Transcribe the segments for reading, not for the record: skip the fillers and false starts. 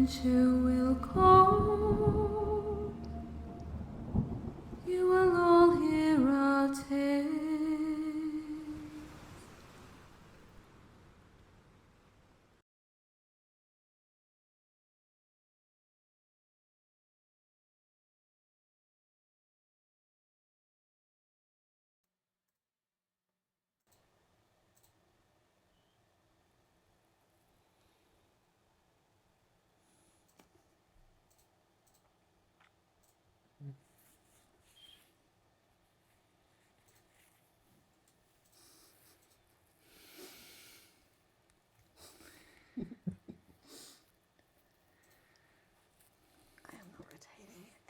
adventure will call. You will all hear our tale.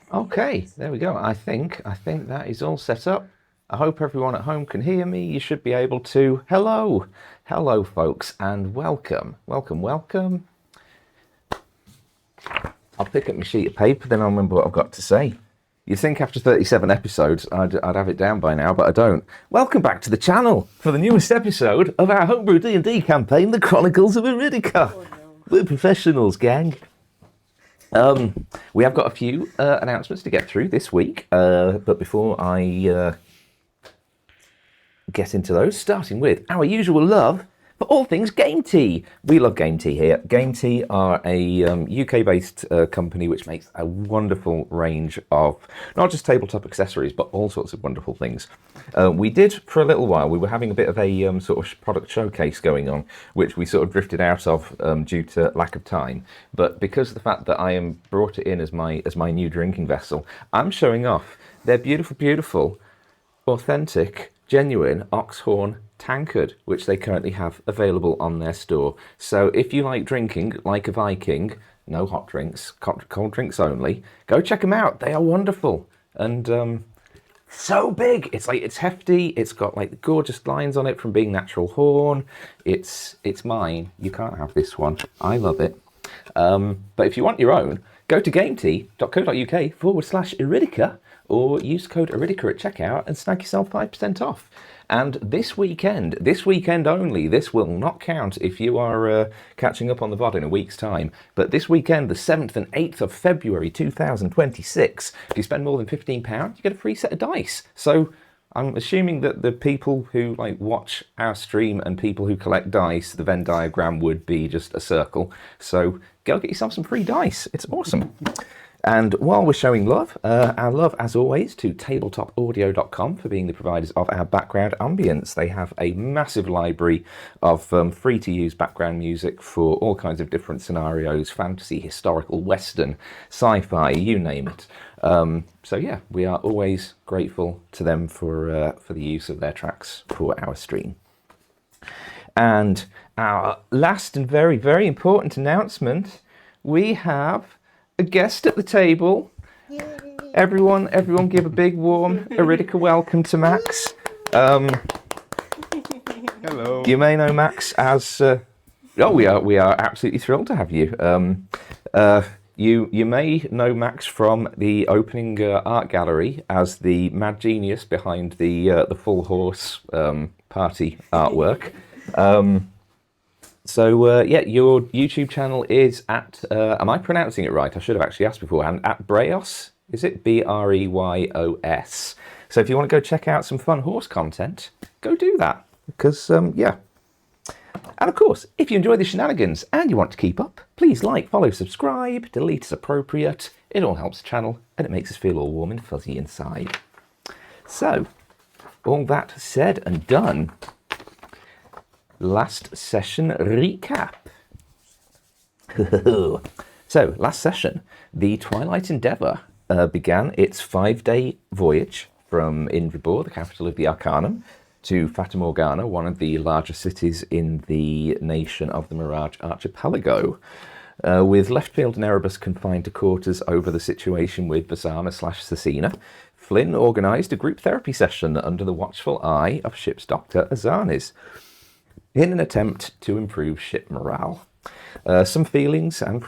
Okay, there we go. I think that is all set up. I hope everyone at home can hear me. You should be able to. Hello, folks, and welcome. I'll pick up my sheet of paper, then I'll remember what I've got to say. You'd think after 37 episodes I'd have it down by now, but I don't. Welcome back to the channel for the newest episode of our homebrew D&D campaign, the Chronicles of Iridica. Oh, no. We're professionals, gang. We have got a few announcements to get through this week, but before I get into those, starting with our usual love for all things Game Tea. We love Game Tea here. Game Tea are a UK-based company which makes a wonderful range of not just tabletop accessories, but all sorts of wonderful things. We did, for a little while, we were having a bit of a sort of product showcase going on, which we sort of drifted out of due to lack of time. But because of the fact that I am brought it in as my new drinking vessel, I'm showing off their beautiful, authentic, genuine Oxhorn tankard, which they currently have available on their store. So if you like drinking like a Viking, no hot drinks, cold drinks only, go check them out. They are wonderful and so big. It's hefty. It's got like gorgeous lines on it from being natural horn. It's mine. You can't have this one. I love it. But if you want your own, go to gametea.co.uk/Iridica or use code Iridica at checkout and snag yourself 5% off. And this weekend only, this will not count if you are catching up on the VOD in a week's time, but this weekend, the 7th and 8th of February 2026, if you spend more than £15, you get a free set of dice. So I'm assuming that the people who watch our stream and people who collect dice, the Venn diagram would be just a circle. So go get yourself some free dice. It's awesome. And while we're showing love, our love, as always, to tabletopaudio.com for being the providers of our background ambience. They have a massive library of free-to-use background music for all kinds of different scenarios, fantasy, historical, western, sci-fi, you name it. So yeah, we are always grateful to them for the use of their tracks for our stream. And our last and very, very important announcement, we have a guest at the table. Yay. Everyone give a big warm Iridica welcome to Max. Hello. You may know Max as we are absolutely thrilled to have you. You may know Max from the opening art gallery as the mad genius behind the full horse party artwork. So your YouTube channel is at, am I pronouncing it right? I should have actually asked beforehand, at Breos, is it? BreYos. So if you want to go check out some fun horse content, go do that, because, yeah. And of course, if you enjoy the shenanigans and you want to keep up, please like, follow, subscribe, delete as appropriate. It all helps the channel and it makes us feel all warm and fuzzy inside. So, all that said and done, last session recap. So, last session, the Twilight Endeavour began its 5-day voyage from Invribor, the capital of the Arcanum, to Fata Morgana, one of the larger cities in the nation of the Mirage Archipelago. With Leftfield and Erebus confined to quarters over the situation with Vasana/Cecina, Flynn organised a group therapy session under the watchful eye of ship's doctor Azanis, in an attempt to improve ship morale. Some feelings and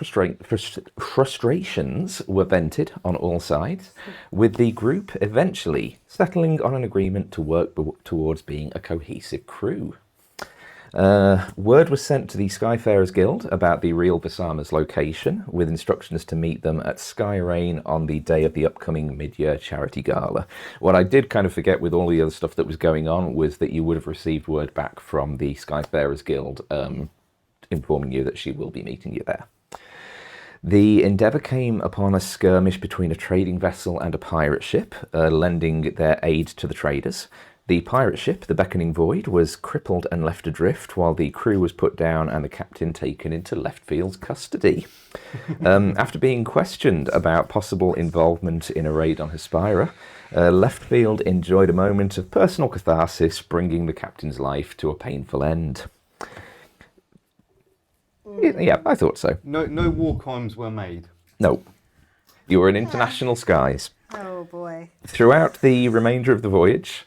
frustrations were vented on all sides, with the group eventually settling on an agreement to work towards being a cohesive crew. Word was sent to the Skyfarers Guild about the real Basama's location, with instructions to meet them at Skyrain on the day of the upcoming mid-year charity gala. What I did kind of forget with all the other stuff that was going on was that you would have received word back from the Skyfarers Guild informing you that she will be meeting you there. The Endeavour came upon a skirmish between a trading vessel and a pirate ship, lending their aid to the traders. The pirate ship, the Beckoning Void, was crippled and left adrift, while the crew was put down and the captain taken into Leftfield's custody. After being questioned about possible involvement in a raid on Hespira, Leftfield enjoyed a moment of personal catharsis, bringing the captain's life to a painful end. Yeah, I thought so. No war crimes were made. No. You were in international skies. Oh boy. Throughout the remainder of the voyage...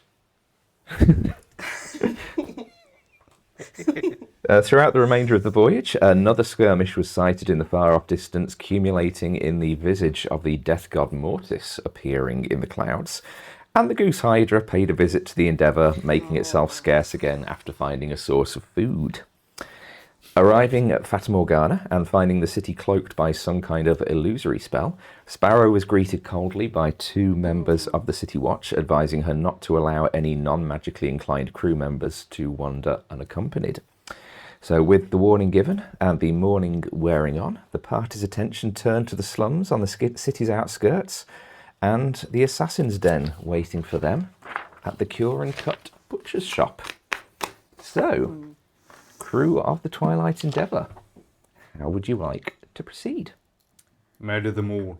another skirmish was sighted in the far-off distance, culminating in the visage of the death god Mortis appearing in the clouds, and the Goose Hydra paid a visit to the Endeavour, making itself scarce again after finding a source of food. Arriving at Fata Morgana and finding the city cloaked by some kind of illusory spell, Sparrow was greeted coldly by two members of the City Watch, advising her not to allow any non-magically inclined crew members to wander unaccompanied. So with the warning given and the morning wearing on, the party's attention turned to the slums on the city's outskirts and the assassin's den waiting for them at the Cure and Cut butcher's shop. So... crew of the Twilight Endeavour, how would you like to proceed? Murder them all.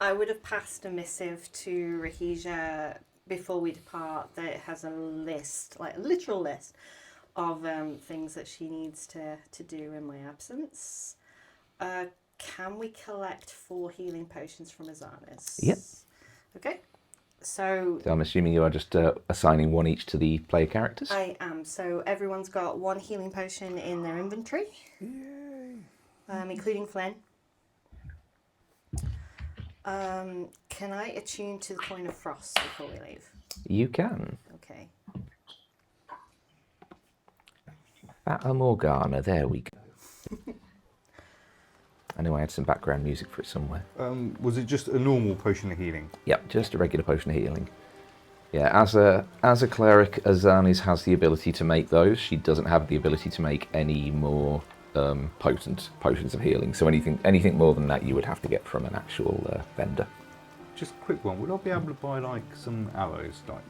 I would have passed a missive to Rahija before we depart that has a list, like a literal list, of things that she needs to do in my absence. Can we collect 4 healing potions from Azanis? Yep. Okay. So I'm assuming you are just assigning one each to the player characters? I am. So everyone's got 1 healing potion in their inventory. Yay. Including Flynn. Can I attune to the Coin of Frost before we leave? You can. Okay. Fata Morgana, there we go. I know I had some background music for it somewhere. Was it just a normal potion of healing? Yep, just a regular potion of healing. Yeah, as a cleric, Azanis has the ability to make those. She doesn't have the ability to make any more potent potions of healing. So anything more than that, you would have to get from an actual vendor. Just a quick one. Would I be able to buy like some arrows, like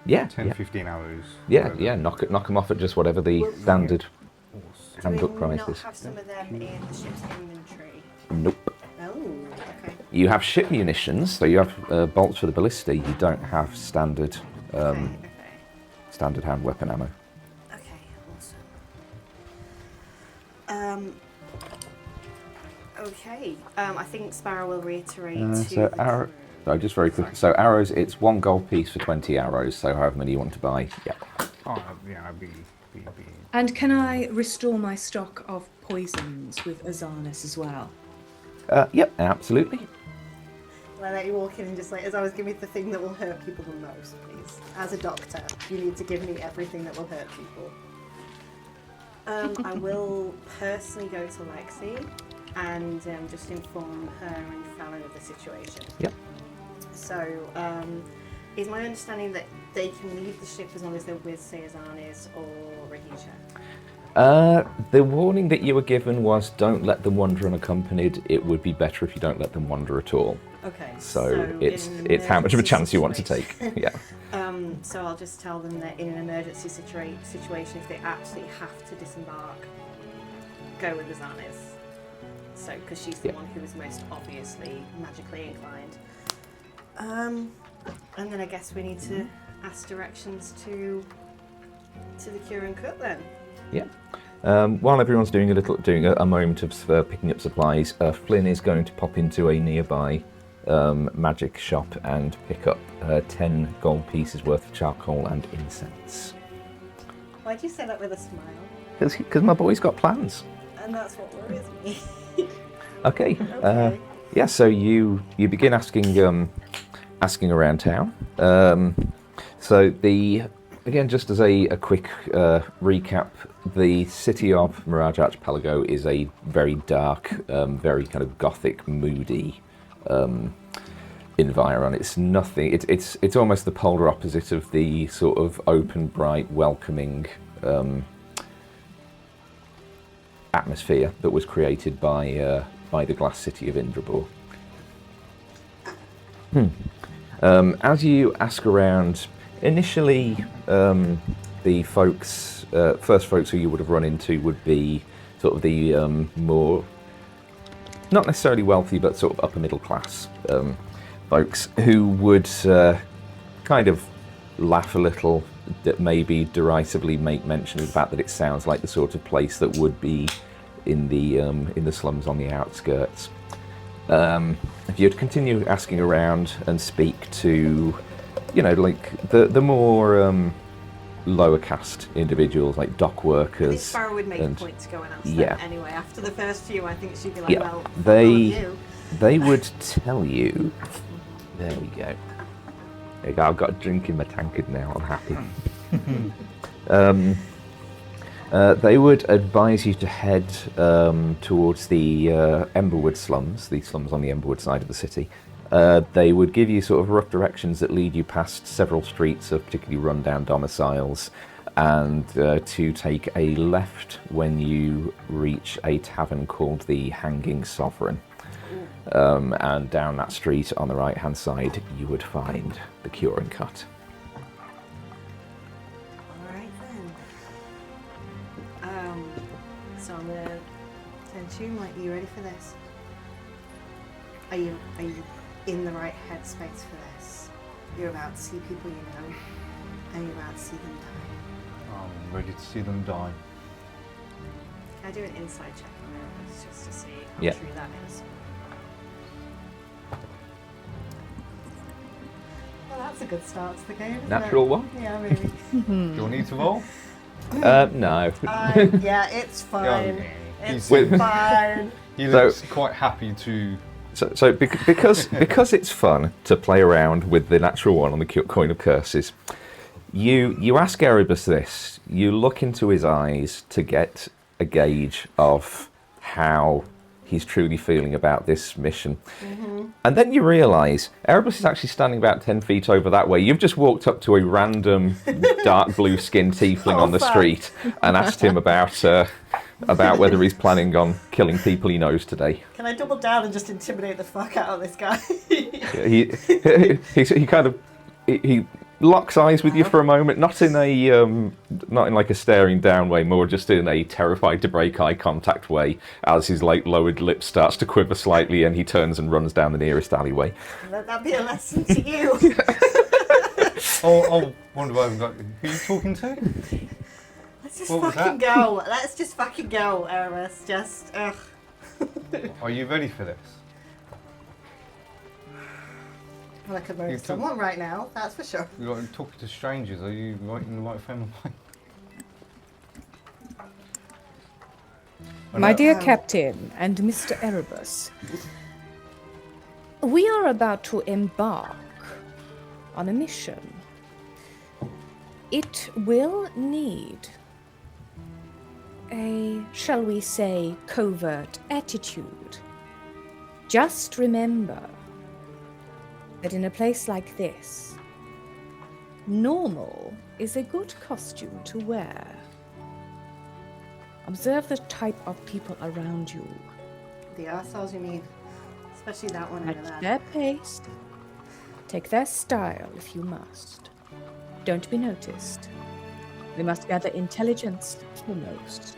Yeah, 10, yeah. 15 arrows? Yeah, whatever? yeah. Knock them off at just whatever the standard Awesome. handbook Do price we not is. have some of them in the ship's inventory? Nope. Oh, okay. You have ship munitions, so you have bolts for the ballista. You don't have standard Okay. standard hand weapon ammo. Okay, awesome. Okay. I think Sparrow will reiterate to So the arrow. crew. So just very quick. So arrows, it's 1 gold piece for 20 arrows. So however many you want to buy. Yeah. Oh, yeah, I'd be. And can I restore my stock of poisons with Azanis as well? Yep, absolutely. Well, I let you walk in and just like, as I was, give me the thing that will hurt people the most, please. As a doctor, you need to give me everything that will hurt people. I will personally go to Lexi and just inform her and Fallon of the situation. Yep. So, is my understanding that they can leave the ship as long as they're with, say, Azanis or Rahija? The warning that you were given was don't let them wander unaccompanied. It would be better if you don't let them wander at all. Okay. So it's in an how much of a emergency chance you want to take. situation. Yeah. So I'll just tell them that in an emergency situation, if they absolutely have to disembark, go with Azanis. So, because she's the Yeah. one who is most obviously magically inclined. And then I guess we need to ask directions to the Cure and Cut then. Yeah. While everyone's doing a moment of picking up supplies, Flynn is going to pop into a nearby magic shop and pick up 10 gold pieces worth of charcoal and incense. Why'd you say that with a smile? Because my boy's got plans. And that's what worries me. Okay. Okay. Yeah. So you begin asking around town. So the again, just as a quick recap, the city of Mirage Archipelago is a very dark, very kind of gothic, moody environment. It's nothing. It's almost the polar opposite of the sort of open, bright, welcoming atmosphere that was created by the glass city of Indrabor. As you ask around, initially the first folks who you would have run into would be sort of the more, not necessarily wealthy, but sort of upper middle class folks who would kind of laugh a little, maybe derisively make mention of the fact that it sounds like the sort of place that would be in the slums on the outskirts. If you'd continue asking around and speak to, like the more lower caste individuals, like dock workers. I think Sarah would make a point to go and ask them anyway. After the first few, I think she'd be like, well, they would tell you. There we go. There you go. I've got a drink in my tankard now. I'm happy. They would advise you to head towards the Emberwood slums, the slums on the Emberwood side of the city. They would give you sort of rough directions that lead you past several streets of particularly run-down domiciles, and to take a left when you reach a tavern called the Hanging Sovereign. And down that street on the right-hand side, you would find the Curing Cut. So I'm gonna turn to you, like, are you ready for this? Are you in the right headspace for this? You're about to see people you know, and you're about to see them die. I'm ready to see them die. Can I do an inside check on Erebus just to see how Yeah. true that is? Well, that's a good start to the game, isn't Natural it? one? Yeah, maybe. Do you need to roll? No. Yeah, it's fine. It's Wait. fine. He looks quite happy to. So because it's fun to play around with the natural one on the coin of curses, you ask Erebus this. You look into his eyes to get a gauge of how he's truly feeling about this mission. Mm-hmm. And then you realise Erebus is actually standing about 10 feet over that way. You've just walked up to a random dark blue skinned tiefling on the street and asked him about whether he's planning on killing people he knows today. Can I double down and just intimidate the fuck out of this guy? He kind of he locks eyes with you for a moment, not in like a staring down way, more just in a terrified to break eye contact way, as his like lowered lip starts to quiver slightly and he turns and runs down the nearest alleyway. Let that be a lesson to you. Oh, wonder why I've got. Who are you talking to? Let's just fucking go. Let's just fucking go, Erebus. Just, ugh. Are you ready for this? Well, I could murder someone right now, that's for sure. You're like talking to strangers. Are you right in the right frame of mind? My dear Captain and Mr. Erebus, we are about to embark on a mission. It will need a, shall we say, covert attitude. Just remember that in a place like this, normal is a good costume to wear. Observe the type of people around you. The arseholes, you mean? Especially that one over At there. their pace. Take their style if you must. Don't be noticed. We must gather intelligence foremost.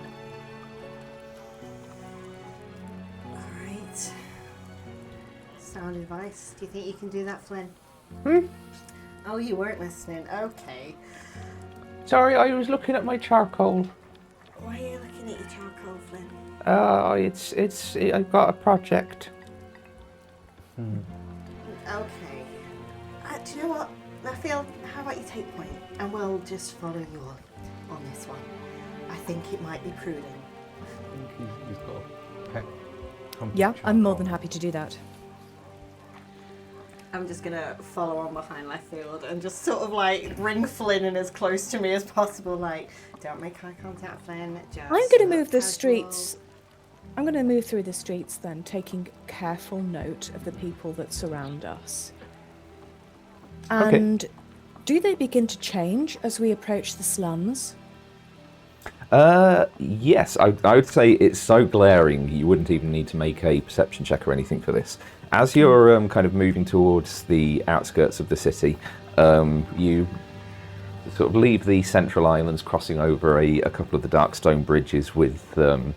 Alright. Sound advice. Do you think you can do that, Flynn? Oh, you weren't listening. Okay. Sorry, I was looking at my charcoal. Why are you looking at your charcoal, Flynn? I've got a project. Okay. Do you know what? Raphael, how about you take point and we'll just follow you on this one. I think it might be prudent. I think he's got a pet. Yeah, I'm more than happy to do that. I'm just gonna follow on behind left field and just sort of like bring Flynn in as close to me as possible. Like, don't make eye contact, Flynn. Just I'm going to move the casual. streets. I'm going to move through the streets then, taking careful note of the people that surround us. Okay. And do they begin to change as we approach the slums? Yes, I would say it's so glaring you wouldn't even need to make a perception check or anything for this. As you're kind of moving towards the outskirts of the city, you sort of leave the central islands, crossing over a couple of the dark stone bridges with I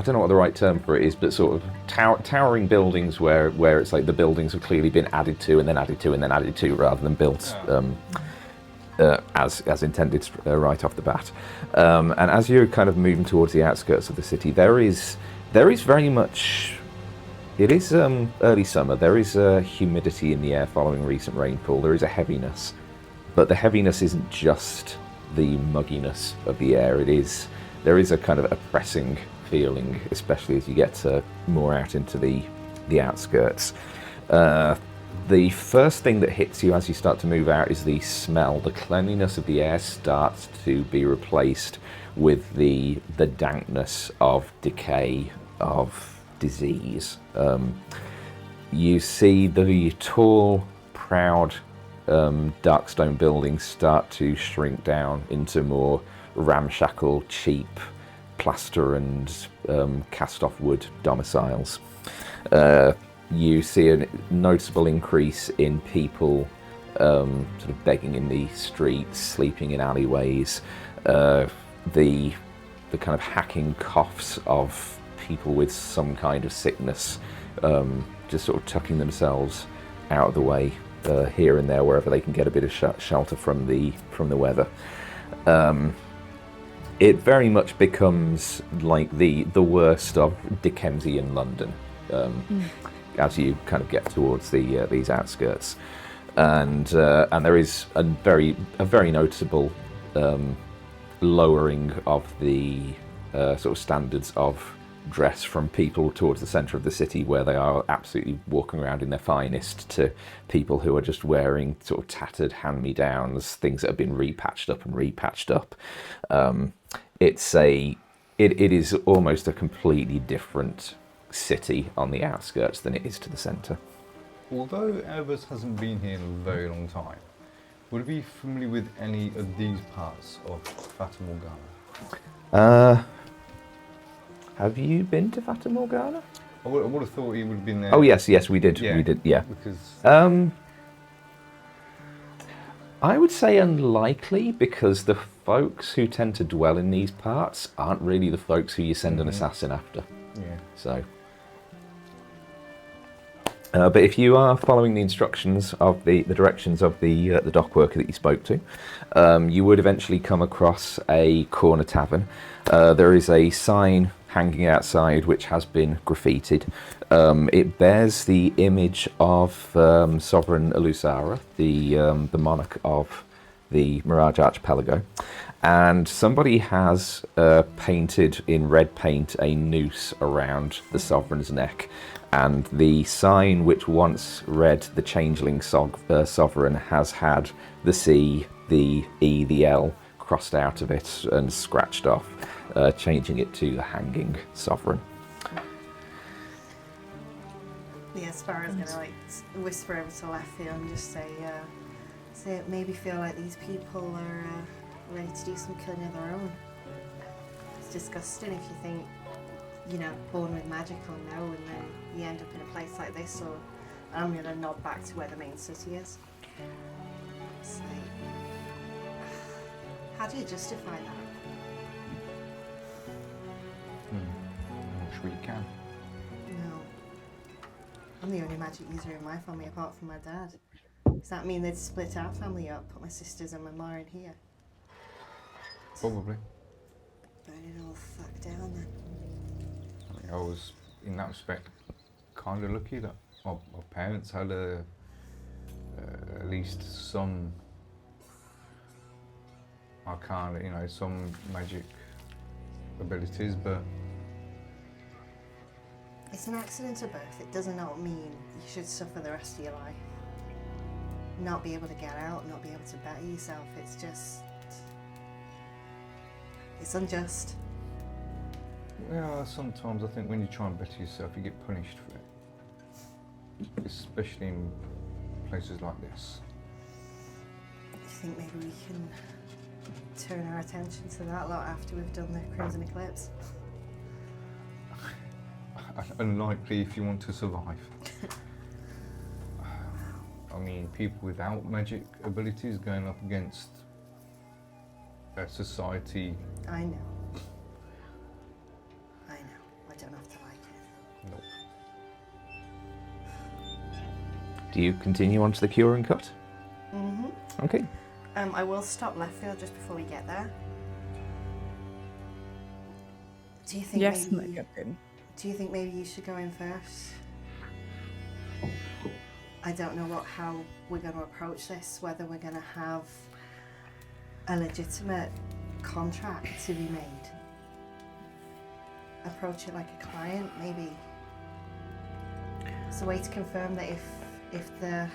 don't know what the right term for it is, but sort of towering buildings where it's like the buildings have clearly been added to and then added to and then added to, rather than built as intended right off the bat. And as you're kind of moving towards the outskirts of the city, there is very much. It is early summer. There is humidity in the air following recent rainfall. There is a heaviness, but the heaviness isn't just the mugginess of the air. There is a kind of oppressing feeling, especially as you get more out into the outskirts. The first thing that hits you as you start to move out is the smell. The cleanliness of the air starts to be replaced with the dankness of decay, of disease. You see the tall, proud, dark stone buildings start to shrink down into more ramshackle, cheap plaster and cast-off wood domiciles. You see a noticeable increase in people sort of begging in the streets, sleeping in alleyways. The kind of hacking coughs of people with some kind of sickness, just sort of tucking themselves out of the way here and there wherever they can get a bit of shelter from the weather. It very much becomes like the worst of Dickensian London as you kind of get towards these outskirts, and there is a very noticeable lowering of the sort of standards of dress from people towards the centre of the city, where they are absolutely walking around in their finest, to people who are just wearing sort of tattered hand-me-downs, things that have been repatched up. It is almost a completely different city on the outskirts than it is to the centre. Although Erebus hasn't been here in a very long time, would you be familiar with any of these parts of Fata Morgana? Have you been to Fata Morgana? I would have thought he would have been there. Oh yes, we did. Yeah. We did, yeah. Because I would say unlikely, because the folks who tend to dwell in these parts aren't really the folks who you send an assassin after. yeah. So, but if you are following the instructions of the directions of the dock worker that you spoke to, you would eventually come across a corner tavern. There is a sign hanging outside which has been graffitied. It bears the image of Sovereign Elusara, the monarch of the Mirage Archipelago, and somebody has painted in red paint a noose around the Sovereign's neck, and the sign which once read the Changeling Sovereign has had the C, the E, the L crossed out of it and scratched off, changing it to the Hanging Sovereign. Yeah, Sparrow's gonna like whisper over to Leffie and just say it maybe feel like these people are ready to do some killing of their own. It's disgusting if you think, born with magic or no, and then you end up in a place like this. Or I'm gonna nod back to where the main city is. It's like, how do you justify that? I'm sure you can. No. I'm the only magic user in my family apart from my dad. Does that mean they'd split our family up, put my sisters and my ma in here? Probably. Burn it all fuck down then. I mean, I was, in that respect, kind of lucky that my parents had at least some arcana, some magic abilities, but It's an accident of birth. It does not mean you should suffer the rest of your life. Not be able to get out, not be able to better yourself. It's just... It's unjust. Yeah, sometimes I think when you try and better yourself, you get punished for it. Especially in places like this. Do you think maybe we can turn our attention to that lot after we've done the Crimson Eclipse? Unlikely if you want to survive. I mean, people without magic abilities going up against a society. I know. I don't have to like it. Nope. Do you continue on to the cure and cut? Mm-hmm. Okay. I will stop left field just before we get there. Do you think Yes, maybe... my captain. Do you think maybe you should go in first? I don't know how we're going to approach this, whether we're going to have a legitimate contract to be made. Approach it like a client, maybe. It's a way to confirm that if the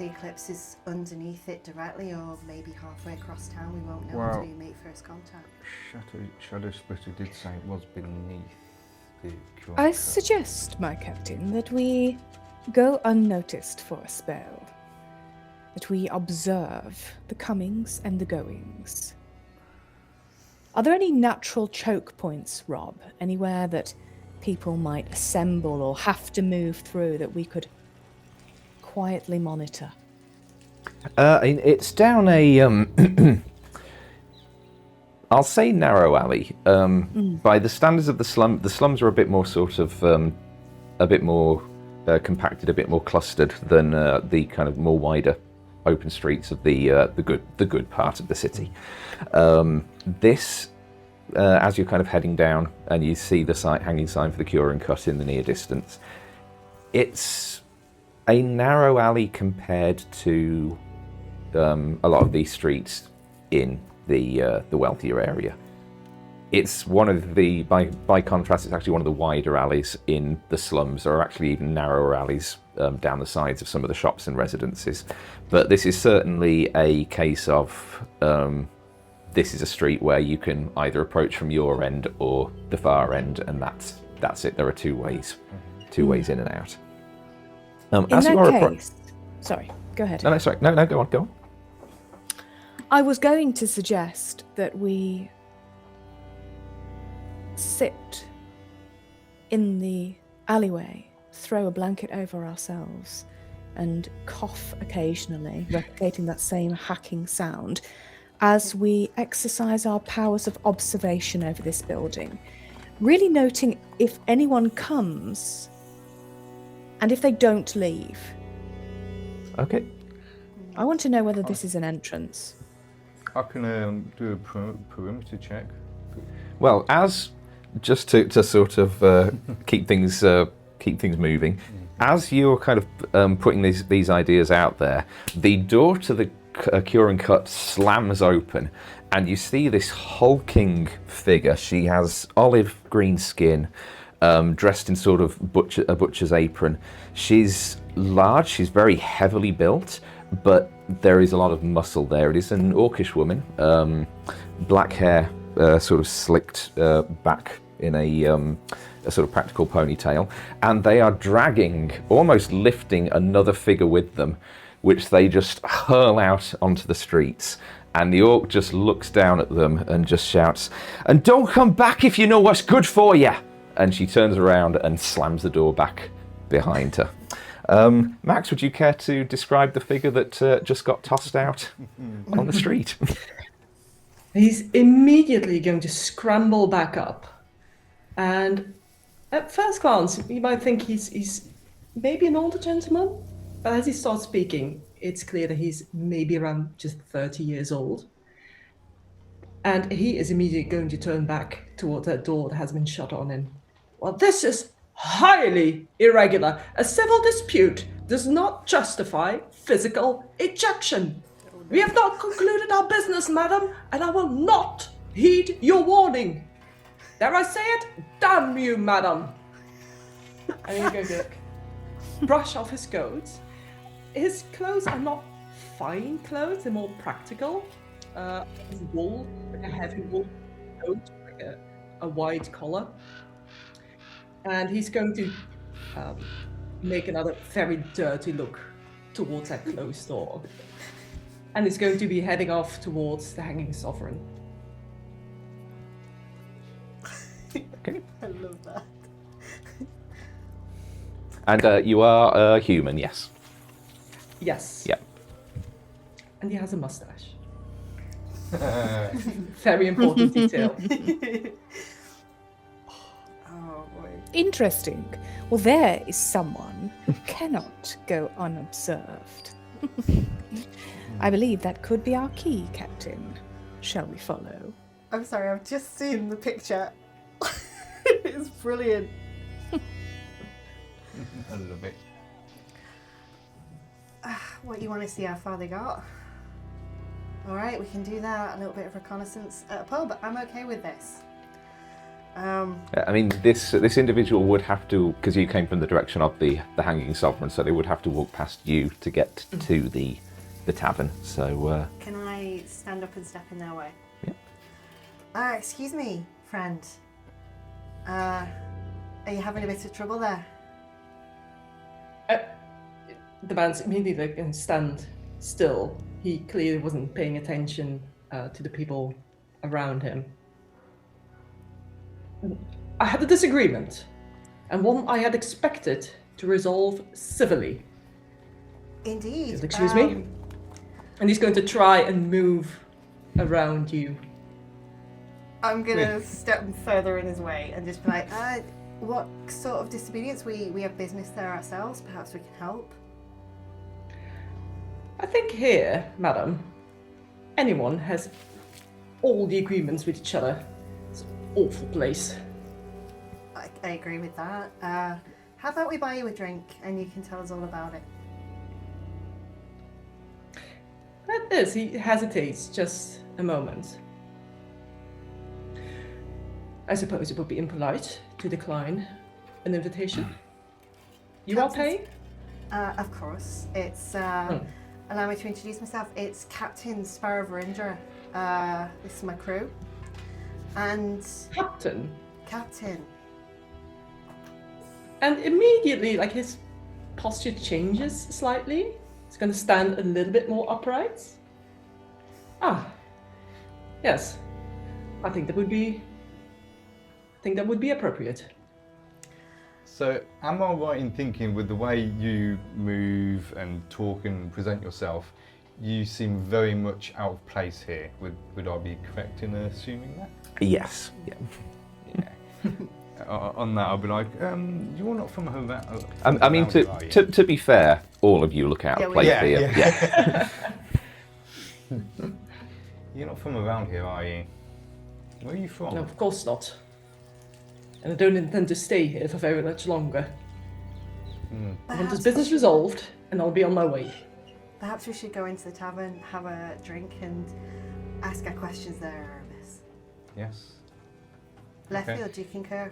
eclipse is underneath it directly or maybe halfway across town, we won't know until you make first contact. Shadow Splitter did say it was beneath the cure. I suggest, my captain, that we go unnoticed for a spell. That we observe the comings and the goings. Are there any natural choke points, Rob? Anywhere that people might assemble or have to move through that we could quietly monitor? It's down a, I'll say narrow alley. By the standards of the slums are a bit more sort of, a bit more compacted, a bit more clustered than the kind of more wider open streets of the good part of the city. This, as you're kind of heading down and you see the hanging sign for the cure and cut in the near distance, it's a narrow alley compared to a lot of these streets in the wealthier area. It's one of the, by contrast, it's actually one of the wider alleys in the slums. There are actually even narrower alleys down the sides of some of the shops and residences. But this is certainly a case of, this is a street where you can either approach from your end or the far end, and that's it. There are two ways in and out. In that case... Sorry, go ahead. No, sorry. No, go on. I was going to suggest that we sit in the alleyway, throw a blanket over ourselves, and cough occasionally, replicating that same hacking sound, as we exercise our powers of observation over this building, really noting if anyone comes and if they don't leave. Okay. I want to know whether this is an entrance. I can do a perimeter check. Well, just to sort of keep things moving, as you're kind of putting these ideas out there, the door to the cure and cut slams open, and you see this hulking figure. She has olive green skin, dressed in sort of a butcher's apron. She's large. She's very heavily built, but there is a lot of muscle there. It is an orcish woman, black hair, sort of slicked back in a sort of practical ponytail, and they are dragging, almost lifting another figure with them, which they just hurl out onto the streets. And the orc just looks down at them and just shouts, "And don't come back if you know what's good for you!" And she turns around and slams the door back behind her. Max, would you care to describe the figure that just got tossed out on the street? He's immediately going to scramble back up. And at first glance, you might think he's maybe an older gentleman. But as he starts speaking, it's clear that he's maybe around just 30 years old. And he is immediately going to turn back toward that door that has been shut on him. Well, this is highly irregular. A civil dispute does not justify physical ejection. We have not concluded our business, madam, and I will not heed your warning. Dare I say it? Damn you, madam. And he's going to like, brush off his coat. His clothes are not fine clothes, they're more practical. It's wool, like a heavy wool coat, like a wide collar. And he's going to make another very dirty look towards that closed door. And he's going to be heading off towards the Hanging Sovereign. Okay. I love that. And you are a human, yes. Yes. Yeah. And he has a mustache. Very important detail. Oh boy. Interesting. Well, there is someone who cannot go unobserved. I believe that could be our key, Captain. Shall we follow? I'm sorry, I've just seen the picture. It's brilliant. A little bit. What, you want to see how far they got? Alright, we can do that. A little bit of reconnaissance at a pub. I'm okay with this. I mean, this individual would have to, because you came from the direction of the Hanging Sovereign, so they would have to walk past you to get to the tavern. So. Can I stand up and step in their way? Yeah. Excuse me, friend. Are you having a bit of trouble there? The man's immediately going to stand still. He clearly wasn't paying attention to the people around him. I had a disagreement, and one I had expected to resolve civilly. Indeed. You'll excuse me? And he's going to try and move around you. I'm going to step further in his way and just be like, what sort of disobedience? We have business there ourselves. Perhaps we can help. I think here, madam, anyone has all the agreements with each other. It's an awful place. I agree with that. How about we buy you a drink and you can tell us all about it? At this, he hesitates just a moment. I suppose it would be impolite to decline an invitation. You are paying? Of course. It's, allow me to introduce myself. It's Captain Sarah Harnell. This is my crew. And... Captain. And immediately, like, his posture changes slightly. He's going to stand a little bit more upright. Yes. I think that would be appropriate. So, am I right in thinking with the way you move and talk and present yourself, you seem very much out of place here? Would I be correct in assuming that? Yes. Yeah. On that, I'll be like, you're not from home. I mean, to be fair, all of you look out of place here. Yeah. You're not from around here, are you? Where are you from? No, of course not. And I don't intend to stay here for very much longer. I want this business resolved, and I'll be on my way. Perhaps we should go into the tavern, have a drink, and ask our questions there, Erebus. Yes. Leftfield, do you concur?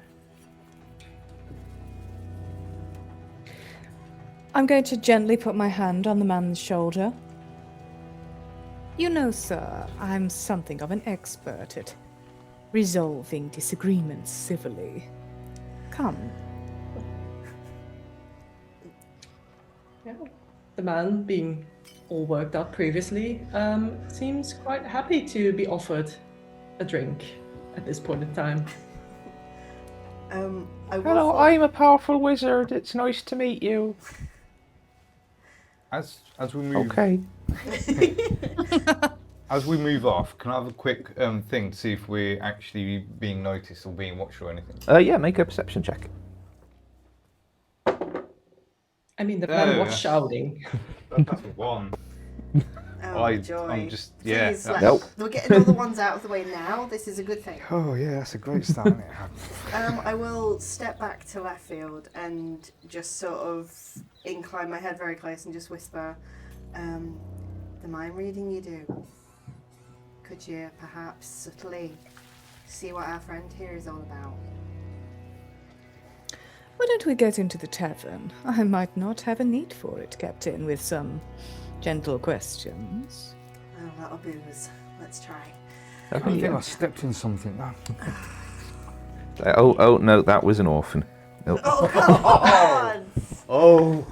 I'm going to gently put my hand on the man's shoulder. You know, sir, I'm something of an expert at resolving disagreements civilly. Come. Yeah. The man, being all worked up previously, seems quite happy to be offered a drink at this point in time. Hello, I'm a powerful wizard. It's nice to meet you. As we move. Okay. As we move off, can I have a quick thing to see if we're actually being noticed or being watched or anything? Yeah, make a perception check. I mean, the man was shouting. That's one. Joy. I'm just, Please, Nope. We're getting all the ones out of the way now. This is a good thing. Oh yeah, that's a great start. Isn't it? I will step back to left field and just sort of incline my head very close and just whisper, the mind reading you do. Could you perhaps subtly see what our friend here is all about? don't we get into the tavern? I might not have a need for it, Captain, with some gentle questions. Oh, that'll booze. Let's try. I think I stepped in something. Oh no, that was an orphan. Nope. Oh, come on! Oh.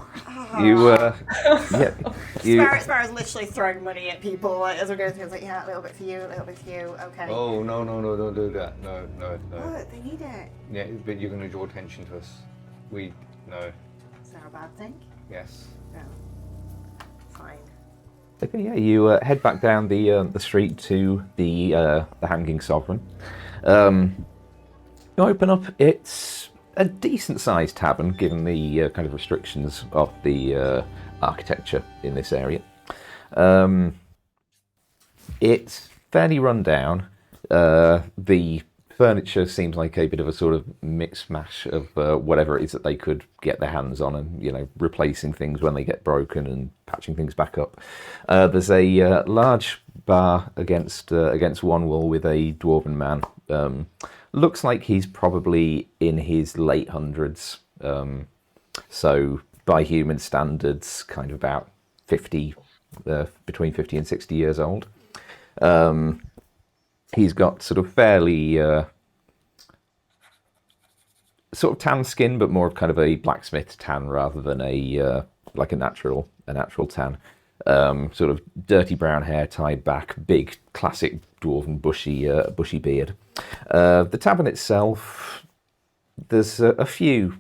Sparrow's literally throwing money at people like, as we're going through. It's like, yeah, a little bit for you, a little bit for you. Okay. Oh, no, don't do that. No. What? They need it. Yeah, but you're going to draw attention to us. No. Is that a bad thing? Yes. No. Fine. Okay, yeah, you head back down the street to the Hanging Sovereign. You open up. It's a decent-sized tavern, given the kind of restrictions of the architecture in this area. It's fairly run down. The furniture seems like a bit of a sort of mix mash of whatever it is that they could get their hands on, and replacing things when they get broken and patching things back up. There's a large bar against one wall with a dwarven man. Looks like he's probably in his late hundreds, so by human standards, kind of about 50, between 50 and 60 years old. He's got sort of fairly sort of tan skin, but more of kind of a blacksmith tan rather than a like a natural tan. Sort of dirty brown hair tied back, big classic dwarven bushy beard. The tavern itself, there's a few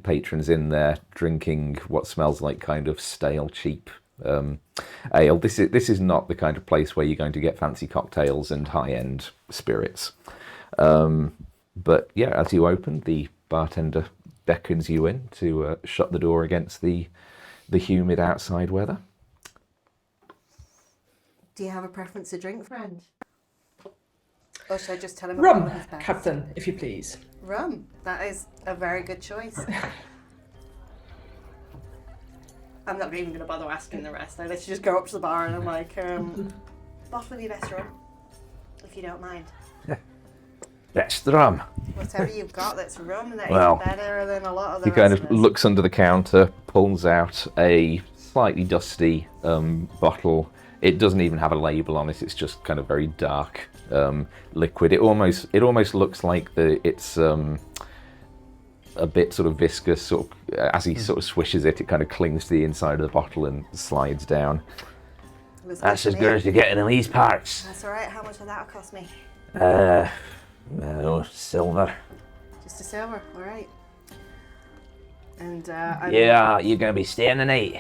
patrons in there drinking what smells like kind of stale, cheap ale. This is not the kind of place where you're going to get fancy cocktails and high-end spirits. But yeah, as you open, the bartender beckons you in to shut the door against the humid outside weather. Do you have a preference to drink, friend? Or should I just tell him Rum, about his best? Captain, if you please. Rum. That is a very good choice. I'm not even going to bother asking the rest. I literally just go up to the bar and I'm like, bottle of your best rum, if you don't mind. Best rum. Whatever you've got that's rum that Well, is better than a lot of the He kind rest of us. looks under the counter, pulls out a slightly dusty bottle. It doesn't even have a label on it. It's just kind of very dark liquid. It almost looks like it's a bit sort of viscous. Sort of, as he sort of swishes it, it kind of clings to the inside of the bottle and slides down. That's as good as you're getting in these parts. That's alright. How much will that cost me? Silver. Just a silver. Alright. And You're gonna be staying the night.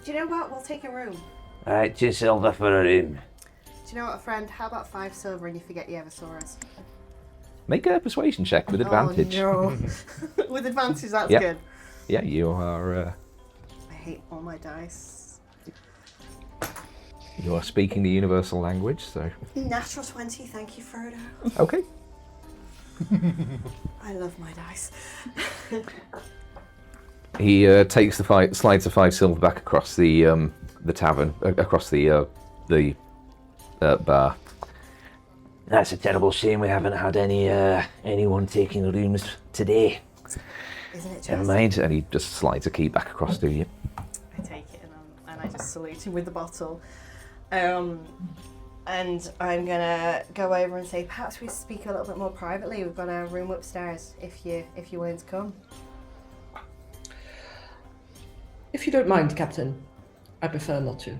do you know what? We'll take a room. Alright, 2 silver for a room. Do you know what, friend? How about 5 silver and you forget you ever saw us? Make a persuasion check with advantage. Oh no. With advantage, that's Yep. good. Yeah, you are. I hate all my dice. You are speaking the universal language, so. Natural 20, thank you, Frodo. Okay. I love my dice. He slides the 5 silver back across the tavern, across the bar. That's a terrible shame we haven't had anyone taking the rooms today. Isn't it just? Never mind, and he just slides a key back across to you. I take it and I just salute him with the bottle. And I'm gonna go over and say, perhaps we speak a little bit more privately. We've got a room upstairs if you're willing to come. If you don't mind, Captain, I prefer not to.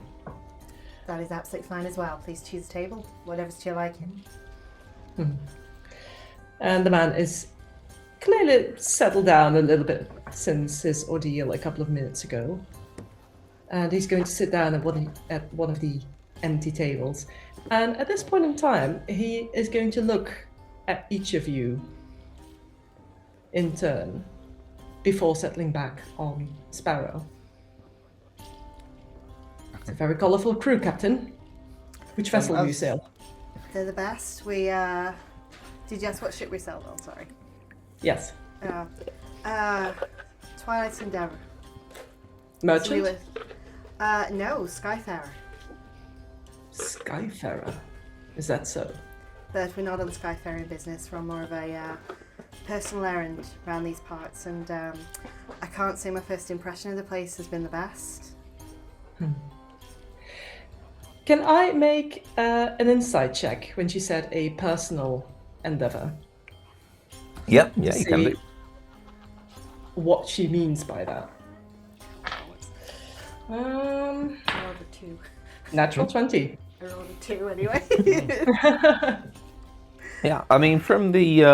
That is absolutely fine as well. Please choose a table, whatever's to your liking. And the man is clearly settled down a little bit since his ordeal a couple of minutes ago. And he's going to sit down at one of the empty tables. And at this point in time, he is going to look at each of you in turn before settling back on Sparrow. It's a very colourful crew, Captain. Which vessel do you sail? They're the best. We did you ask what ship we sailed on? Sorry. Yes. Twilight's Endeavour. Merchant? No, Skyfarer. Skyfarer. Is that so? But we're not on the Skyfaring business. We're more of a personal errand around these parts, and I can't say my first impression of the place has been the best. Can I make an insight check when she said a personal endeavor? Yep, yeah, you can See do. what she means by that. I rolled a 2. Natural 20. I rolled a 2 anyway. Yeah, I mean, from the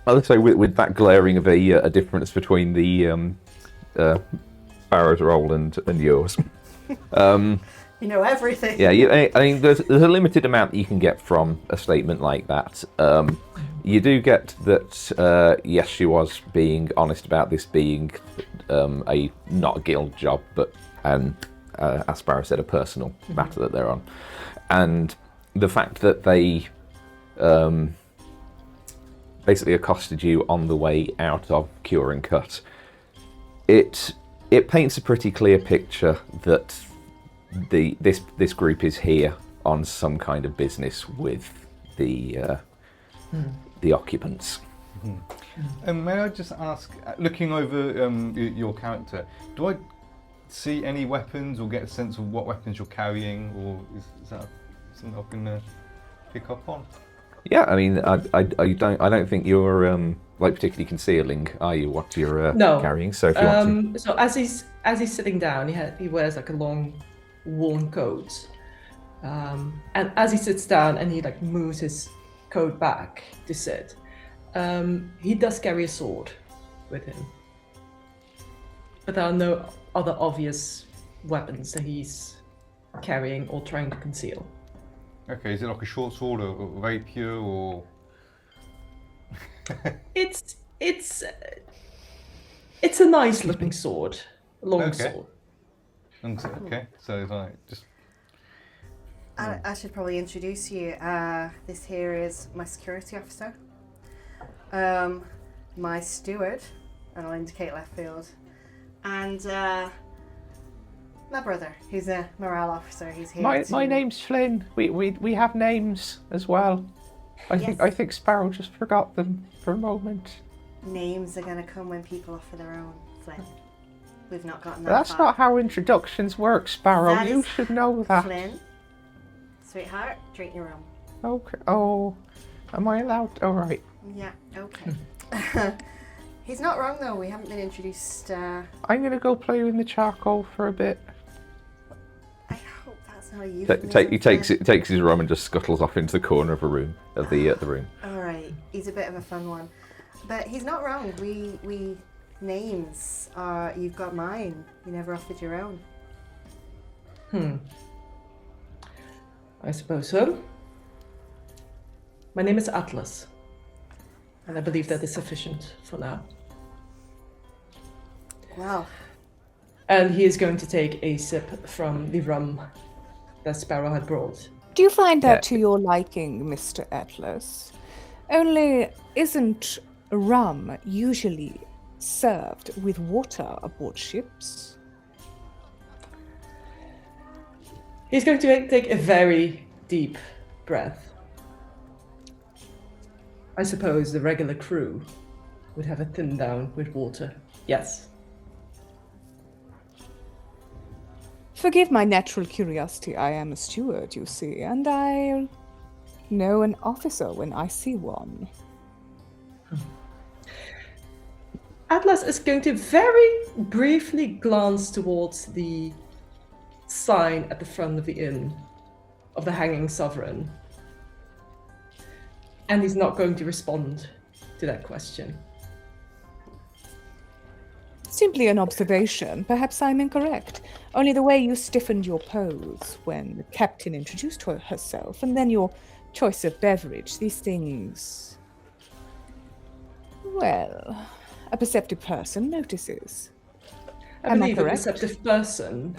I would say with that glaring of a difference between the Sparrow's role and yours. You know everything. Yeah, I mean, there's a limited amount that you can get from a statement like that. You do get that, yes, she was being honest about this being a not a guild job, but as Sparrow said, a personal matter that they're on, and the fact that they basically accosted you on the way out of Cure and Cut. It paints a pretty clear picture that this group is here on some kind of business with the occupants. May I just ask, looking over your character, do I see any weapons or get a sense of what weapons you're carrying, or is that something I can pick up on? Yeah, I mean, I don't think you're like particularly concealing, are you? What you're No. carrying? So if you want to. So as he's sitting down, he wears like a long worn coat, and as he sits down and he like moves his coat back to sit, he does carry a sword with him, but there are no other obvious weapons that he's carrying or trying to conceal. Okay, is it like a short sword or a rapier or? It's a nice looking sword, a long sword. Okay, so it's like just. I should probably introduce you. This here is my security officer, my steward, and I'll indicate left field, and my brother, who's a morale officer. He's here. My name's Flynn. We have names as well. I think Sparrow just forgot them for a moment. Names are gonna come when people offer their own, Flynn. We've not gotten that That's far. not how introductions work, Sparrow. That You is should know that. Flynn, sweetheart, treat your room. Okay. Oh, am I allowed? All right. Yeah, okay. He's not wrong though, we haven't been introduced. I'm gonna go play in the charcoal for a bit. I hope that's not a euphemism. He takes his rum and just scuttles off into the corner of a room of the room. Alright, he's a bit of a fun one. But he's not wrong, we names are, you've got mine, you never offered your own. I suppose so. My name is Atlas, and I believe that is sufficient for now. Wow. And he is going to take a sip from the rum that Sparrow had brought. Do you find that to your liking, Mr. Atlas? Only isn't rum usually served with water aboard ships? He's going to take a very deep breath. I suppose the regular crew would have a thin down with water. Yes. Forgive my natural curiosity. I am a steward, you see, and I know an officer when I see one. Atlas is going to very briefly glance towards the sign at the front of the inn of the Hanging Sovereign. And he's not going to respond to that question. Simply an observation. Perhaps I'm incorrect. Only the way you stiffened your pose when the captain introduced herself, and then your choice of beverage, these things... Well, a perceptive person notices. I Am I believe a correct? perceptive person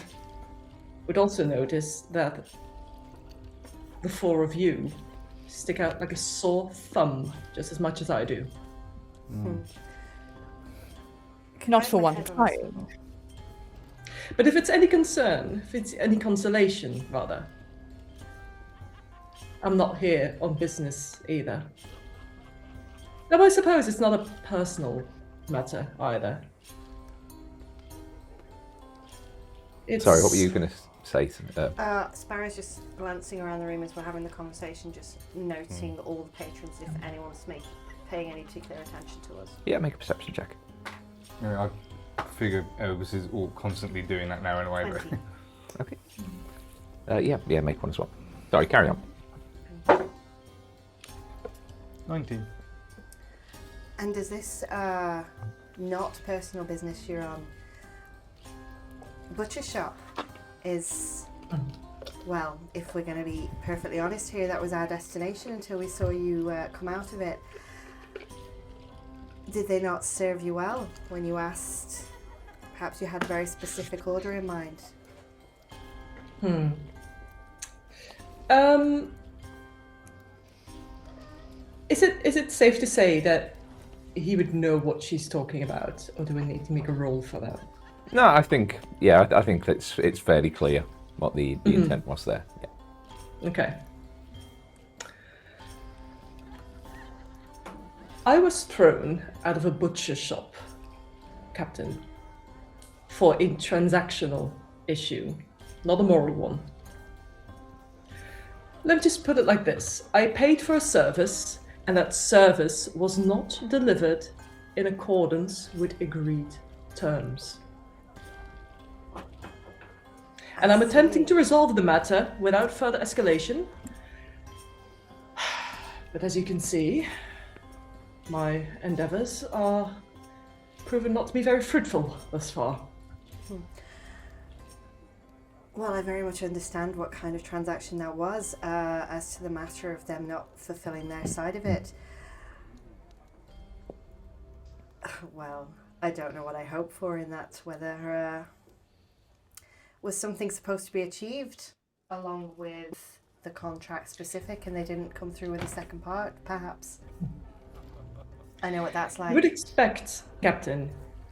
would also notice that the four of you stick out like a sore thumb just as much as I do. Not for my one head of on a trying. But if it's any concern, if it's any consolation, rather, I'm not here on business either. Now, I suppose it's not a personal matter either. It's... Sorry, what were you going to say? Sparrow's just glancing around the room as we're having the conversation, just noting all the patrons, if anyone's paying any particular attention to us. Yeah, make a perception check. I figure Erebus is all constantly doing that now anyway. 20. Okay. Yeah, make one as well. Sorry, carry on. 19. And is this not personal business you're on? Butcher shop is, well, if we're going to be perfectly honest here, that was our destination until we saw you come out of it. Did they not serve you well when you asked? Perhaps you had a very specific order in mind. Is it safe to say that he would know what she's talking about, or do we need to make a roll for that? No, I think it's fairly clear what the intent was there. Yeah. Okay. I was thrown out of a butcher shop, Captain, for a transactional issue, not a moral one. Let me just put it like this. I paid for a service, and that service was not delivered in accordance with agreed terms. And I'm attempting to resolve the matter without further escalation. But as you can see, my endeavors are proven not to be very fruitful thus far. Well, I very much understand what kind of transaction that was, as to the matter of them not fulfilling their side of it. Well, I don't know what I hope for in that, whether was something supposed to be achieved along with the contract specific and they didn't come through with the second part, perhaps. I know what that's like. You would expect, Captain,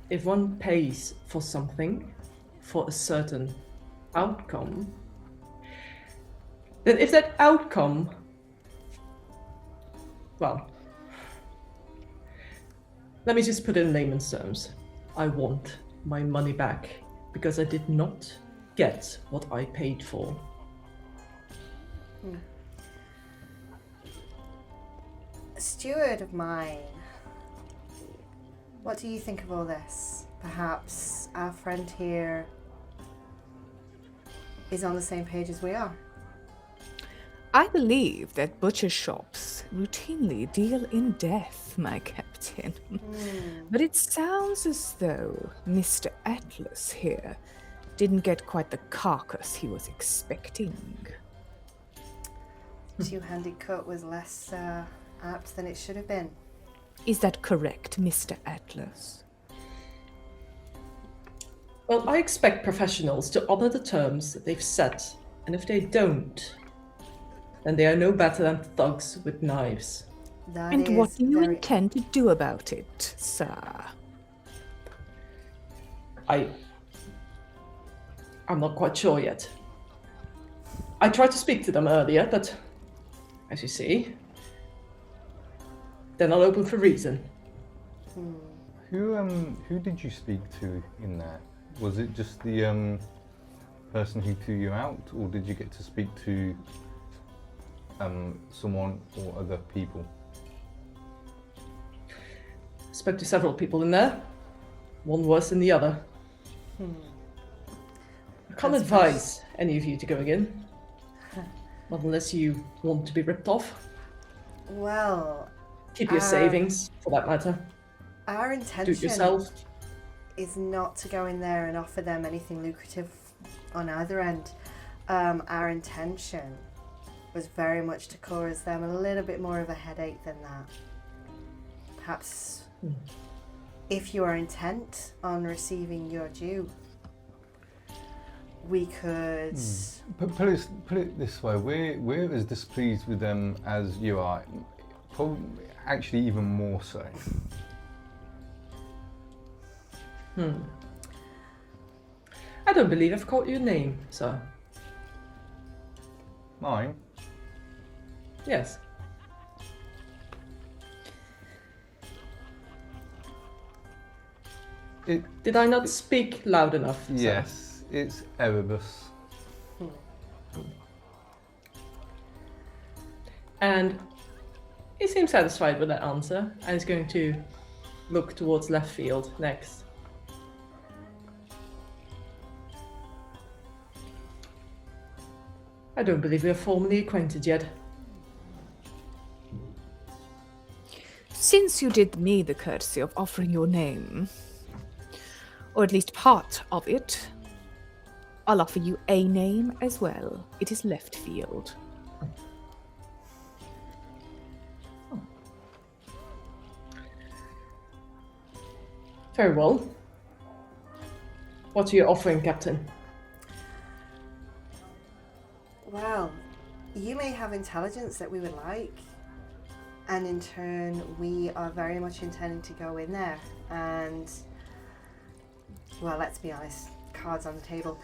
if one pays for something for a certain outcome, then if that outcome, well, let me just put it in layman's terms. I want my money back because I did not get what I paid for. A steward of mine, what do you think of all this? Perhaps our friend here is on the same page as we are. I believe that butcher shops routinely deal in death, my captain. But it sounds as though Mr. Atlas here didn't get quite the carcass he was expecting. Two-handed cut was less apt than it should have been. Is that correct, Mr. Atlas? Well, I expect professionals to honor the terms that they've set, and if they don't, then they are no better than thugs with knives. And what do you intend to do about it, sir? I'm not quite sure yet. I tried to speak to them earlier, but as you see, they're not open for reason. Who did you speak to in there? Was it just the person who threw you out, or did you get to speak to someone or other people? I spoke to several people in there, one worse than the other. I can't advise any of you to going in, not unless you want to be ripped off. Well, keep your savings, for that matter. Our Do it intention yourself. is not to go in there and offer them anything lucrative on either end. Our intention was very much to cause them a little bit more of a headache than that. Perhaps if you are intent on receiving your due, we could... Put it this way, we're as displeased with them as you are, probably actually even more so. I don't believe I've caught your name, sir. Mine? Yes. Did I not speak loud enough? Sir? Yes, it's Erebus. And he seems satisfied with that answer and is going to look towards left field next. I don't believe we are formally acquainted yet. Since you did me the courtesy of offering your name, or at least part of it, I'll offer you a name as well. It is left field. Very well. What are you offering, Captain? Well, you may have intelligence that we would like, and in turn, we are very much intending to go in there and, well, let's be honest, cards on the table.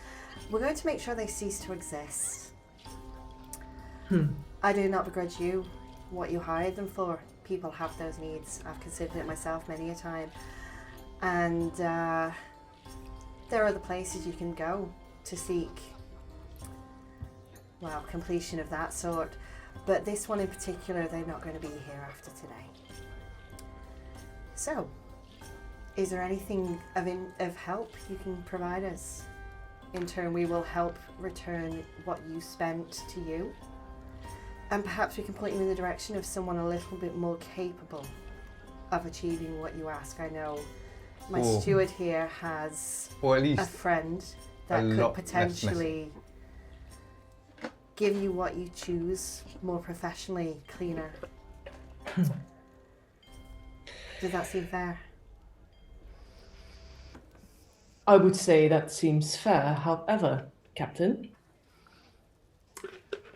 We're going to make sure they cease to exist. I do not begrudge you what you hired them for. People have those needs. I've considered it myself many a time. And there are other places you can go to seek, well, completion of that sort. But this one in particular, they're not going to be here after today. So, is there anything of help you can provide us? In turn, we will help return what you spent to you. And perhaps we can point you in the direction of someone a little bit more capable of achieving what you ask. I know my steward here has Or at a least friend that a could lot less potentially give you what you choose more professionally, cleaner. Does that seem fair? I would say that seems fair. However, Captain,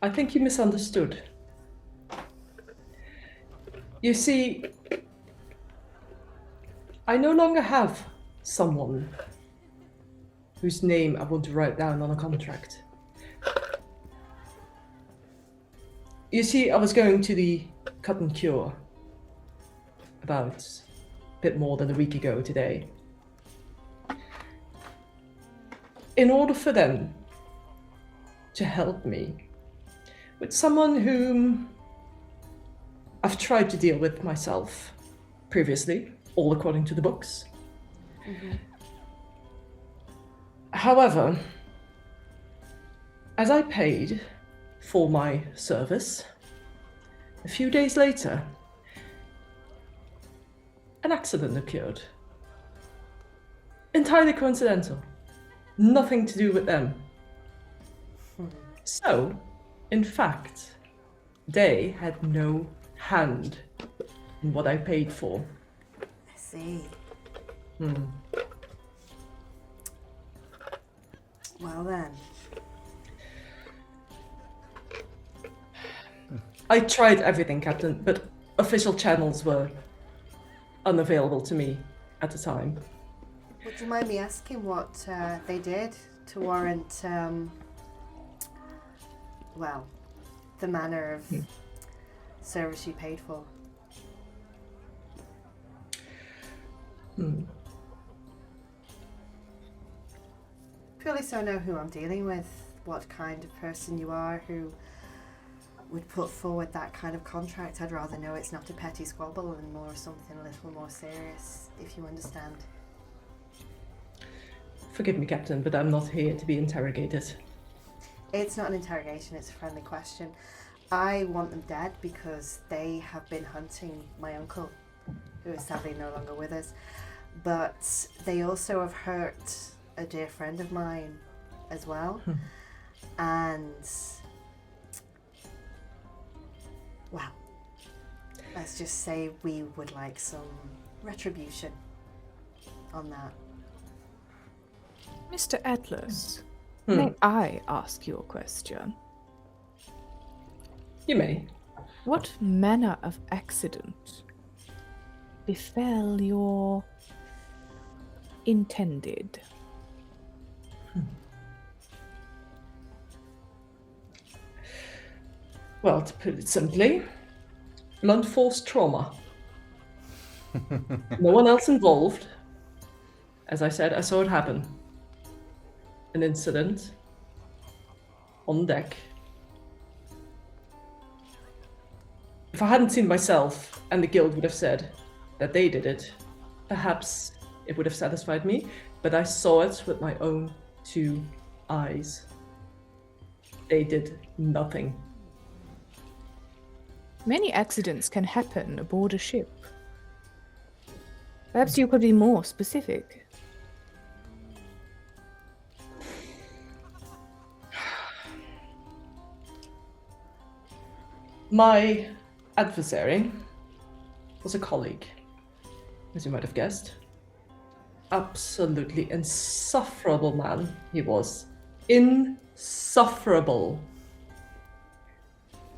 I think you misunderstood. You see, I no longer have someone whose name I want to write down on a contract. You see, I was going to the Cut and Cure about a bit more than a week ago today. In order for them to help me with someone whom I've tried to deal with myself previously, all according to the books. However, as I paid for my service, a few days later, an accident occurred. Entirely coincidental. Nothing to do with them. So, in fact, they had no hand in what I paid for. I see. Well then. I tried everything, Captain, but official channels were unavailable to me at the time. Would you mind me asking what they did to warrant, well, the manner of service you paid for? Purely so I know who I'm dealing with, what kind of person you are, who would put forward that kind of contract. I'd rather know it's not a petty squabble and more something a little more serious, if you understand. Forgive me, Captain, but I'm not here to be interrogated. It's not an interrogation, it's a friendly question. I want them dead because they have been hunting my uncle, who is sadly no longer with us. But they also have hurt a dear friend of mine as well. And, well, let's just say we would like some retribution on that. Mr. Atlas, may I ask you a question? You may. What manner of accident befell your intended? Well, to put it simply, blunt force trauma. No one else involved. As I said, I saw it happen. An incident on deck. If I hadn't seen myself and the guild would have said that they did it, perhaps it would have satisfied me, but I saw it with my own 2 eyes. They did nothing. Many accidents can happen aboard a ship. Perhaps you could be more specific. My adversary was a colleague, as you might have guessed. Absolutely insufferable man he was. Insufferable.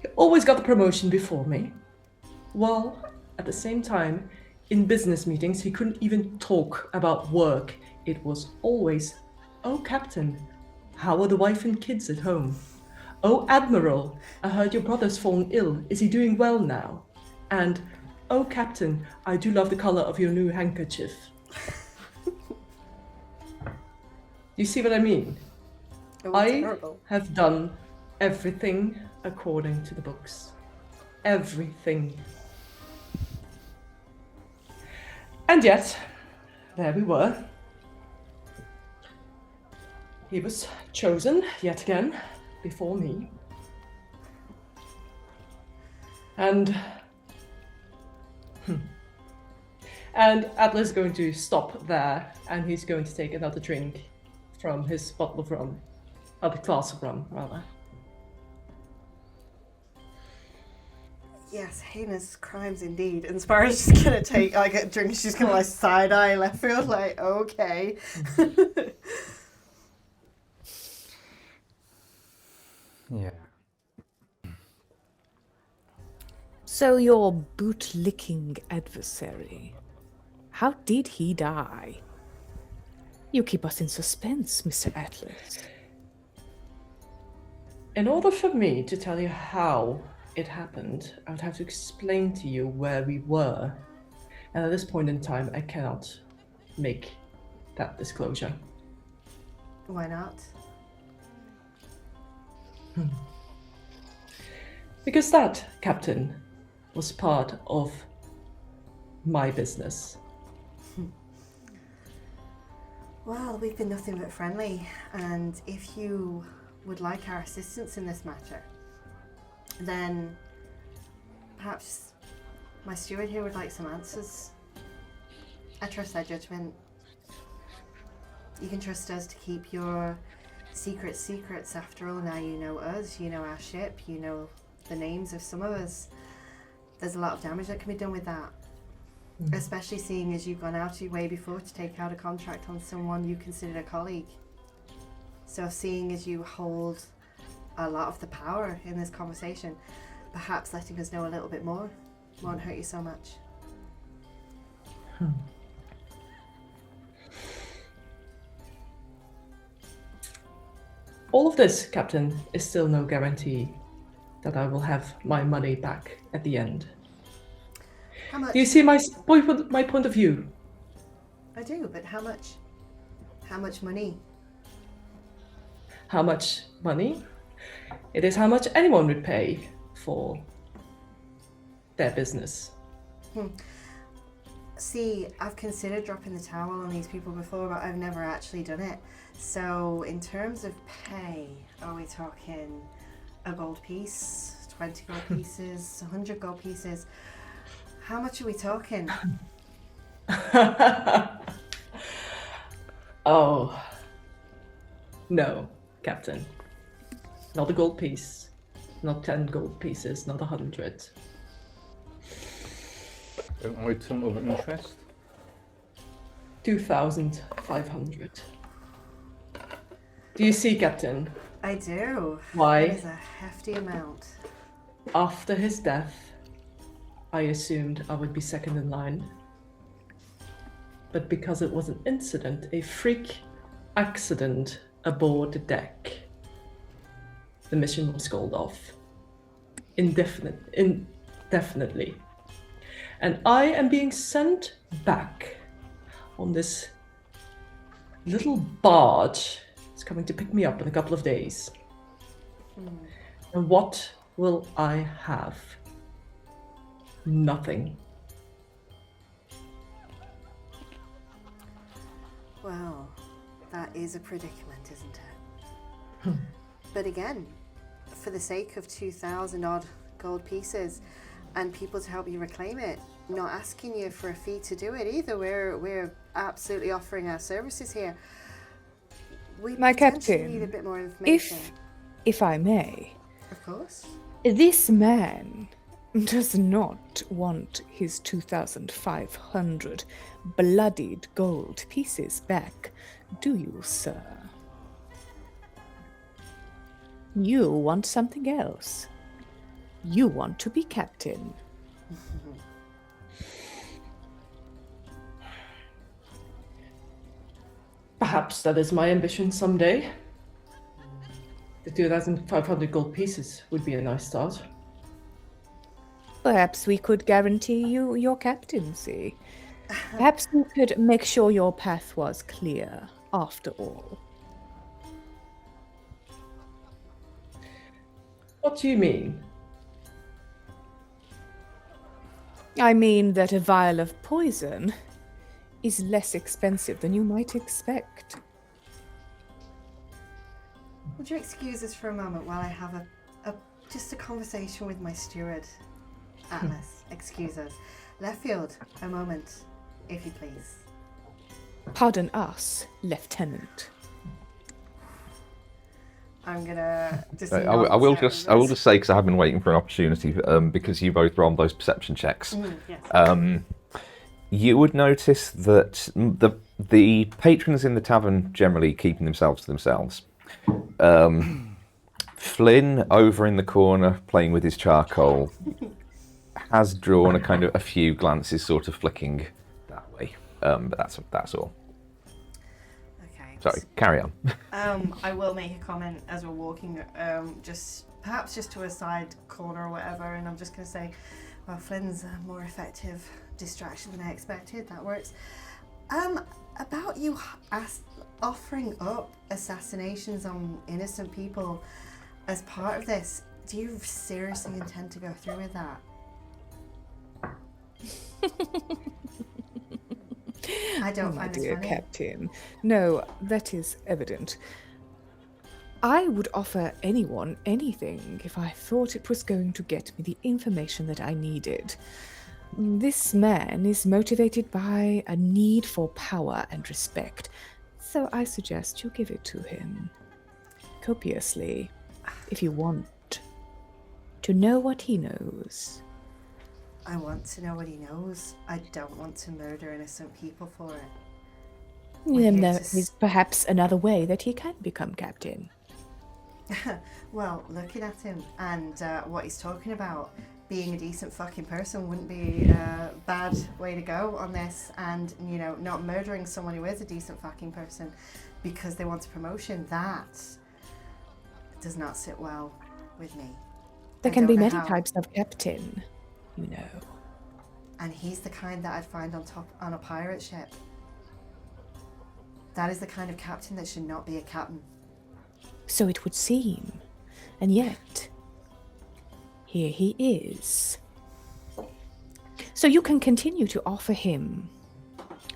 He always got the promotion before me, while at the same time, in business meetings, he couldn't even talk about work. It was always, "Oh, Captain, how are the wife and kids at home? Oh, Admiral, I heard your brother's fallen ill. Is he doing well now? And, oh, Captain, I do love the color of your new handkerchief." You see what I mean? It was I terrible. have done everything according to the books. Everything. And yet, there we were. He was chosen, yet again, before me. And Atlas is going to stop there, and he's going to take another drink from his bottle of rum. A glass of rum, rather. Yes, heinous crimes indeed. And Sparrow's just gonna take like a drink. She's gonna like side eye left field, like okay. Yeah. So your boot-licking adversary, how did he die? You keep us in suspense, Mr. Atlas. In order for me to tell you how it happened, I would have to explain to you where we were. And at this point in time, I cannot make that disclosure. Why not? Because that, Captain, was part of my business. Well, we've been nothing but friendly, and if you would like our assistance in this matter, then perhaps my steward here would like some answers. I trust their judgment. You can trust us to keep your secrets. After all, now you know us, you know our ship, you know the names of some of us. There's a lot of damage that can be done with that. Especially seeing as you've gone out of your way before to take out a contract on someone you considered a colleague. So seeing as you hold a lot of the power in this conversation, perhaps letting us know a little bit more won't hurt you so much. All of this, Captain, is still no guarantee that I will have my money back at the end. How much? Do you see my point of view? I do, but how much? How much money? How much money? It is how much anyone would pay for their business. See, I've considered dropping the towel on these people before, but I've never actually done it. So in terms of pay, are we talking a gold piece, 20 gold pieces, 100 gold pieces? How much are we talking? Oh, no, Captain. Not a gold piece. Not 10 gold pieces, not 100. An item of interest? 2,500. Do you see, Captain? I do. Why? That is a hefty amount. After his death, I assumed I would be second in line. But because it was an incident, a freak accident aboard the deck, the mission was called off. Indefinitely. And I am being sent back on this little barge is coming to pick me up in a couple of days. And what will I have? Nothing. Well, that is a predicament, isn't it? But again, for the sake of 2,000 odd gold pieces and people to help you reclaim it, not asking you for a fee to do it either. We're absolutely offering our services here. We My potentially captain, need a bit more information. If I may, Of course. this man does not want his 2,500 bloodied gold pieces back, do you, sir? You want something else. You want to be captain. Perhaps that is my ambition someday. The 2,500 gold pieces would be a nice start. Perhaps we could guarantee you your captaincy. Perhaps we could make sure your path was clear, after all. What do you mean? I mean that a vial of poison is less expensive than you might expect. Would you excuse us for a moment while I have just a conversation with my steward, Atlas? Excuse us. Left field, a moment, if you please. Pardon us, Lieutenant. I'm gonna just. I will just say, because I have been waiting for an opportunity, because you both were on those perception checks. Yes. You would notice that the patrons in the tavern generally keeping themselves to themselves. Flynn, over in the corner playing with his charcoal, has drawn a few glances, sort of flicking that way. But that's all. Okay. Sorry, carry on. I will make a comment as we're walking, perhaps just to a side corner or whatever, and I'm just going to say, well, Flynn's a more effective distraction than I expected. That works. About you offering up assassinations on innocent people as part of this, do you seriously intend to go through with that? I don't My find this dear funny. Captain. No, that is evident. I would offer anyone anything if I thought it was going to get me the information that I needed. This man is motivated by a need for power and respect, so I suggest you give it to him. Copiously, if you want to know what he knows. I want to know what he knows. I don't want to murder innocent people for it. Then there is perhaps another way that he can become captain. Well, looking at him and what he's talking about, being a decent fucking person wouldn't be a bad way to go on this. And, not murdering someone who is a decent fucking person because they want a promotion, that does not sit well with me. There I can don't be know many how. types of captain, you know. And he's the kind that I'd find on a pirate ship. That is the kind of captain that should not be a captain. So it would seem. And yet, here he is. So you can continue to offer him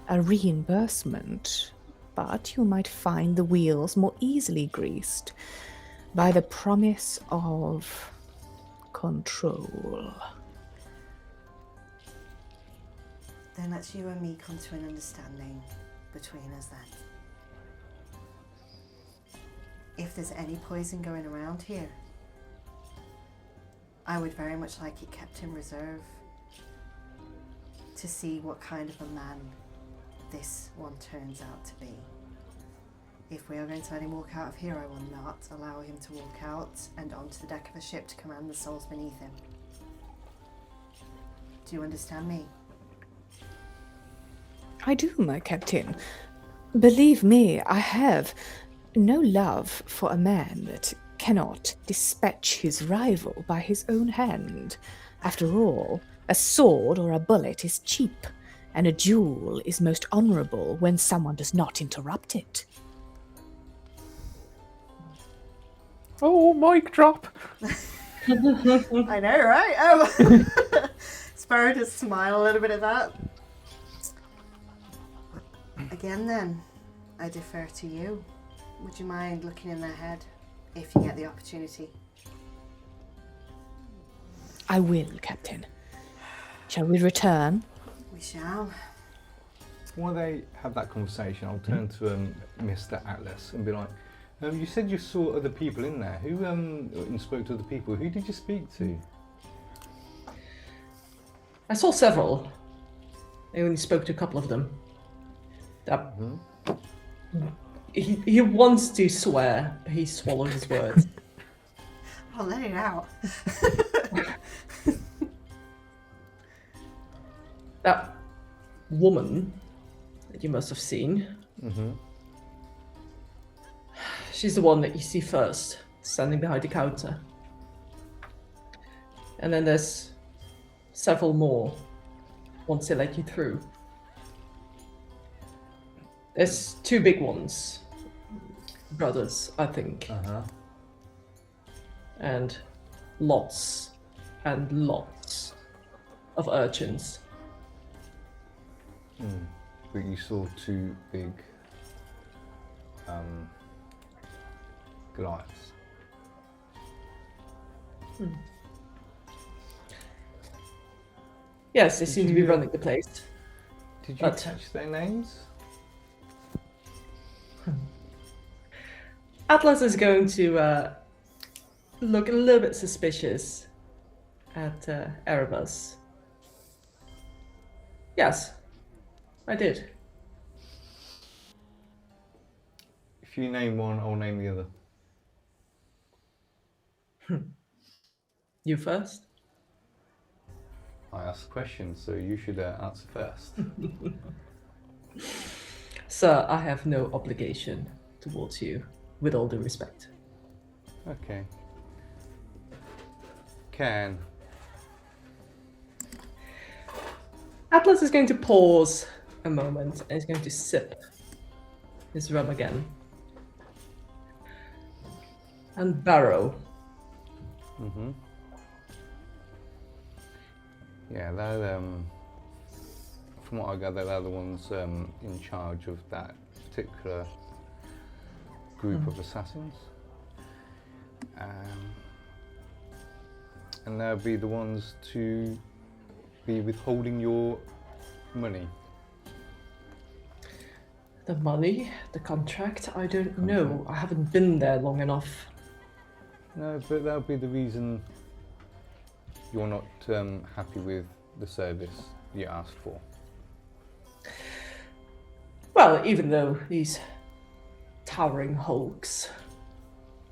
a reimbursement, but you might find the wheels more easily greased by the promise of control. Then let's you and me come to an understanding between us then. If there's any poison going around here, I would very much like it kept in reserve to see what kind of a man this one turns out to be. If we are going to let him walk out of here, I will not allow him to walk out and onto the deck of a ship to command the souls beneath him. Do you understand me? I do, my captain. Believe me, I have no love for a man that cannot dispatch his rival by his own hand. After all, a sword or a bullet is cheap and a duel is most honourable when someone does not interrupt it. Oh, mic drop. I know, right? Sparrow does smile a little bit at that. Again then, I defer to you. Would you mind looking in their head if you get the opportunity? I will, Captain. Shall we return? We shall. While they have that conversation, I'll turn to Mr. Atlas and be like, you said you saw other people in there. Who and spoke to other people? Who did you speak to? I saw several. I only spoke to a couple of them. He wants to swear, but he swallowed his words. I'll let it out. That woman that you must have seen. She's the one that you see first, standing behind the counter. And then there's several more once they let you through. There's two big ones. Brothers, I think. And lots of urchins. But you saw two big Goliaths. Yes, they seem to be running the place. Did you catch their names? Atlas is going to look a little bit suspicious at Erebus. Yes, I did. If you name one, I'll name the other. You first? I asked questions, so you should answer first. Sir, I have no obligation towards you, with all due respect. Okay. Can. Atlas is going to pause a moment and is going to sip his rum again. And Barrow. Yeah, they're from what I gather, they're the ones in charge of that particular group of assassins. And they'll be the ones to be withholding your money. The money, the contract, I don't know. I haven't been there long enough. No, but that'll be the reason you're not happy with the service you asked for. Well, even though these towering hulks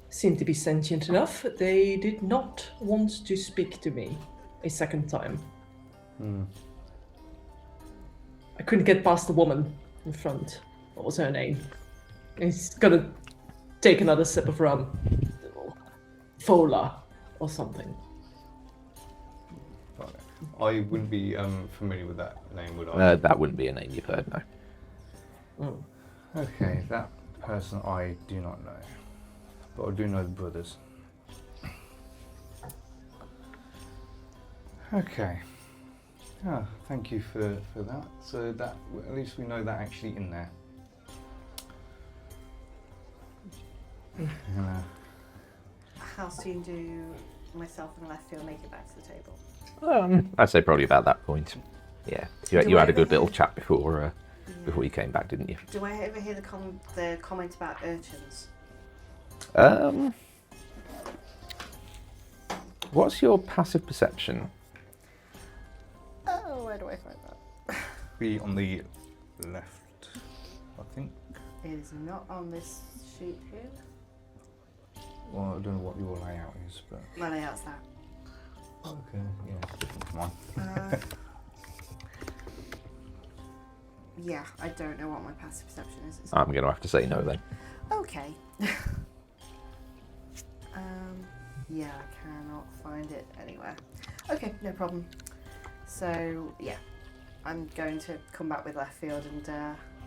seem to be sentient enough, they did not want to speak to me a second time. I couldn't get past the woman in front. What was her name? He's gonna take another sip of rum. Fola or something. I wouldn't be familiar with that name, would I? That wouldn't be a name you've heard, no. Okay, that person I do not know. But I do know the brothers. Okay. Thank you for that. So that at least we know that actually in there. How soon do myself and Leftfield make it back to the table? I'd say probably about that point. Yeah, you had a good little chat before you came back, didn't you? Do I ever hear the comment about urchins? What's your passive perception? Oh, where do I find that? Be on the left, I think. It is not on this sheet here. Well, I don't know what your layout is, but... My layout's that. Okay, yeah, it's different from mine. Yeah, I don't know what my passive perception is. I'm going to have to say no then. Okay. Yeah, I cannot find it anywhere. Okay, no problem. So, yeah, I'm going to come back with left field and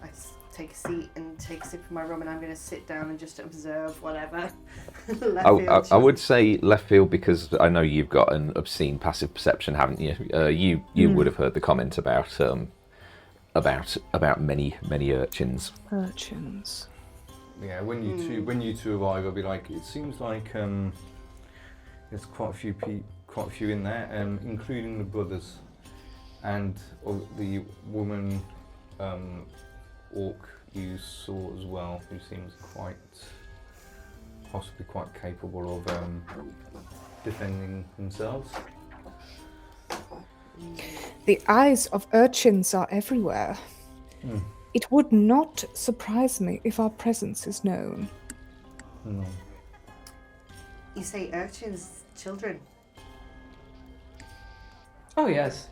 I take a seat and take a sip of my rum, and I'm going to sit down and just observe whatever. I would say left field because I know you've got an obscene passive perception, haven't you? You would have heard the comment about many urchins. Urchins. Yeah, when you two arrive, I'll be like, it seems like there's quite a few in there, including the brothers and the woman orc you saw as well, who seems possibly quite capable of defending themselves. The eyes of urchins are everywhere. It would not surprise me if our presence is known. No. You say urchins, children? Oh yes,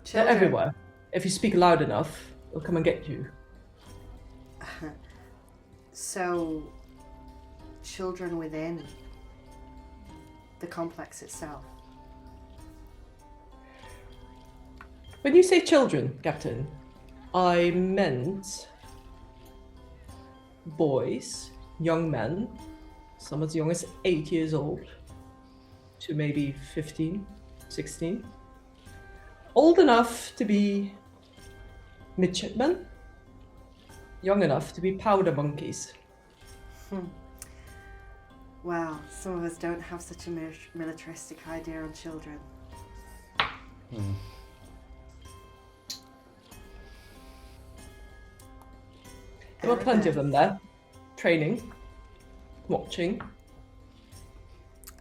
Children. they're everywhere. If you speak loud enough, they'll come and get you. So, children within the complex itself. When you say children, Captain, I meant boys, young men, some as young as 8 years old to maybe 15, 16. Old enough to be midshipmen, young enough to be powder monkeys. Well, some of us don't have such a militaristic idea on children. There were plenty of them there, training, watching.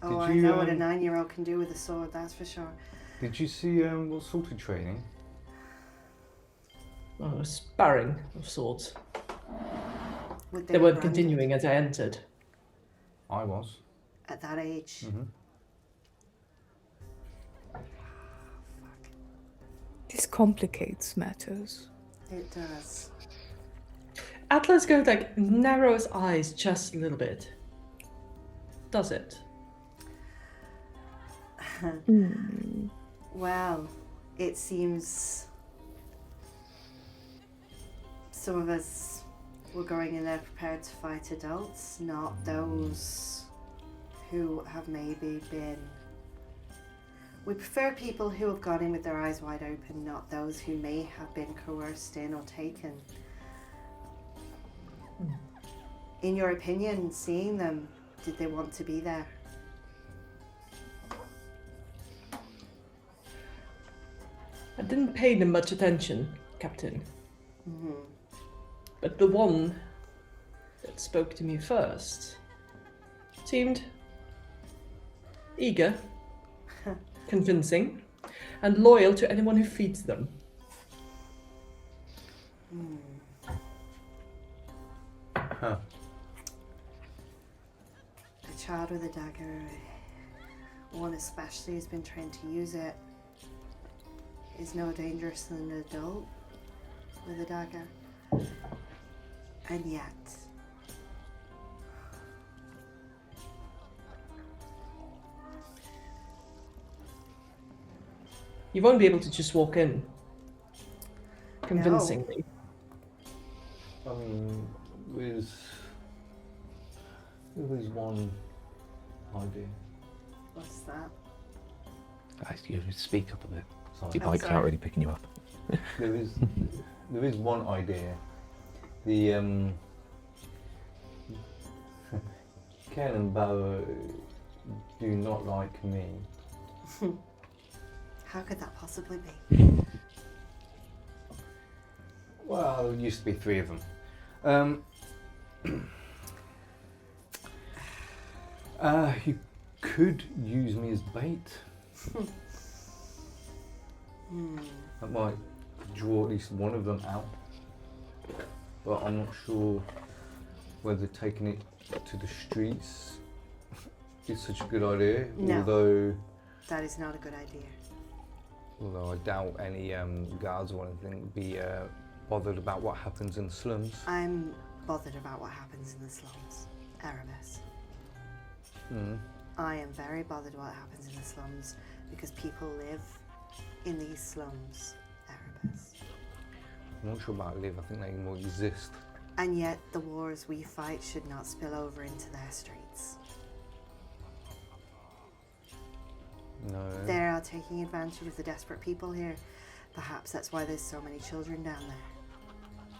Oh, Did I you, know what a 9-year-old can do with a sword, that's for sure. Did you see what sort of training? Oh, sparring of sorts. Would They be weren't branded continuing as I entered. I was. at that age. This complicates matters. It does. Atlas going to narrow his eyes just a little bit. Does it? Well, it seems some of us were going in there prepared to fight adults, not those who have maybe been... We prefer people who have gone in with their eyes wide open, not those who may have been coerced in or taken. In your opinion, seeing them, did they want to be there? I didn't pay them much attention, Captain. But the one that spoke to me first seemed eager, convincing, and loyal to anyone who feeds them. Huh. A child with a dagger, one especially who's been trained to use it, is no dangerous than an adult with a dagger. And yet, You won't be able to just walk in convincingly. I mean, there's one idea. what's that? You speak up a bit. Sorry. Your bike's not really picking you up. There is one idea. The Ken and Barrow do not like me. How could that possibly be? Well, there used to be 3 of them. You could use me as bait. That might draw at least one of them out. But I'm not sure whether taking it to the streets is such a good idea. No. Although That is not a good idea. I doubt any guards or anything would be bothered about what happens in the slums. I'm bothered about what happens in the slums, Erebus. I am very bothered what happens in the slums because people live in these slums, Erebus. I'm not sure about live, I think they more exist. And yet the wars we fight should not spill over into their streets. No. They are taking advantage of the desperate people here. Perhaps that's why there's so many children down there.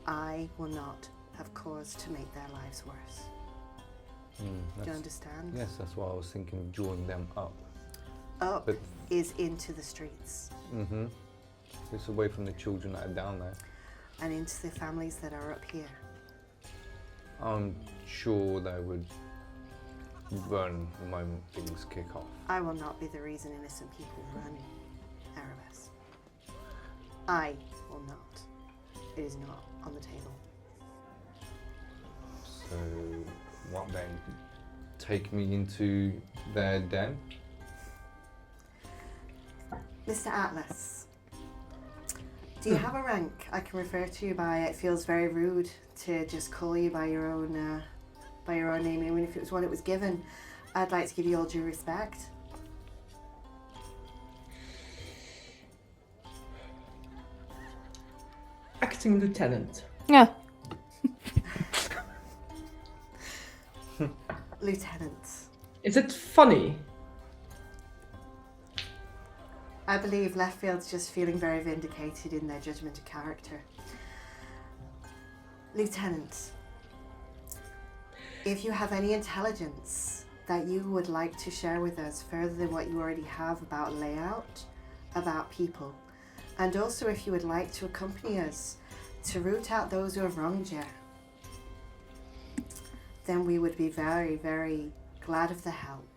I will not have cause to make their lives worse. Do you understand? Yes, that's why I was thinking of drawing them up. Up But- is into the streets Mm-hmm. It's away from the children that are down there. and into the families that are up here. I'm sure they would run the moment things kick off. I will not be the reason innocent people run Erebus. I will not. It is not on the table. So, what then? Take me into their den? Mr. Atlas, do you have a rank I can refer to you by? It feels very rude to just call you by your own name, even if it was one it was given. I'd like to give you all due respect. Acting lieutenant. Yeah. Lieutenant, Is it funny? I believe Leftfield's just feeling very vindicated in their judgment of character. Lieutenant, if you have any intelligence that you would like to share with us further than what you already have about layout, about people, and also if you would like to accompany us to root out those who have wronged you, then we would be very, very glad of the help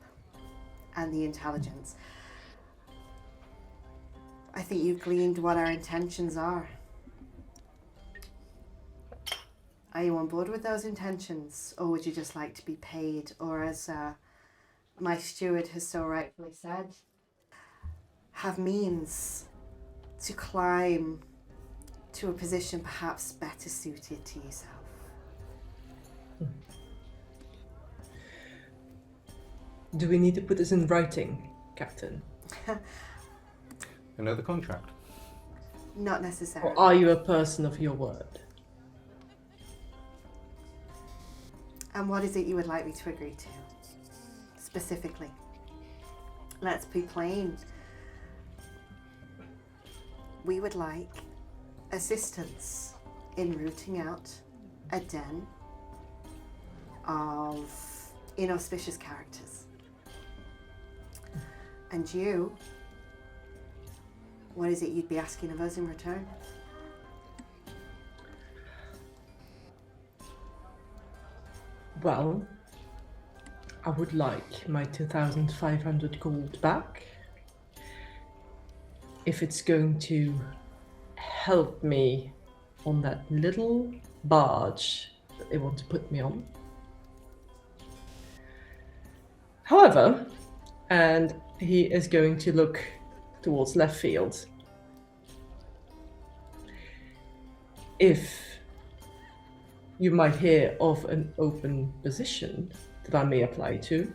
and the intelligence. I think you've gleaned what our intentions are. Are you on board with those intentions, or would you just like to be paid, or as my steward has so rightfully said, have means to climb to a position perhaps better suited to yourself? Do we need to put this in writing, Captain? Another contract? Not necessarily. Or are you a person of your word? And what is it you would like me to agree to? Specifically. Let's be plain. We would like assistance in rooting out a den of inauspicious characters. And you, what is it you'd be asking of us in return? Well, I would like my 2,500 gold back. If it's going to help me on that little barge that they want to put me on. However, and he is going to look towards left field. If you might hear of an open position that I may apply to,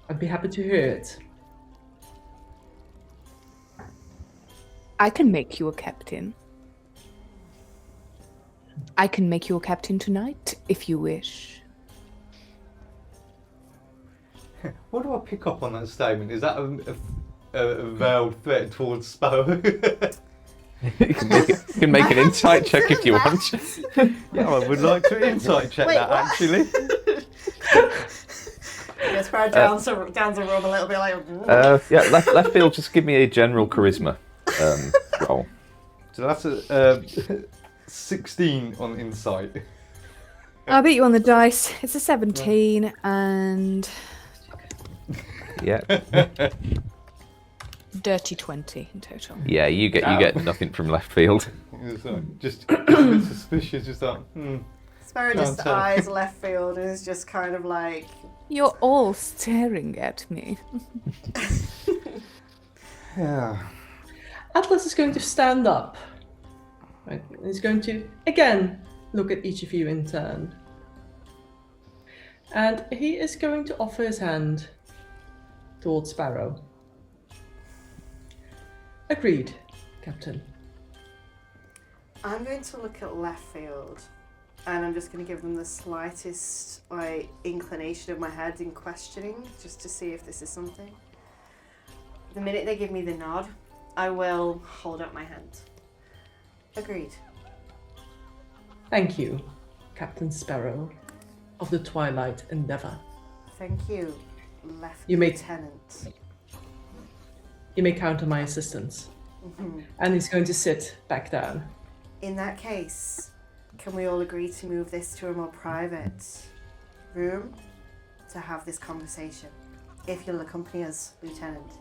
I'd be happy to hear it. I can make you a captain. I can make you a captain tonight, if you wish. What do I pick up on that statement? Is that a veiled threat towards Sparrow? You can make an insight check if you want. Yeah, I would like to insight check Wait, that what? actually. Yes, Sparrow downs a room a little bit like. Yeah, left field, just give me a general charisma roll. So that's a 16 on insight. I'll beat you on the dice. It's a 17 and Yeah, dirty 20 in total. yeah, you get nothing from left field. It's like, just a bit suspicious, just like, Sparrow just Can't tell. eyes left field and is just kind of like, You're all staring at me. yeah. Atlas is going to stand up. Right? He's going to, again, look at each of you in turn. And he is going to offer his hand towards Sparrow. Agreed, Captain. I'm going to look at left field, and I'm just going to give them the slightest inclination of my head in questioning, just to see if this is something. The minute they give me the nod, I will hold up my hand. Agreed. Thank you, Captain Sparrow of the Twilight Endeavour. Thank you, You may- Lieutenant. You may count on my assistance. And he's going to sit back down. In that case, can we all agree to move this to a more private room to have this conversation? If you'll accompany us, Lieutenant.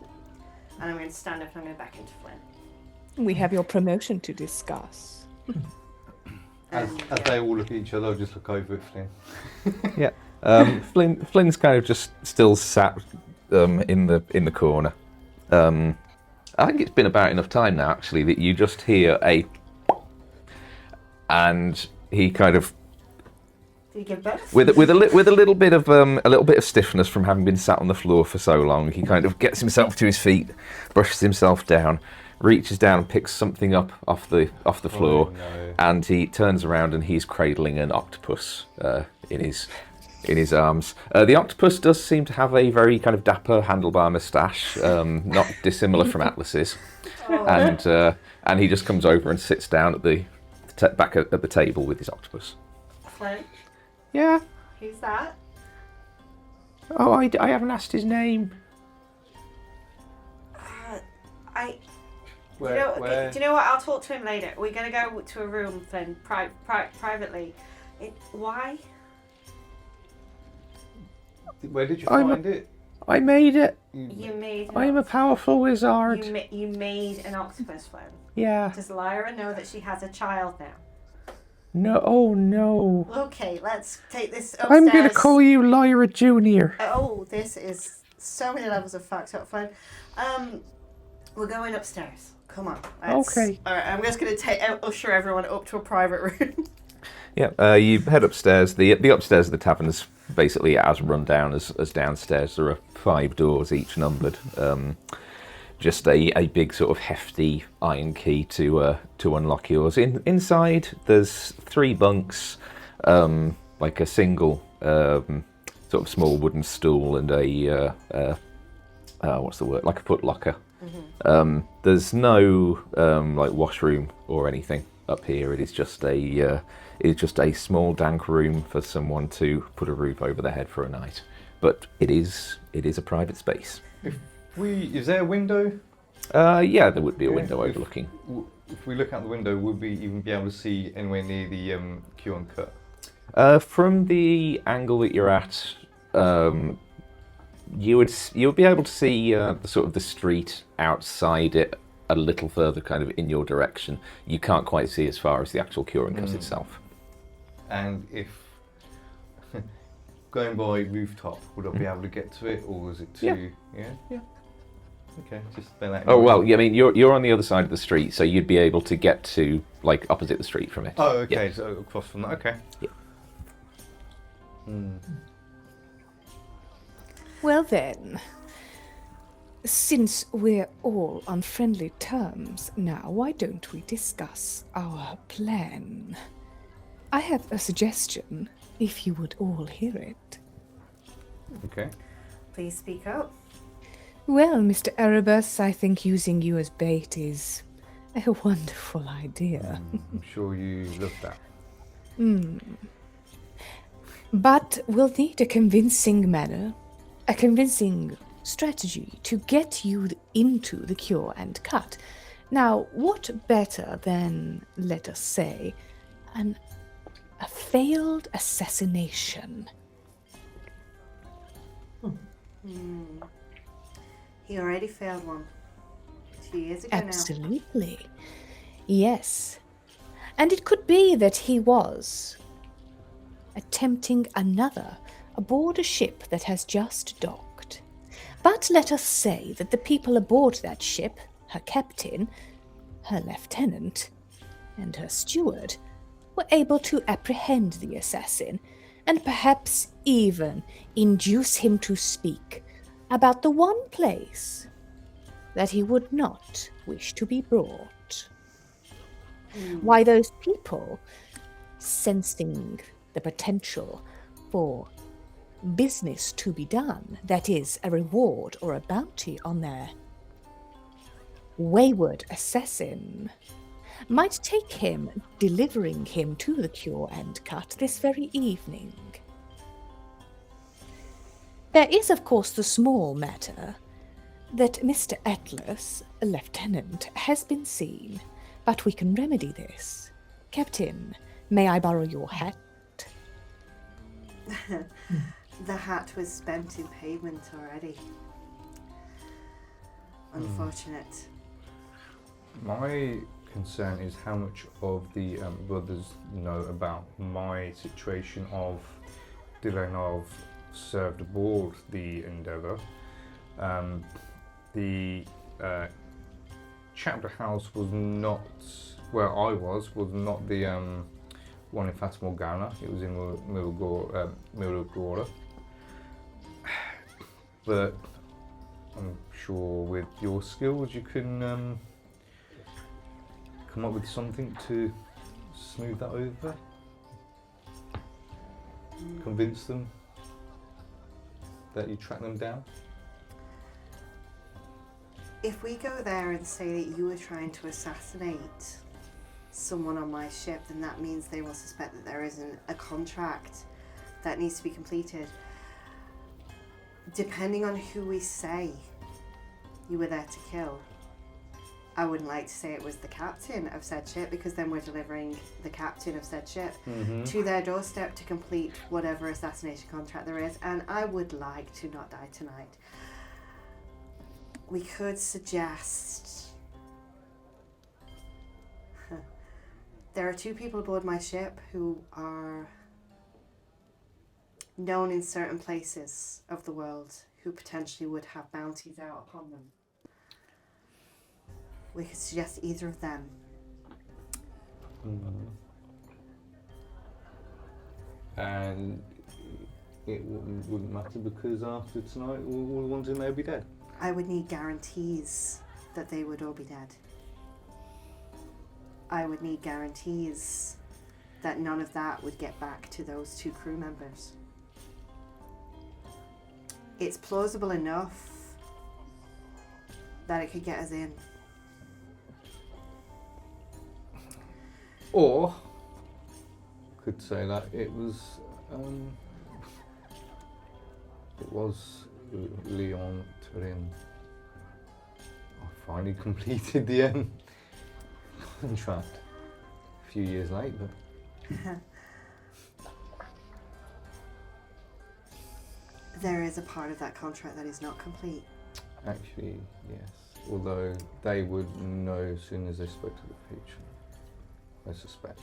And I'm going to stand up and I'm going to back into Flynn. We have your promotion to discuss. As they all look at each other, I'll just look over at Flynn. Yeah. Flynn's kind of just still sat in the corner. I think it's been about enough time now, actually, that you just hear and he kind of, Did you give birth? with a little bit of stiffness from having been sat on the floor for so long, he kind of gets himself to his feet, brushes himself down, reaches down and picks something up off the floor, no. and he turns around and he's cradling an octopus in his arms. The octopus does seem to have a very kind of dapper handlebar moustache, not dissimilar from Atlas's, and he just comes over and sits down at the back at the table with his octopus. Flynn, Yeah. who's that? Oh, I haven't asked his name. Do you know what? I'll talk to him later. We're going to go to a room, Flynn, privately. Why? Where did you find it? I made it. You made. I am a powerful wizard. You made an octopus, Flynn. Yeah. Does Lyra know that she has a child now? No. Oh no. Okay, let's take this upstairs. I'm gonna call you Lyra Junior. Oh, this is so many levels of fucked up, Flynn. We're going upstairs. Come on. Okay. All right, I'm just gonna usher everyone up to a private room. Yeah, you head upstairs. The upstairs of the tavern's basically as run down as downstairs. There are 5 doors, each numbered. Just a big sort of hefty iron key to unlock yours. Inside, there's 3 bunks, like a single sort of small wooden stool and a what's the word? Like a foot locker. Mm-hmm. There's no like washroom or anything up here. It is just a small dank room for someone to put a roof over their head for a night. But it is a private space. Is there a window? Yeah, there would be a Okay. window overlooking. If we look out the window, would we even be able to see anywhere near the queue and cut? From the angle that you're at, you would be able to see the sort of the street outside it a little further, kind of in your direction. You can't quite see as far as the actual queue and cut itself. And if going by rooftop, would I be able to get to it, or is it too? Yeah. Okay, just bear that in Oh mind. well, yeah, I mean you're on the other side of the street, so you'd be able to get to like opposite the street from it. Oh, okay, Yeah. so across from that. Okay. Yeah. Well then, since we're all on friendly terms now, why don't we discuss our plan? I have a suggestion, if you would all hear it. Okay. Please speak up. Well, Mr. Erebus, I think using you as bait is a wonderful idea. I'm sure you love that. But we'll need a convincing manner, a convincing strategy to get you into the cure and cut. Now, what better than, let us say, a failed assassination? He already failed one 2 years ago Absolutely. Yes. And it could be that he was attempting another aboard a ship that has just docked. But let us say that the people aboard that ship, her captain, her lieutenant, and her steward, were able to apprehend the assassin, and perhaps even induce him to speak about the one place that he would not wish to be brought. Why those people, sensing the potential for business to be done, that is, a reward or a bounty on their wayward assassin, might take him, delivering him to the Cure and Cut this very evening. There is, of course, the small matter that Mr. Atlas, a lieutenant, has been seen, but we can remedy this. Captain, may I borrow your hat? The hat was spent in pavement already. Unfortunate. My concern is how much of the brothers know about my situation of delaying of served aboard the Endeavour. The chapter house was not where I was not the one in Fata Morgana. It was in Miragora. But I'm sure with your skills you can come up with something to smooth that over. Convince them that you track them down. If we go there and say that you were trying to assassinate someone on my ship, then that means they will suspect that there isn't a contract that needs to be completed. Depending on who we say you were there to kill, I wouldn't like to say it was the captain of said ship, because then we're delivering the captain of said ship to their doorstep to complete whatever assassination contract there is, and I would like to not die tonight. We could suggest... There are 2 people aboard my ship who are known in certain places of the world who potentially would have bounties out upon them. We could suggest either of them. And it wouldn't matter because after tonight all the ones in there will be dead. I would need guarantees that they would all be dead. I would need guarantees that none of that would get back to those 2 crew members. It's plausible enough that it could get us in. Or could say that it was Leon Turin. I finally completed the contract a few years late, but There is a part of that contract that is not complete. actually, yes. Although they would know as soon as they spoke to the patron, I suspect.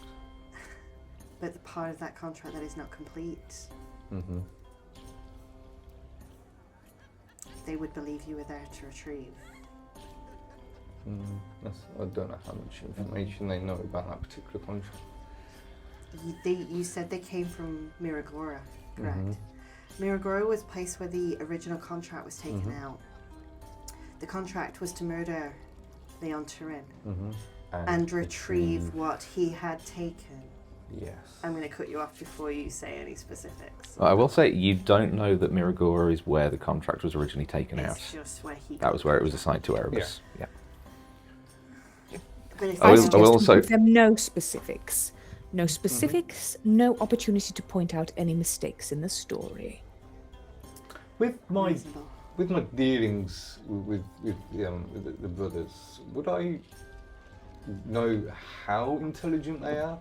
But the part of that contract that is not complete, they would believe you were there to retrieve. I don't know how much information they know about that particular contract. You said they came from Miragora, correct? Miragora was a place where the original contract was taken out. The contract was to murder Leon Turin and retrieve what he had taken. Yes. I'm going to cut you off before you say any specifics. I will say you don't know that Miragora is where the contract was originally taken out. It's just where he That was where it was assigned to Erebus. Yeah. But if I will suggest we also- give them no specifics. No specifics, no opportunity to point out any mistakes in the story. With my reasonable. with my dealings with the brothers, would I know how intelligent they are?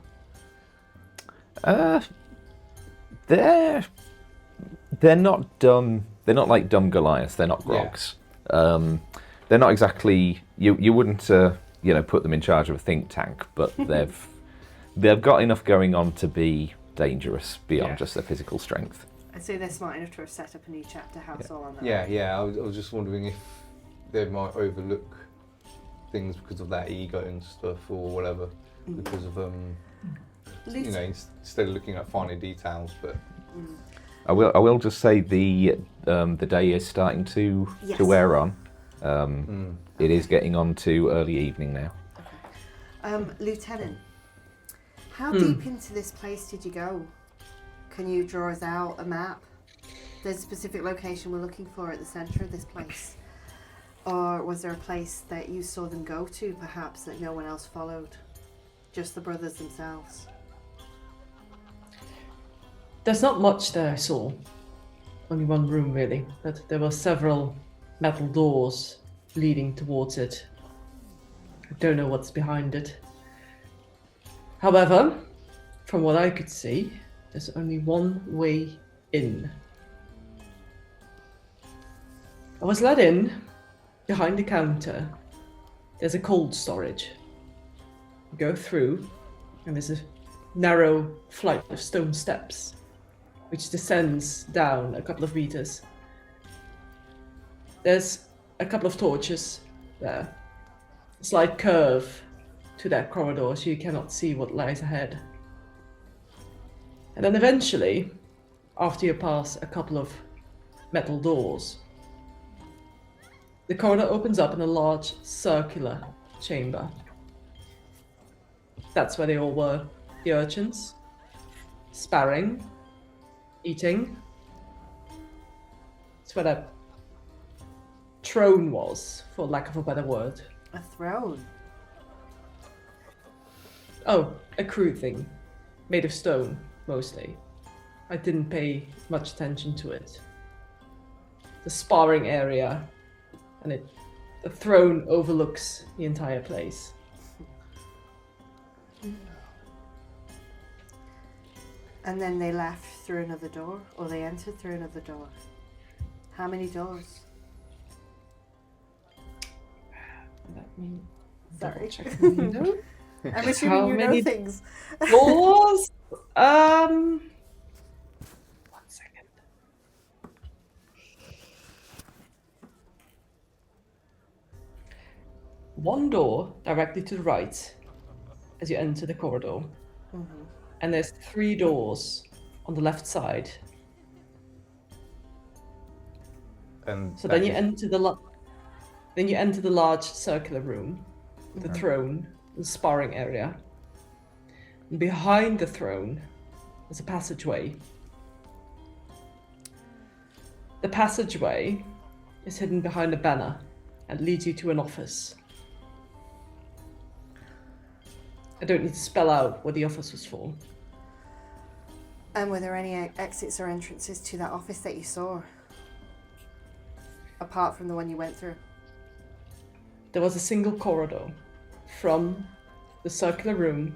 They're not dumb. They're not like dumb Goliaths. They're not grogs. They're not exactly. You wouldn't put them in charge of a think tank, but they've got enough going on to be dangerous beyond just their physical strength. I'd say they're smart enough to have set up a new chapter house all on that. Yeah. I was just wondering if they might overlook things because of their ego and stuff, or whatever, because of instead of looking at finer details. But I will just say the day is starting to wear on. It is getting on to early evening now. Lieutenant, how deep into this place did you go? Can you draw us out a map? There's a specific location we're looking for at the centre of this place. Or was there a place that you saw them go to, perhaps, that no one else followed? Just the brothers themselves? There's not much there I saw. Only one room, really. But there were several metal doors leading towards it. I don't know what's behind it. However, from what I could see, there's only one way in. I was let in. Behind the counter, there's a cold storage. You go through, and there's a narrow flight of stone steps, which descends down a couple of meters. There's a couple of torches there. A slight curve to that corridor, so you cannot see what lies ahead. And then eventually, after you pass a couple of metal doors, the corridor opens up in a large circular chamber. That's where they all were. The urchins, sparring, eating. It's where that throne was, for lack of a better word. A throne? Oh, a crude thing. Made of stone, mostly. I didn't pay much attention to it. The sparring area, and the throne overlooks the entire place. And then they left through another door, or they entered through another door. How many doors? Let me Sorry. double check the window. I'm assuming you know many things. Doors? 1 second. One door directly to the right as you enter the corridor. Mm-hmm. And there's 3 doors on the left side. And So that then you is- enter the large circular room with the throne, the sparring area. And behind the throne is a passageway. The passageway is hidden behind a banner and leads you to an office. I don't need to spell out what the office was for. And were there any exits or entrances to that office that you saw? Apart from the one you went through? There was a single corridor from the circular room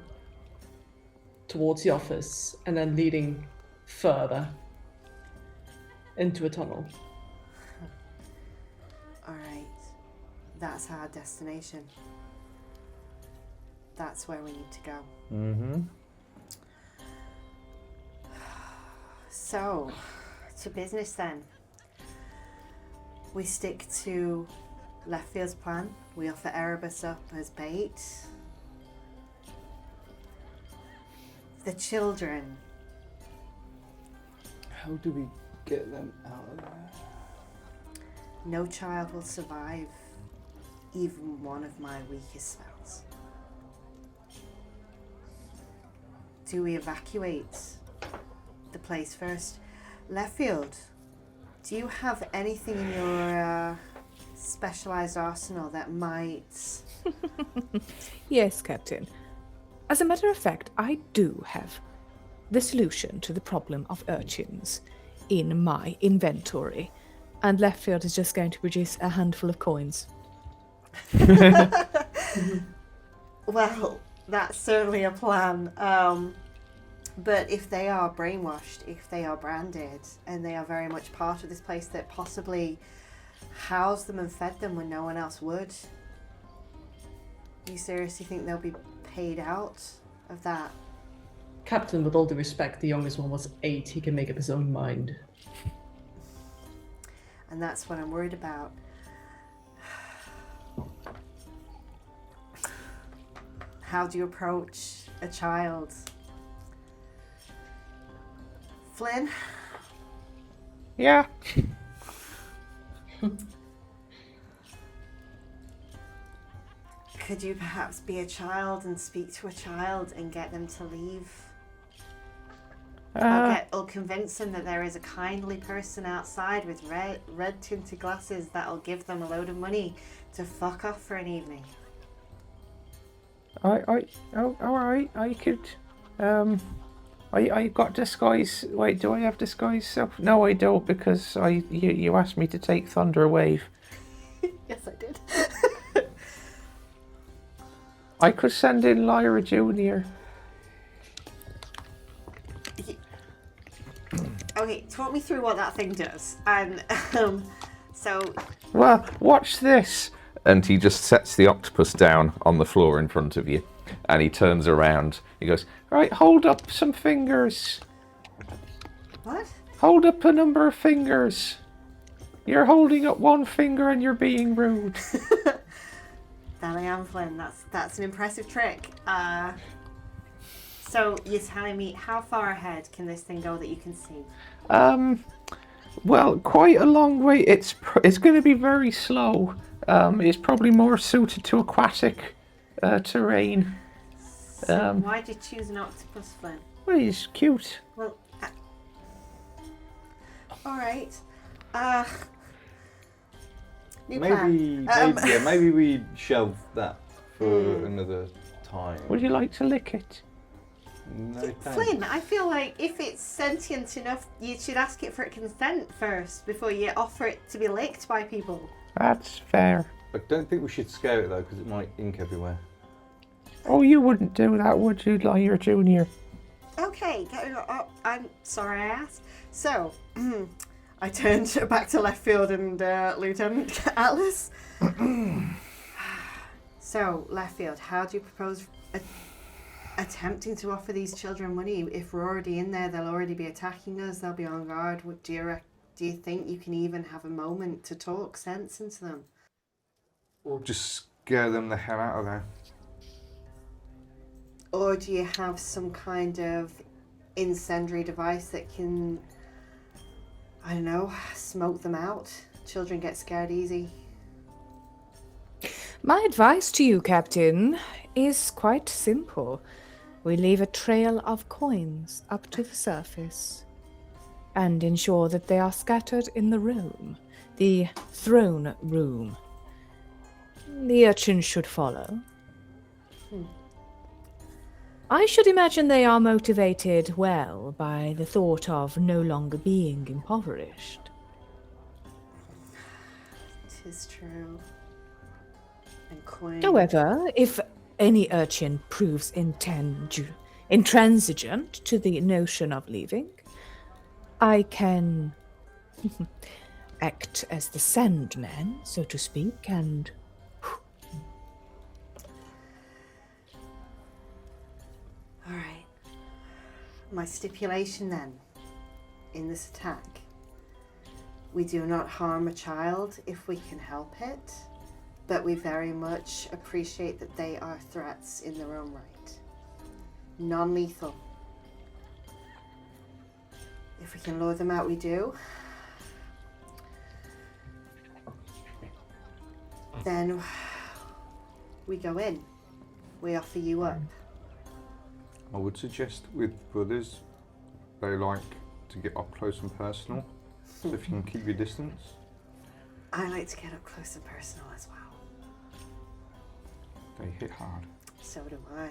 towards the office and then leading further into a tunnel. Alright. That's our destination. That's where we need to go. Mm-hmm. So, to business then. We stick to Leftfield's plan. We offer Erebus up as bait. The children. How do we get them out of there? No child will survive even one of my weakest spells. Do we evacuate the place first? Leftfield, do you have anything in your specialized arsenal that might... Yes, Captain. As a matter of fact, I do have the solution to the problem of urchins in my inventory. And Leftfield is just going to produce a handful of coins. Well, that's certainly a plan. But if they are brainwashed, if they are branded, and they are very much part of this place that possibly housed them and fed them when no one else would, do you seriously think they'll be paid out of that? Captain, with all due respect, the youngest one was 8. He can make up his own mind. And that's what I'm worried about. How do you approach a child? Flynn? Yeah. Could you perhaps be a child and speak to a child and get them to leave? Or convince them that there is a kindly person outside with red tinted glasses that'll give them a load of money to fuck off for an evening. Alright, I could, I got disguise. Wait, do I have disguise self? No, I don't, because you asked me to take Thunder Wave. Yes, I did. I could send in Lyra Jr. Okay, talk me through what that thing does. And so. Well, watch this. And he just sets the octopus down on the floor in front of you. And he turns around. He goes, Right, hold up some fingers. What? Hold up a number of fingers. You're holding up one finger and you're being rude. That I am, Flynn. That's an impressive trick. So you're telling me how far ahead can this thing go that you can see? Well, quite a long way. It's going to be very slow. It's probably more suited to aquatic terrain. So why did you choose an octopus, Flynn? Well, he's cute. Well, all right. New plan. Maybe we shelve that for another time. Would you like to lick it? No, thanks. Flynn, I feel like if it's sentient enough, you should ask it for its consent first before you offer it to be licked by people. That's fair. I don't think we should scare it though, because it might ink everywhere. Oh, you wouldn't do that, would you, Lyra Jr.? Okay, I'm sorry I asked. So, I turned back to left field and Lieutenant Atlas. So, left field, how do you propose attempting to offer these children money? If we're already in there, they'll already be attacking us, they'll be on guard. Do you think you can even have a moment to talk sense into them? Or just scare them the hell out of there. Or do you have some kind of incendiary device that can, I don't know, smoke them out? Children get scared easy. My advice to you, Captain, is quite simple. We leave a trail of coins up to the surface and ensure that they are scattered in the room, the throne room. The urchins should follow. I should imagine they are motivated well by the thought of no longer being impoverished. It is true. And coin. However, if any urchin proves intransigent to the notion of leaving, I can act as the Sandman, so to speak, and... All right. My stipulation then, in this attack, we do not harm a child if we can help it, but we very much appreciate that they are threats in their own right. Non-lethal. If we can lure them out, we do. Then we go in. We offer you up. I would suggest with brothers, they like to get up close and personal. So if you can keep your distance. I like to get up close and personal as well. They hit hard. So do I.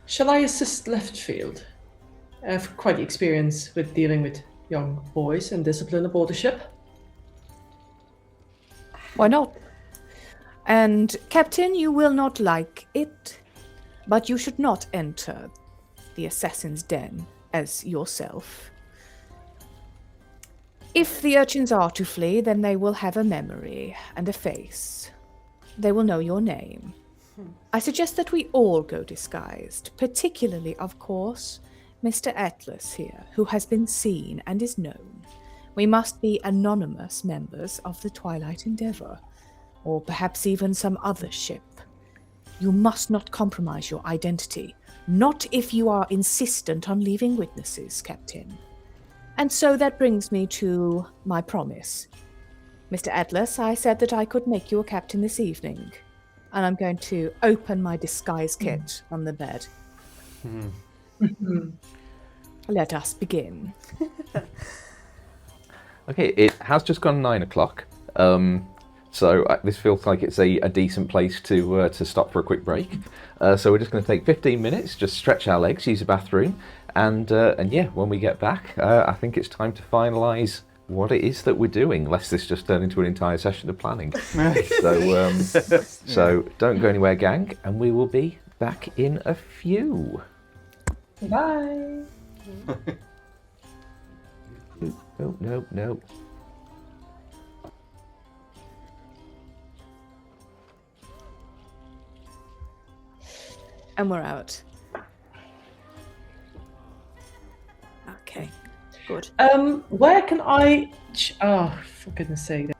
Shall I assist left field? I have quite the experience with dealing with young boys and discipline aboard the ship. Why not? And, Captain, you will not like it, but you should not enter the assassin's den as yourself. If the urchins are to flee, then they will have a memory and a face. They will know your name. I suggest that we all go disguised, particularly, of course, Mr. Atlas here, who has been seen and is known. We must be anonymous members of the Twilight Endeavor, or perhaps even some other ship. You must not compromise your identity, not if you are insistent on leaving witnesses, Captain. And so that brings me to my promise. Mr. Edlis, I said that I could make you a captain this evening. And I'm going to open my disguise kit on the bed. Let us begin. Okay, it has just gone 9 o'clock. So this feels like it's a decent place to stop for a quick break. So we're just going to take 15 minutes, just stretch our legs, use a bathroom, and yeah, when we get back, I think it's time to finalise what it is that we're doing, lest this just turn into an entire session of planning. So don't go anywhere, gang, and we will be back in a few. Bye. No. And we're out. Okay, good. Where can I... Oh, for goodness sake.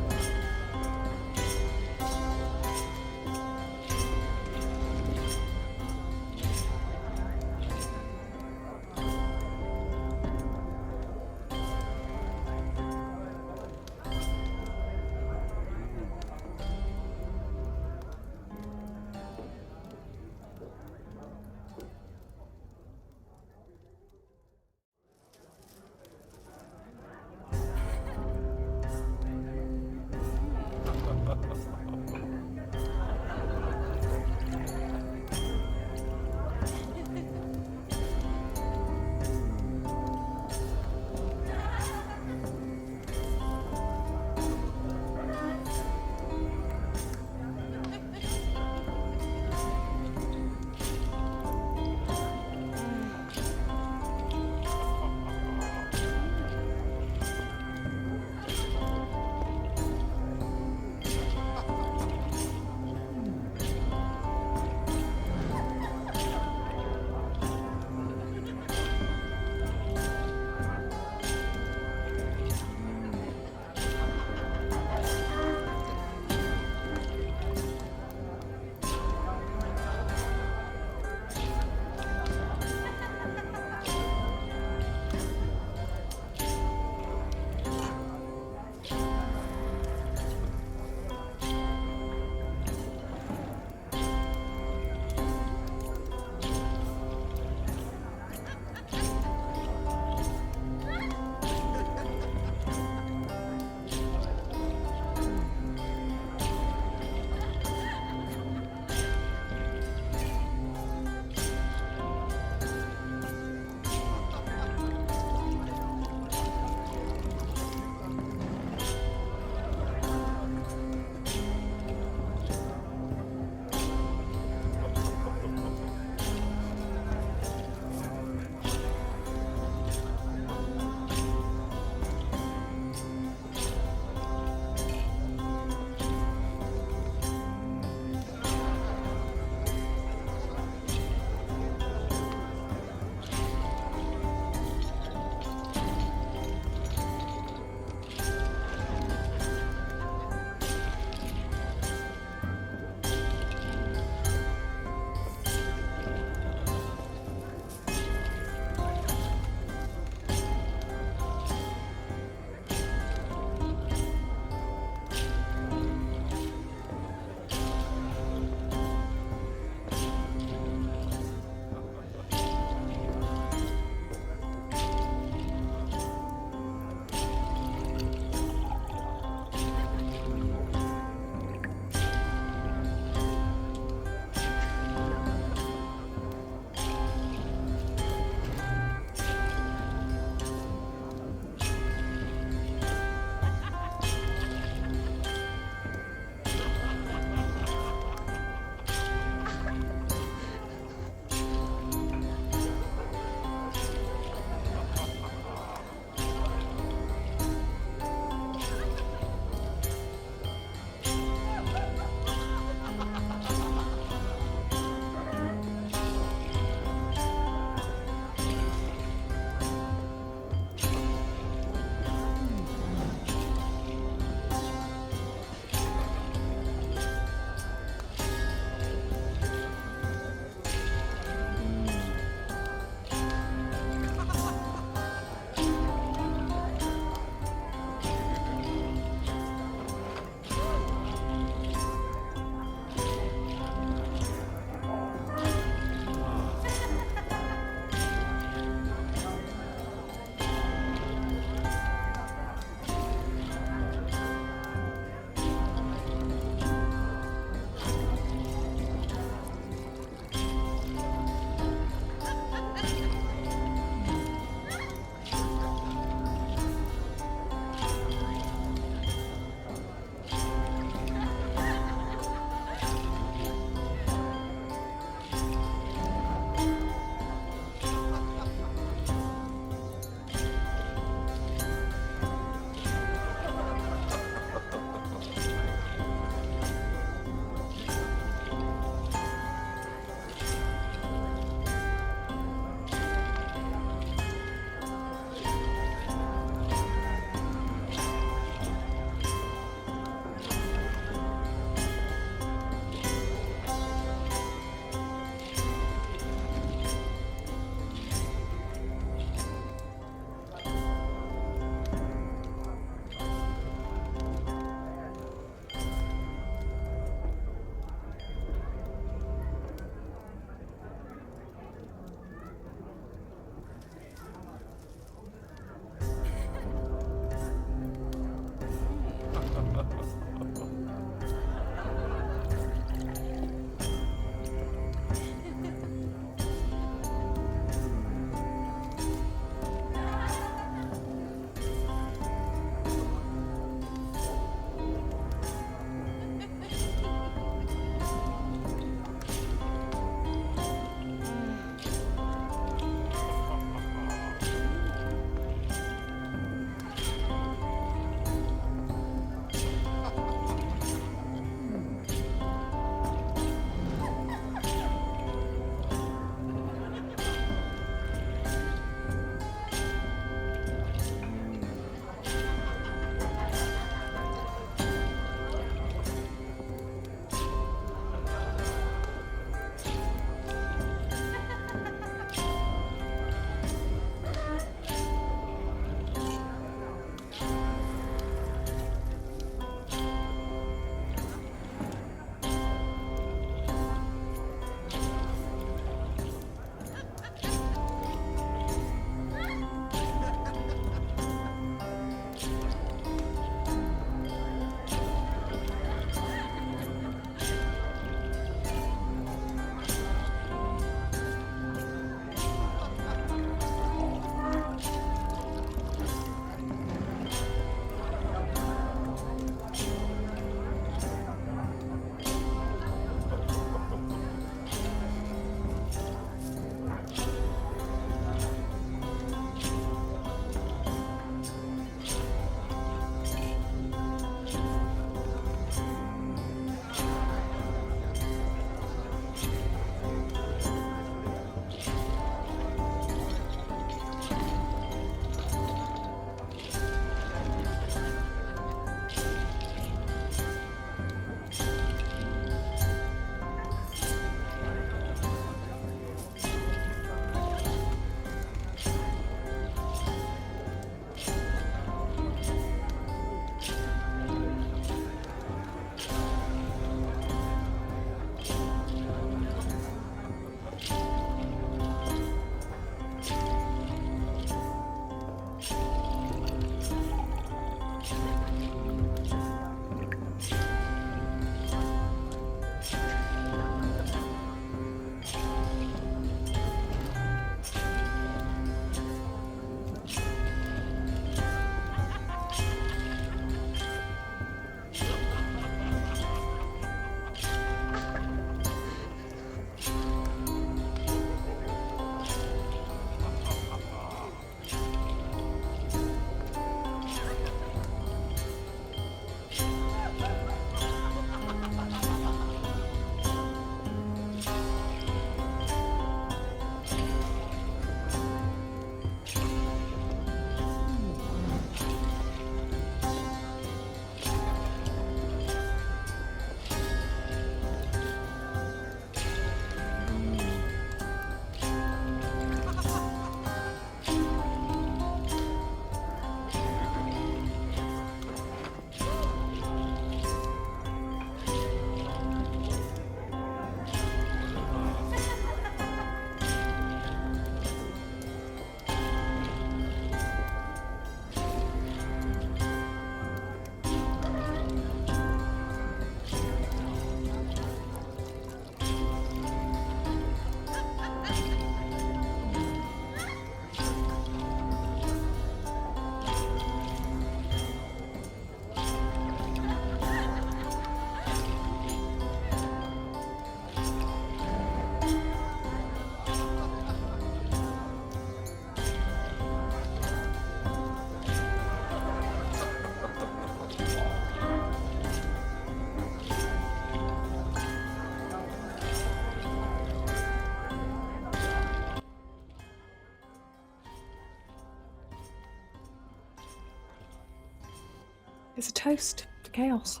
It's a toast to chaos.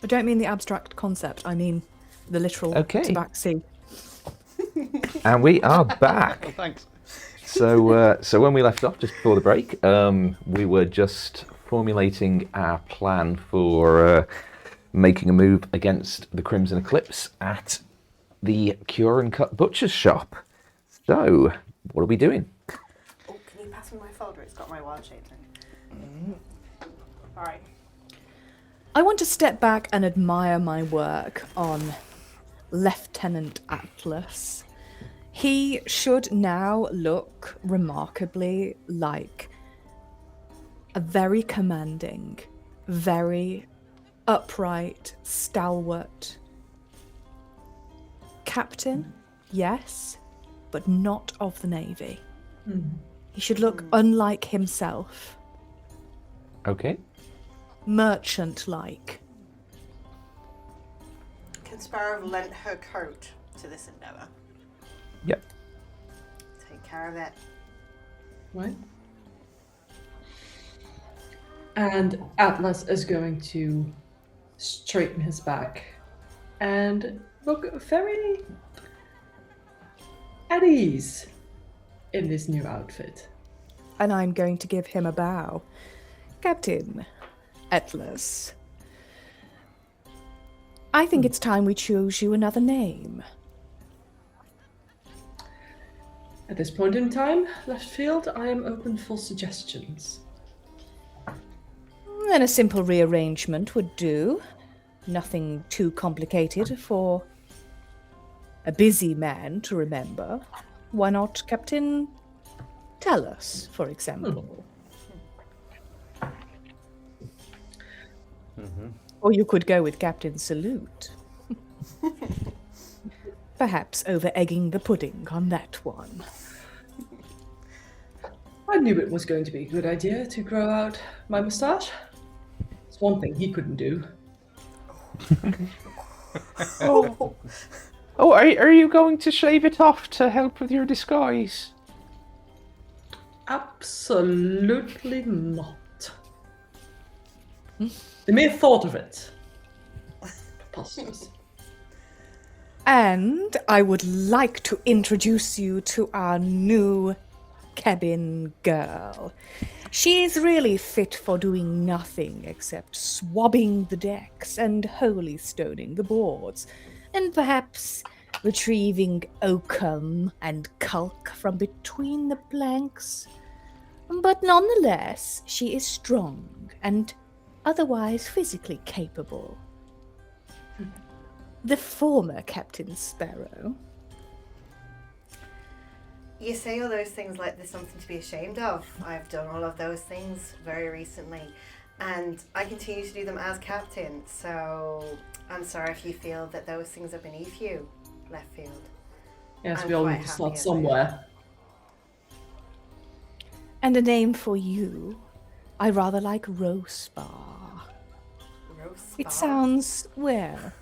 I don't mean the abstract concept, I mean the literal Okay. tabaxi. And we are back. Oh, thanks. So when we left off just before the break, we were just formulating our plan for making a move against the Crimson Eclipse at the Cure and Cut Butcher's shop. So, what are we doing? Oh, can you pass me my folder? It's got my wild shapes in it. All right. I want to step back and admire my work on Lieutenant Atlas. He should now look remarkably like a very commanding, very upright, stalwart captain, yes, but not of the Navy. He should look unlike himself, Okay. merchant-like. Can Sparrow have lent her coat to this endeavour? Yep. Take care of it. Right. And Atlas is going to straighten his back and look very at ease in this new outfit. And I'm going to give him a bow. Captain Atlas, I think it's time we choose you another name. At this point in time, left field, I am open for suggestions. Then a simple rearrangement would do. Nothing too complicated for a busy man to remember. Why not Captain Tellus, for example? Or you could go with Captain Salute. Perhaps over-egging the pudding on that one. I knew it was going to be a good idea to grow out my moustache. It's one thing he couldn't do. Oh, are you going to shave it off to help with your disguise? Absolutely not. The mere thought of it. Preposterous. And I would like to introduce you to our new cabin girl. She is really fit for doing nothing except swabbing the decks and holy stoning the boards, and perhaps retrieving oakum and culk from between the planks. But nonetheless, she is strong and otherwise physically capable. The former Captain Sparrow. You say all those things like there's something to be ashamed of. I've done all of those things very recently, and I continue to do them as captain, so I'm sorry if you feel that those things are beneath you, left field. Yes, I'm we all quite need to happy start as I somewhere. And a name for you. I rather like Rosebar. Roast It bar. sounds, well,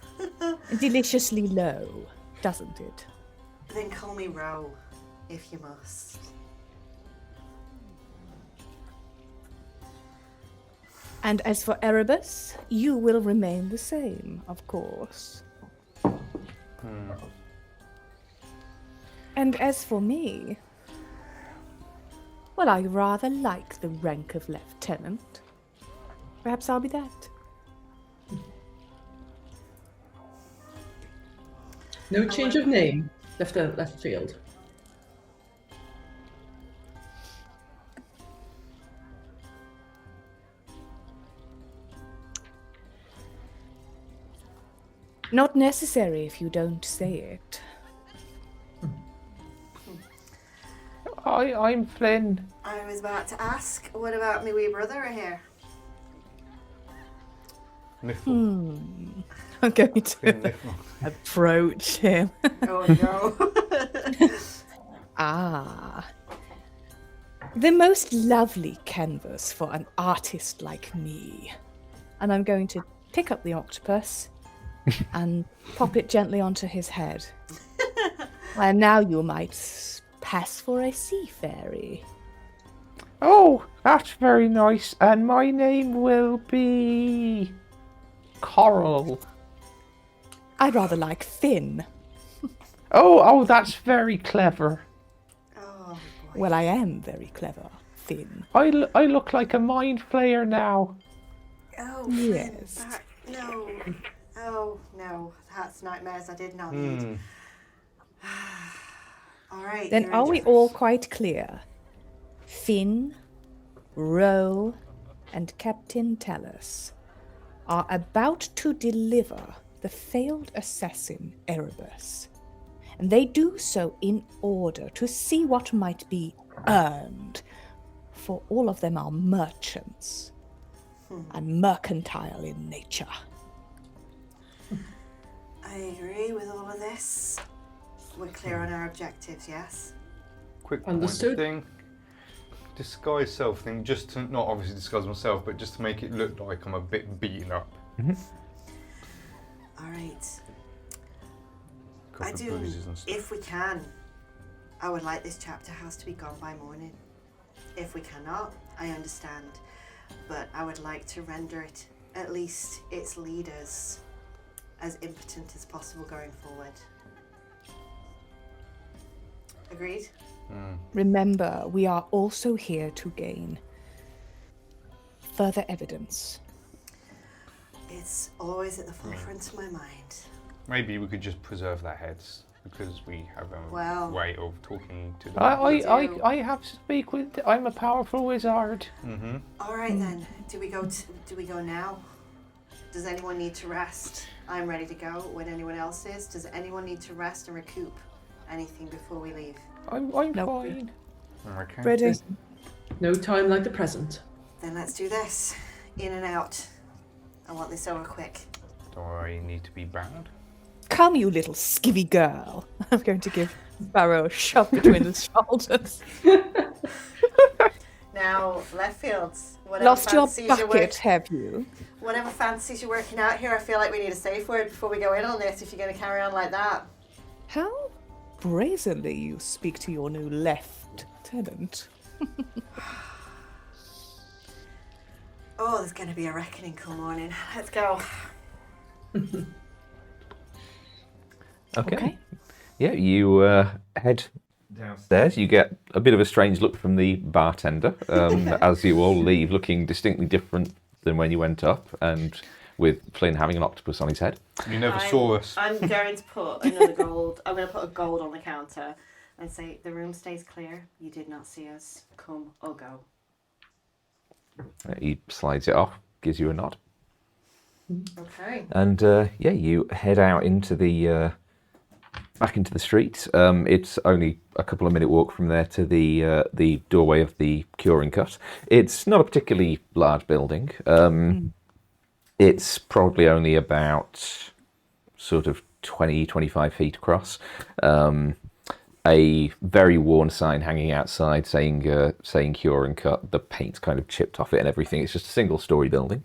deliciously low, doesn't it? Then call me Ro, if you must. And as for Erebus, you will remain the same, of course. And as for me, well, I rather like the rank of lieutenant. Perhaps I'll be that. No change of name. Left field. Not necessary if you don't say it. I'm Flynn. I was about to ask, what about me wee brother here? Niffle. I'm going to Niffle. approach him. Oh no. Ah. The most lovely canvas for an artist like me. And I'm going to pick up the octopus and pop it gently onto his head. And now you might pass for a sea fairy. Oh, that's very nice. And my name will be Coral. I'd rather like Finn. Oh, that's very clever. Oh, boy. Well, I am very clever, Finn. I look like a mind flayer now. Oh, Yes. Flynn, no. Oh, no. That's nightmares I did not need. All right. Then you're are in we charge. all quite clear? Finn, Ro, and Captain Talus are about to deliver the failed assassin Erebus. And they do so in order to see what might be earned, for all of them are merchants and mercantile in nature. I agree with all of this. We're clear on our objectives, yes? Quick Understood. point thing. Disguise self thing, just to not obviously disguise myself, but just to make it look like I'm a bit beaten up. All right. Couple I of do, bruises and stuff. if we can, I would like this chapter house to be gone by morning. If we cannot, I understand. But I would like to render it, at least its leaders, as impotent as possible going forward. Agreed? Remember, we are also here to gain further evidence. It's always at the forefront of my mind. Maybe we could just preserve their heads because we have a Well- way of talking to them. I have to speak with. I'm a powerful wizard. All right then. Do we go now? Does anyone need to rest? I'm ready to go when anyone else is. Does anyone need to rest and recoup anything before we leave? I'm No. fine. Okay. Ready? There's no time like the present. Then let's do this. In and out. I want this over quick. Do I need to be bound? Come, you little skivvy girl. I'm going to give Barrow a shove between the shoulders. Now, left fields. Whatever Lost your fantasies you're bucket, have you? whatever fantasies you're working out here, I feel like we need a safe word before we go in on this if you're going to carry on like that. How brazenly you speak to your new lieutenant. Oh, there's going to be a reckoning come morning. Let's go. Okay. Yeah, you head downstairs. You get a bit of a strange look from the bartender as you all leave, looking distinctly different than when you went up, and with Flynn having an octopus on his head. You never saw us. I'm going to put another gold. I'm going to put a gold on the counter and say, the room stays clear. You did not see us. Come or go. He slides it off, gives you a nod, Okay. and yeah, you head out into the back into the street. It's only a couple of minute walk from there to the doorway of the curing cut. It's not a particularly large building. It's probably only about sort of 20, 25 feet across. A very worn sign hanging outside saying cure and cut. The paint's kind of chipped off it and everything. It's just a single story building.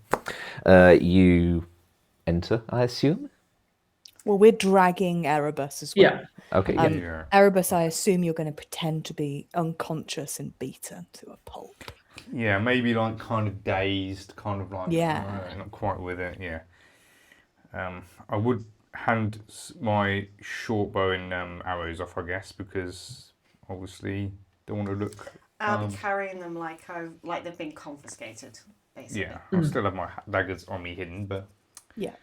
You enter, I assume? Well, we're dragging Erebus as well. Yeah. Okay, yeah. Yeah. Erebus, I assume you're going to pretend to be unconscious and beaten to a pulp. Yeah, maybe like kind of dazed, kind of like Yeah. not quite with it. Yeah. I would hand my short bow and arrows off, I guess, because obviously don't want to look. I'll be carrying them like they've been confiscated, basically. Yeah, I still have my daggers on me hidden, but Yeah.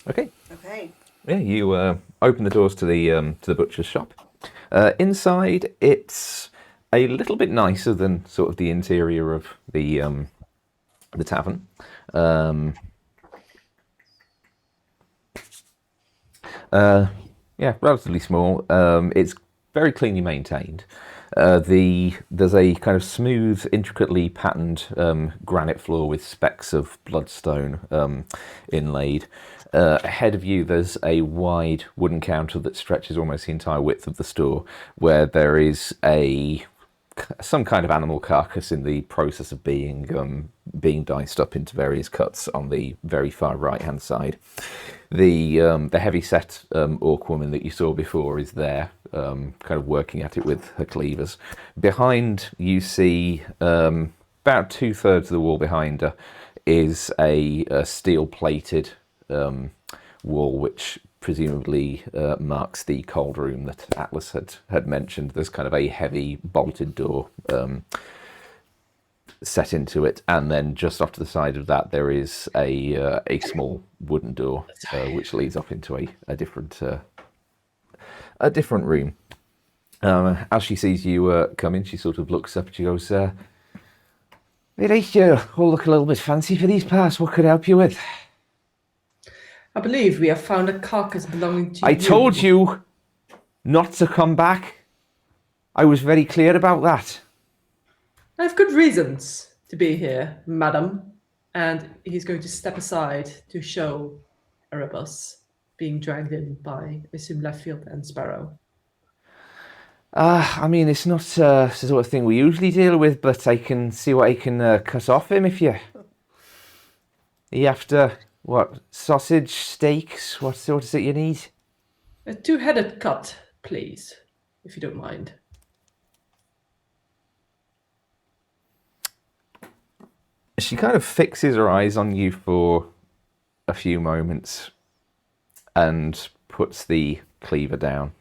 Okay. Okay. Yeah, you open the doors to the butcher's shop. Inside, it's a little bit nicer than sort of the interior of the tavern. Yeah, relatively small. It's very cleanly maintained. There's a kind of smooth, intricately patterned granite floor with specks of bloodstone inlaid. Ahead of you, there's a wide wooden counter that stretches almost the entire width of the store, where there is some kind of animal carcass in the process of being diced up into various cuts on the very far right hand side. The heavy set orc woman that you saw before is there, kind of working at it with her cleavers. Behind, you see about 2/3 of the wall behind her is a steel-plated wall, which presumably marks the cold room that Atlas had mentioned. There's kind of a heavy bolted door set into it, and then just off to the side of that there is a small wooden door which leads off into a different room. As she sees you come in, she sort of looks up and she goes, "Right, you all look a little bit fancy for these parts. What could I help you with?" I believe we have found a carcass belonging to I you. told you not to come back. I was very clear about that. I have good reasons to be here, madam. And he's going to step aside to show Erebus being dragged in by, I assume, Leftfield and Sparrow. I mean, it's not the sort of thing we usually deal with, but I can see what I can cut off him if you... Are you after, what, sausage, steaks? What sort is it you need? A two-headed cut, please, if you don't mind. She kind of fixes her eyes on you for a few moments and puts the cleaver down.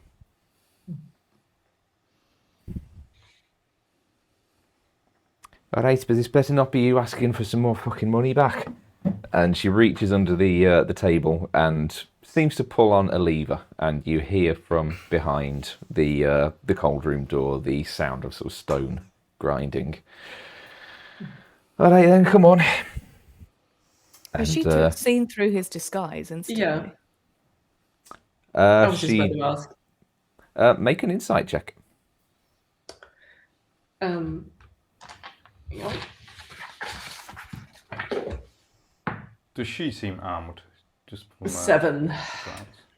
All right, but this better not be you asking for some more fucking money back. And she reaches under the table and seems to pull on a lever, and you hear from behind the cold room door the sound of sort of stone grinding. All right then, come on. Has she seen through his disguise instantly? Yeah. I was just about to ask. Make an insight check. Yeah. Does she seem armed? Just from, 7. glance?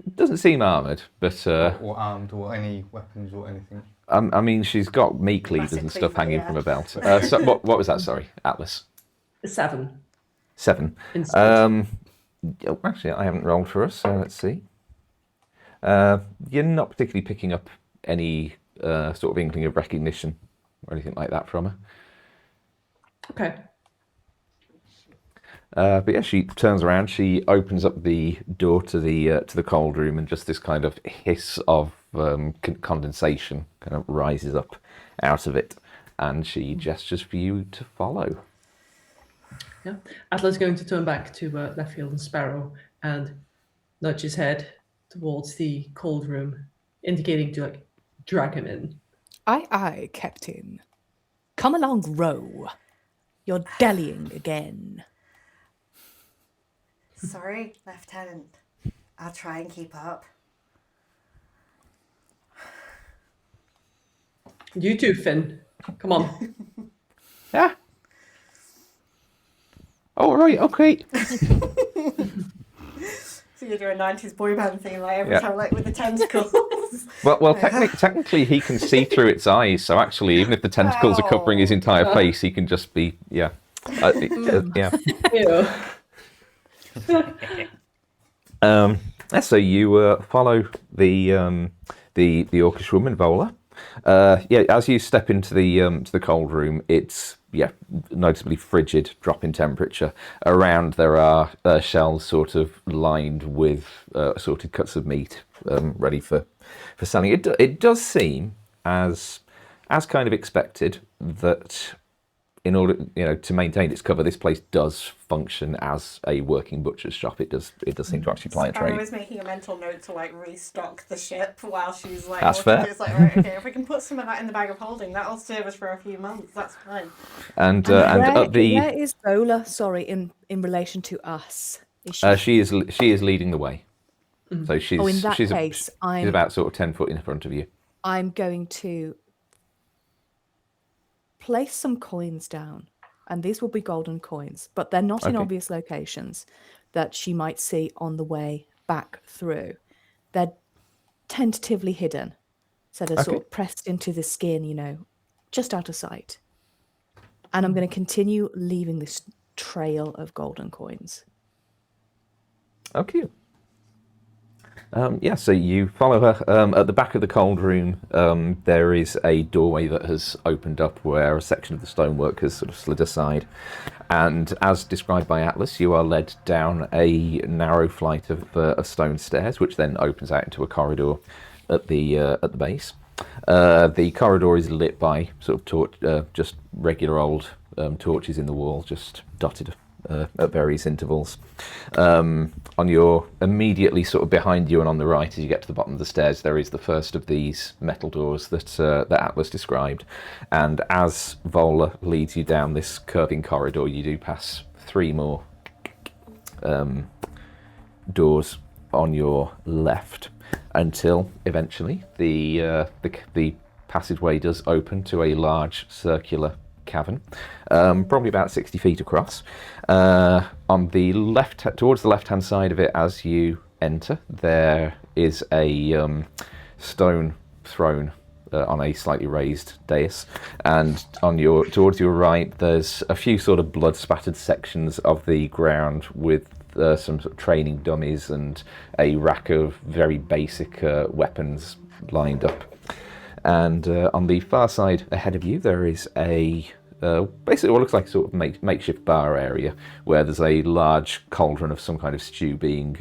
It doesn't seem armoured, but... or armed, or any weapons or anything? I mean, she's got meat cleavers and stuff hanging from her belt. So, what was that, sorry? Atlas? 7. 7. Insight. Actually, I haven't rolled for us, so let's see. You're not particularly picking up any sort of inkling of recognition or anything like that from her. Okay. But yeah, she turns around, she opens up the door to the cold room, and just this kind of hiss of condensation kind of rises up out of it, and she gestures for you to follow. Yeah. Atlas is going to turn back to Leftfield and Sparrow and nudge his head towards the cold room, indicating to drag him in. Aye, aye, Captain. Come along, row. You're dallying again. Sorry, Lieutenant. I'll try and keep up. You too, Finn. Come on. Yeah. Oh, right, okay. So you do a 90s boy band thing, like every time, like with the tentacles. Well, technically he can see through its eyes, so actually, even if the tentacles are covering his entire face, he can just be, yeah. Ew. So you follow the orcish woman, Vola. As you step into the cold room, it's noticeably frigid, drop in temperature. Around there are shelves sort of lined with assorted cuts of meat, ready for selling. It does seem, as kind of expected, that in order to maintain its cover, this place does function as a working butcher's shop. It does seem to actually ply a trade. I was making a mental note to restock the ship while she's like. That's fair. It's like, right, okay, if we can put some of that in the bag of holding, that'll serve us for a few months. That's fine. And where is Bola? Sorry, in relation to us, is she is leading the way. So she's in that she's case, she's about sort of 10 foot in front of you. I'm going to place some coins down, and these will be golden coins, but they're not in obvious locations that she might see on the way back through. They're tentatively hidden, so they're sort of pressed into the skin, just out of sight. And I'm going to continue leaving this trail of golden coins. Okay. So you follow her. At the back of the cold room, there is a doorway that has opened up where a section of the stonework has sort of slid aside. And as described by Atlas, you are led down a narrow flight of stone stairs, which then opens out into a corridor at the base. The corridor is lit by sort of just regular old torches in the wall, just dotted at various intervals. On your immediately sort of behind you and on the right, as you get to the bottom of the stairs, there is the first of these metal doors that Atlas described. And as Vola leads you down this curving corridor, you do pass 3 more doors on your left, until eventually the passageway does open to a large circular cavern, probably about 60 feet across. On the towards the left-hand side of it, as you enter, there is a stone throne on a slightly raised dais, and towards your right, there's a few sort of blood-spattered sections of the ground with some sort of training dummies and a rack of very basic weapons lined up. And on the far side ahead of you, there is a basically what looks like a sort of makeshift bar area where there's a large cauldron of some kind of stew being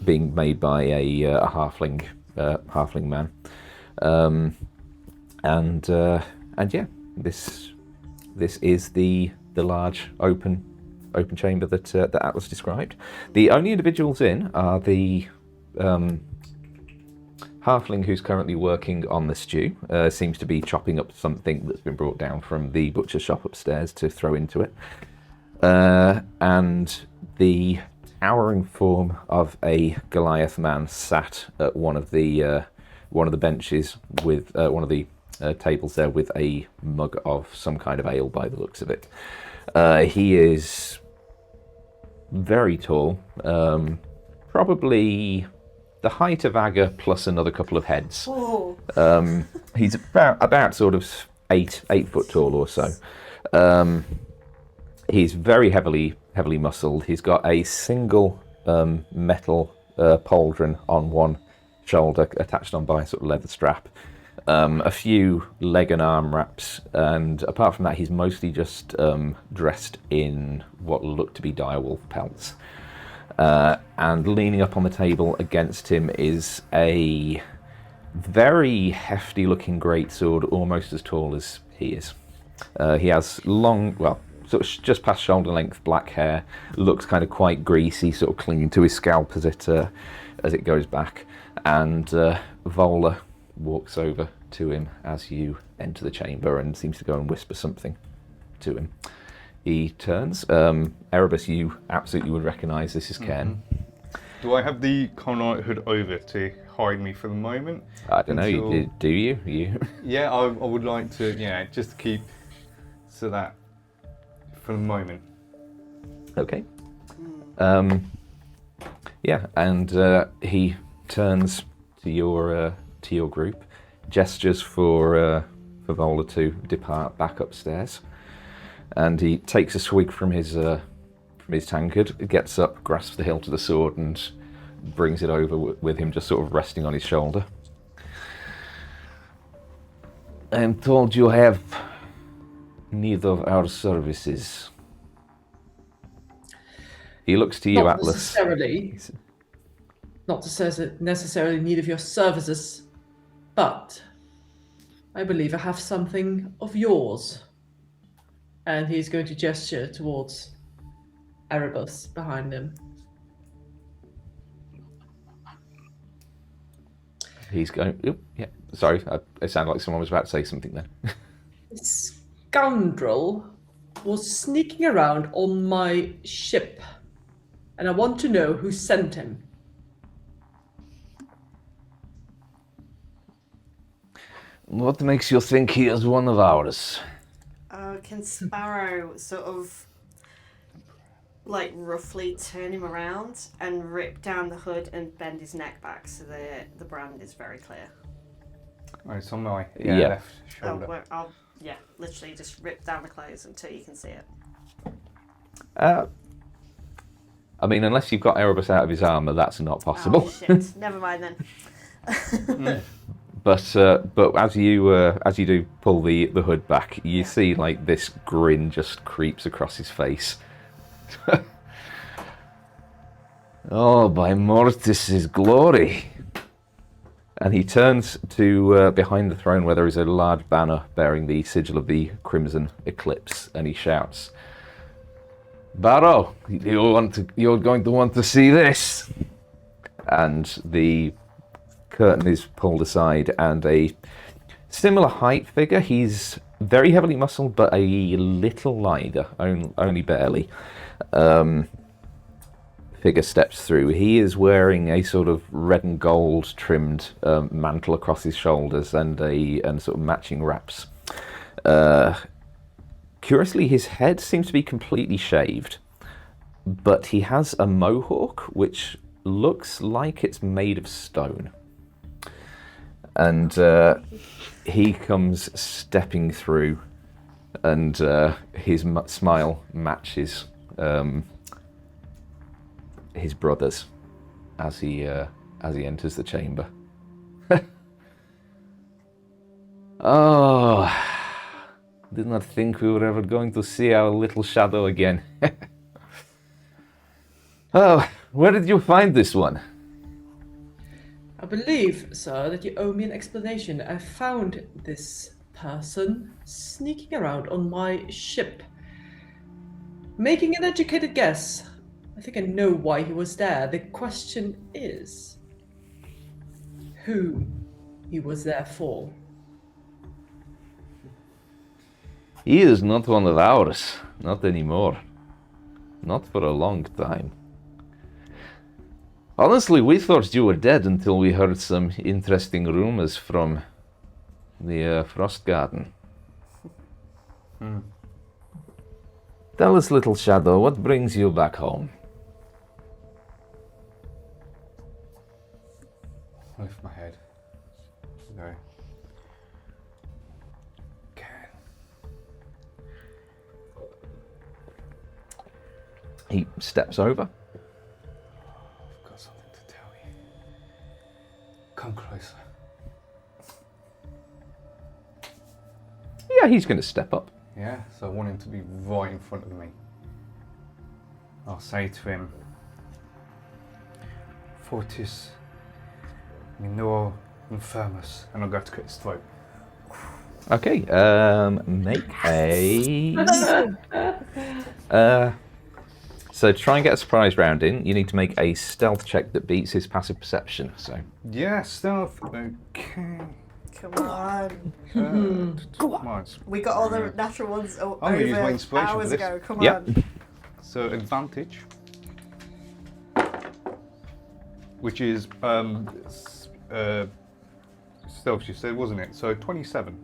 made by a halfling man. And yeah, this is the large open chamber that Atlas described. The only individuals in are the halfling who's currently working on the stew. Seems to be chopping up something that's been brought down from the butcher shop upstairs to throw into it. And the towering form of a Goliath man sat at one of the benches with one of the tables there with a mug of some kind of ale by the looks of it. He is very tall, probably the height of Aga plus another couple of heads. He's about sort of 8 foot tall or so. He's very heavily muscled. He's got a single metal pauldron on one shoulder, attached on by a sort of leather strap. A few leg and arm wraps, and apart from that, he's mostly just dressed in what look to be direwolf pelts. And leaning up on the table against him is a very hefty-looking greatsword, almost as tall as he is. He has long, well, sort of just past shoulder-length black hair. Looks kind of quite greasy, sort of clinging to his scalp as it goes back. And Vola walks over to him as you enter the chamber and seems to go and whisper something to him. He turns. Erebus, you absolutely would recognise this is Ken. Do I have the Conite hood over to hide me for the moment? I don't know. Do you? Yeah, I would like to. Yeah, just keep so that for the moment. Okay. Yeah, and he turns to your group, gestures for Vola to depart back upstairs, and he takes a swig from his tankard, gets up, grasps the hilt of the sword, and brings it over with him, just sort of resting on his shoulder. I am told you have need of our services. He looks to you, Atlas. Not necessarily need of your services, but I believe I have something of yours. And he's going to gesture towards Erebus behind him. He's going. Oh, yeah. Sorry, it sounded like someone was about to say something then. This scoundrel was sneaking around on my ship, and I want to know who sent him. What makes you think he is one of ours? Can Sparrow sort of like roughly turn him around and rip down the hood and bend his neck back so the brand is very clear? Oh, it's on my Yeah. left shoulder. Well, I'll literally just rip down the clothes until you can see it. I mean, unless you've got Erebus out of his armour, that's not possible. Oh shit! Never mind then. But as you do pull the hood back, you see like this grin just creeps across his face. Oh, by Mortis' glory! And he turns to behind the throne where there is a large banner bearing the sigil of the Crimson Eclipse, and he shouts, "Barrow, you're going to want to see this!" And the curtain is pulled aside, and a similar height figure, he's very heavily muscled but a little lighter, only barely, figure steps through. He is wearing a sort of red and gold trimmed mantle across his shoulders and sort of matching wraps. Curiously, his head seems to be completely shaved, but he has a mohawk which looks like it's made of stone. And he comes stepping through, and his smile matches his brother's as he enters the chamber. Oh, did not think we were ever going to see our little shadow again. Oh, where did you find this one? I believe, sir, that you owe me an explanation. I found this person sneaking around on my ship. Making an educated guess. I think I know why he was there. The question is, who he was there for. He is not one of ours. Not anymore. Not for a long time. Honestly, we thought you were dead until we heard some interesting rumors from the Frost Garden. Tell us, little shadow, what brings you back home? I lift my head. No. Okay. He steps over. I've got something to tell you. Come closer. Yeah, he's going to step up. Yeah, so I want him to be right in front of me. I'll say to him, Fortis minor infirmus, and I'll go to cut his throat. Okay, make a... so to try and get a surprise round in, you need to make a stealth check that beats his passive perception, so... Yeah, stealth. Okay. Come on. Come on. We got all the natural ones I'm gonna use my over inspiration for hours this. ago. Come Yep. on. So advantage, which is stealth, you said, wasn't it? So 27.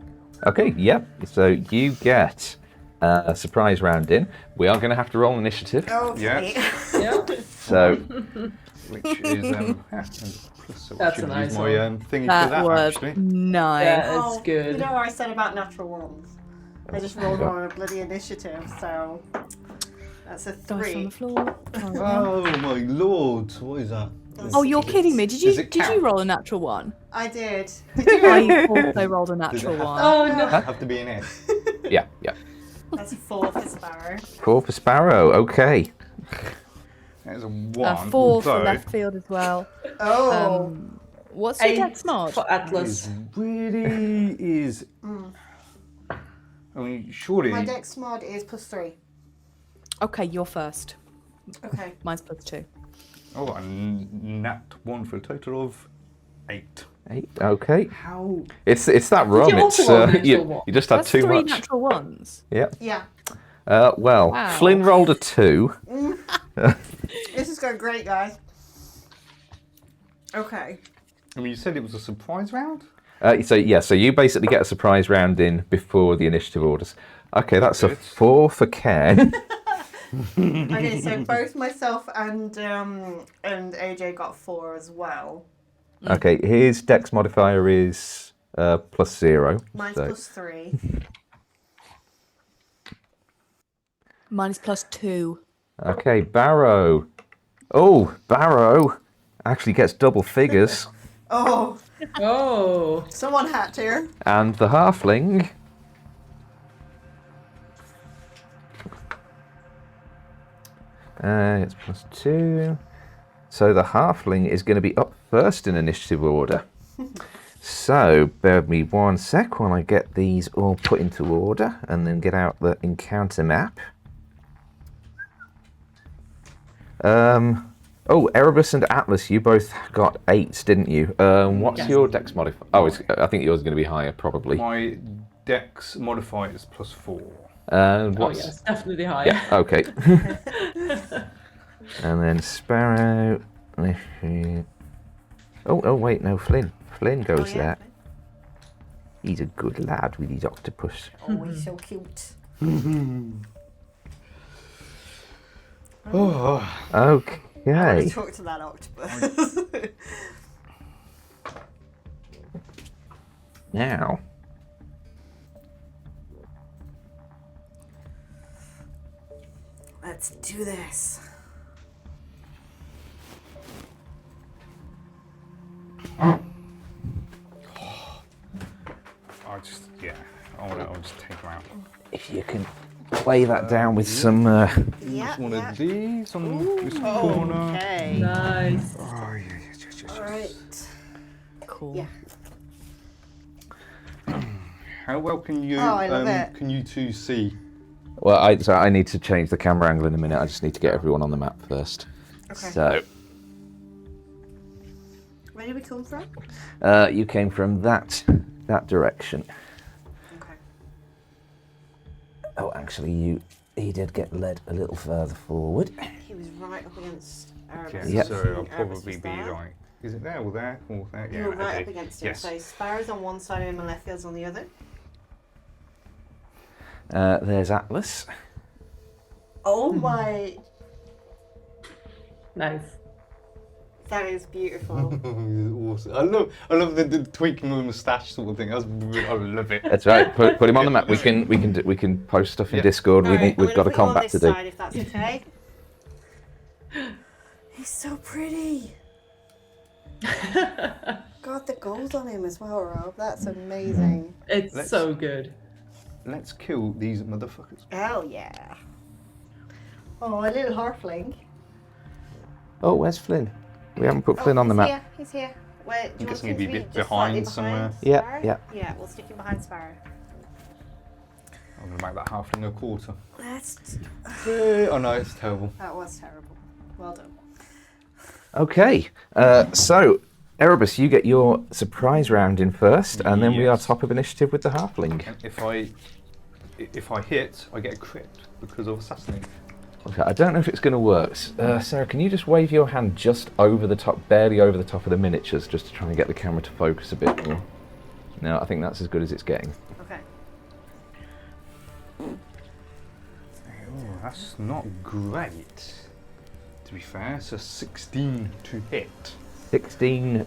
Okay, yep, so you get a surprise round in. We are going to have to roll initiative, Okay. Yeah. so... Which is plus, so I That's should a nice use my one. thingy for That that was actually. nice. Yeah, Oh, it's good. You know what I said about natural ones? I just rolled on a bloody initiative, so that's a Dice on 3. the floor. Oh my lord, what is that? Oh, you're kidding me. Does it Did you count? roll a natural one? I did. Did you? I also rolled a natural one. Oh no. Have to be an S. Yeah. That's a 4 for Sparrow. 4 for Sparrow, okay. That's a 1. 4 for although left field as well. Oh. What's your 8 dex mod? for Atlas. It really is. I mean, surely. My dex mod is +3. Okay, you're first. Okay. Mine's +2. Oh, a nat 1 for a total of 8. 8, okay. How? It's that rum, you also it's... roll a natural one? you just had That's too 3 much. natural ones. Yep. Yeah. Well, Wow. Flynn rolled a 2. This is going great, guys. Okay. I mean, you said it was a surprise round? So you basically get a surprise round in before the initiative orders. Okay, that's a Good. 4 for Ken. Okay, so both myself and AJ got 4 as well. Okay, his dex modifier is +0. Mine's so- +3. Mine is +2. Okay, Barrow. Oh, Barrow actually gets double figures. Oh, Oh. someone had to. And the halfling... it's +2. So the halfling is going to be up first in initiative order. So, bear with me 1 sec while I get these all put into order and then get out the encounter map. Oh, Erebus and Atlas, you both got 8s, didn't you? What's Yes. your dex modifier? Oh, I think yours is going to be higher, probably. My dex modifier is +4. Oh What's... yes, definitely higher. Yeah, okay. And then Sparrow. Oh, wait, no, Flynn. Flynn goes there. He's a good lad with his octopus. Oh, he's so cute. Oh, I want to Okay. talk to that octopus. Now, Let's do this. I'll just take them out. if you can play that down with some... Yeah, Just one yeah. of these on this corner. Okay. Nice. Oh, yes. All right. Cool. Yeah. How well can you Oh, I love it. can you two see? Well, I need to change the camera angle in a minute. I just need to get everyone on the map first. Okay. So, Where did we come from? you came from that direction. Okay. Oh, actually, he did get led a little further forward. He was right up against Erebus. Yeah, Yep. so I think I'll Erebus probably was be there. like, is it there or there or there? You Yeah, were right okay. up against him. Yes. So Sparrow's on one side and Malefio's on the other. There's Atlas. Oh my! Nice. That is beautiful. Awesome. I love the tweaking of the moustache sort of thing. I love it. That's right. Put him on the map. We can post stuff in Yeah. Discord. All right, We've got a I'm gonna put you on combat this to do. side, if that's okay. He's so pretty. God, the gold on him as well, Rob. That's amazing. It's Let's- so good. Let's kill these motherfuckers. Hell yeah. Oh, a little halfling. Oh, where's Flynn? We haven't put Flynn on the he's map. Here, he's here. Wait, do you want guessing him he'd to be be bit just slightly behind somewhere. Yeah, Sparrow? yeah. Yeah, we'll stick him behind Sparrow. I'm gonna make that halfling a quarter. That's... Oh no, it's terrible. That was terrible. Well done. Okay. So, Erebus, you get your surprise round in first, and then we are Yes. top of initiative with the halfling. And if I hit, I get a crit because of assassinate. Okay, I don't know if it's going to work. Sarah, can you just wave your hand just over the top, barely over the top of the miniatures, just to try and get the camera to focus a bit more? No, I think that's as good as it's getting. Okay. Oh, that's not great. To be fair, it's a 16 to hit. 16,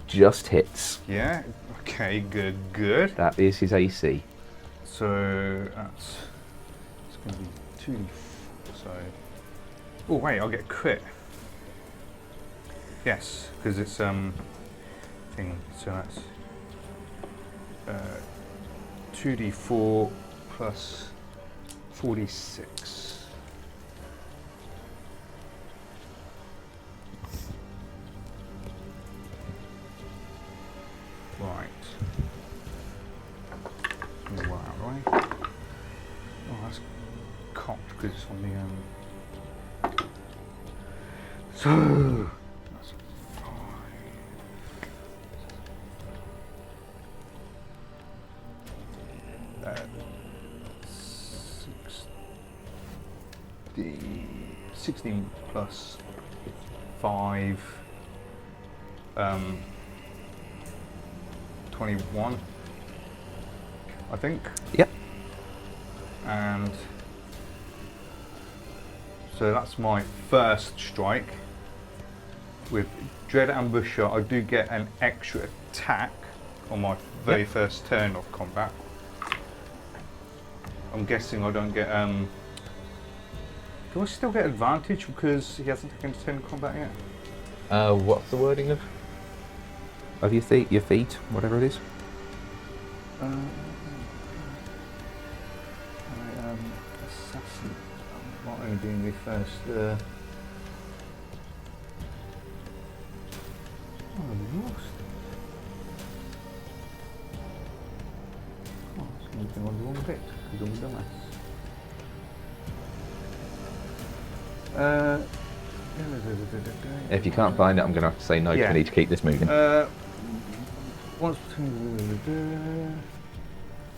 just hits. Yeah. Okay. Good. That is his AC. So that's it's going to be 2d4. So. Oh wait, I'll get a crit. Yes, because it's thing. So that's 2d4 plus 46. Right. Move that out of the way. Oh, that's cocked because it's on the So that's 16 plus 5. 21, I think. Yep. And so that's my first strike. With Dread Ambusher, I do get an extra attack on my very first turn of combat. I'm guessing I don't get Do I still get advantage because he hasn't taken 10 combat yet? What's the wording of your feet, whatever it is? Assassin. What am I doing the first? Oh, I've lost. Oh, it's going to be on the wrong bit. I'm going to do that. If you can't find it, I'm going to have to say no. Yeah. I need to keep this moving. Once.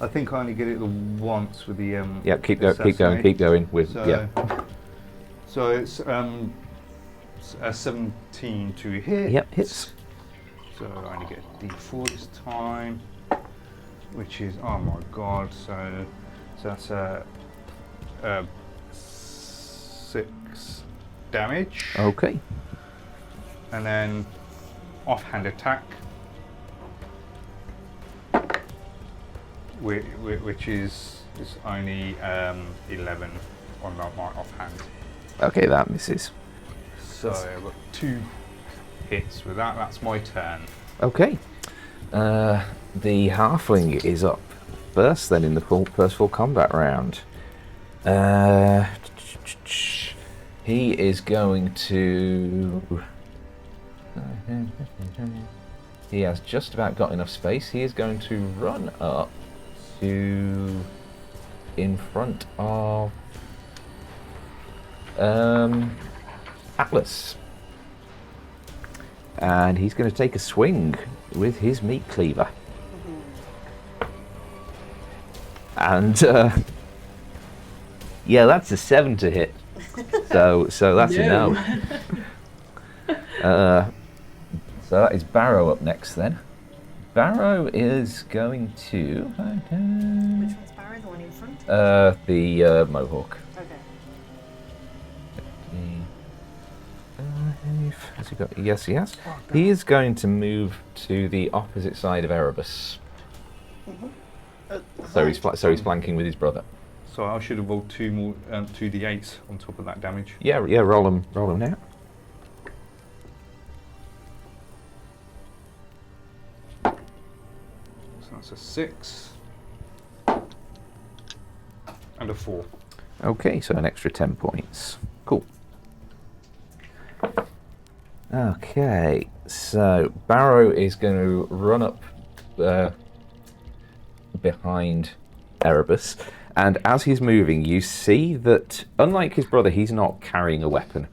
I think I only get it the once with the. Yeah, keep going. With so, So it's a 17 to hit. Yep, hits. So I only get D4 this time, which is, oh my god, so that's a 6 damage. Okay. And then offhand attack, which is only 11 on my offhand. Okay, that misses. So I've got 2 hits with that. That's my turn. Okay. The halfling is up first, then in the first full combat round. He is going to. He has just about got enough space. He is going to run up to in front of Atlas. And he's going to take a swing with his meat cleaver. And yeah, that's a 7 to hit. So that's a no. So that is Barrow up next then. Barrow is going to. Which one's Barrow? The one in front? The Mohawk. Okay. Has he got? Yes, he has. He is going to move to the opposite side of Erebus. So he's flanking with his brother. So I should have rolled 2 more 2d8s on top of that damage. Yeah, roll him now. So that's a 6 and a 4. Okay, so an extra 10 points. Cool. Okay, so Barrow is going to run up behind Erebus, and as he's moving, you see that, unlike his brother, he's not carrying a weapon.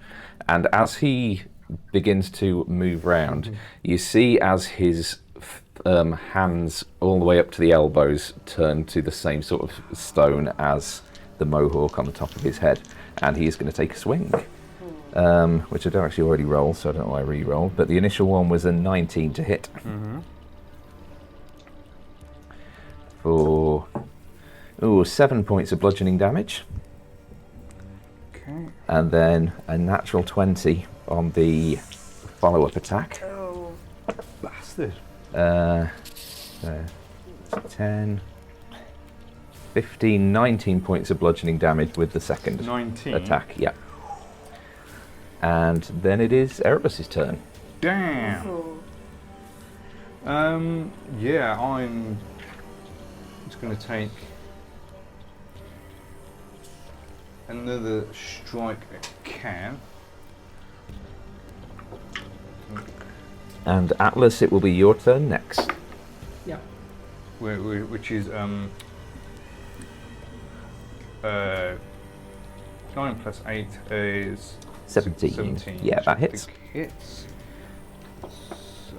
And as he begins to move round, you see as his hands all the way up to the elbows turn to the same sort of stone as the Mohawk on the top of his head, and he is going to take a swing. Which I don't actually already roll, so I don't know why I re-rolled. But the initial one was a 19 to hit. For 7 points of bludgeoning damage. Okay. And then a natural 20 on the follow-up attack. Oh. Bastard. 10, 15, 19 points of bludgeoning damage with the second 19. attack. Yeah. And then it is Erebus' turn. Damn. Yeah, I'm just going to take another strike at can. And Atlas, it will be your turn next. Yeah. Which is 9 plus 8 is 17. Yeah, that hits. Hits. So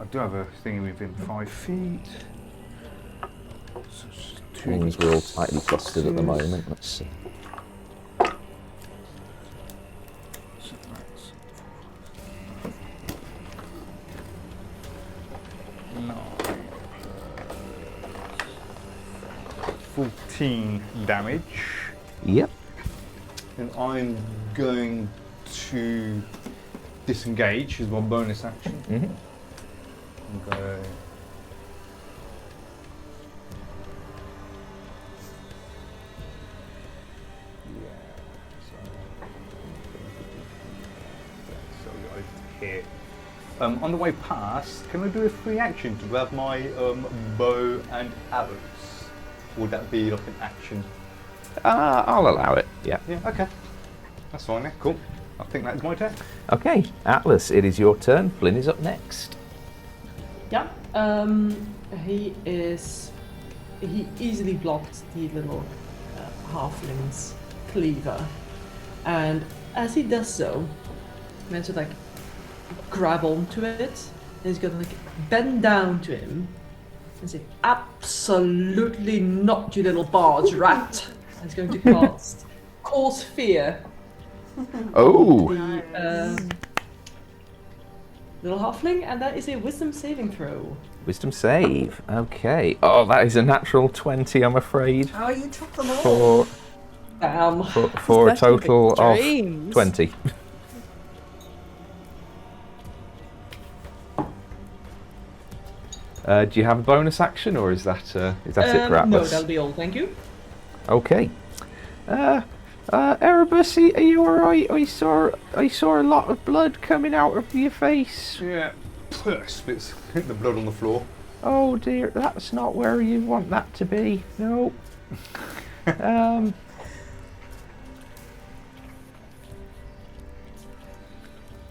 I do have a thing within 5 feet. So it's Things are all tightly clustered at the moment. Let's see. So that's 9 14 damage. Yep. And I'm going to disengage as my bonus action. Mm-hmm. And go. Yeah. On the way past, can I do a free action to grab my bow and arrows? Would that be like an action? I'll allow it. Yeah. Yeah, okay. That's fine then, cool. I think that's my turn. Okay, Atlas, it is your turn. Flynn is up next. Yeah. He easily blocked the little halfling's cleaver, and as he does so, he managed to like grab onto it, and he's gonna like bend down to him and say, "Absolutely not, you little barge rat!" And he's going to cause fear. Oh! Little halfling, and that is a wisdom saving throw. Wisdom save. Okay. Oh, that is a natural 20, I'm afraid. Oh, you took them all. Damn. For a total of Dreams. 20. Do you have a bonus action, or is that it for Atlas? No, that'll be all. Thank you. Okay. Erebus, are you alright? I saw a lot of blood coming out of your face. Yeah. Spits the blood on the floor. Oh dear, that's not where you want that to be. No.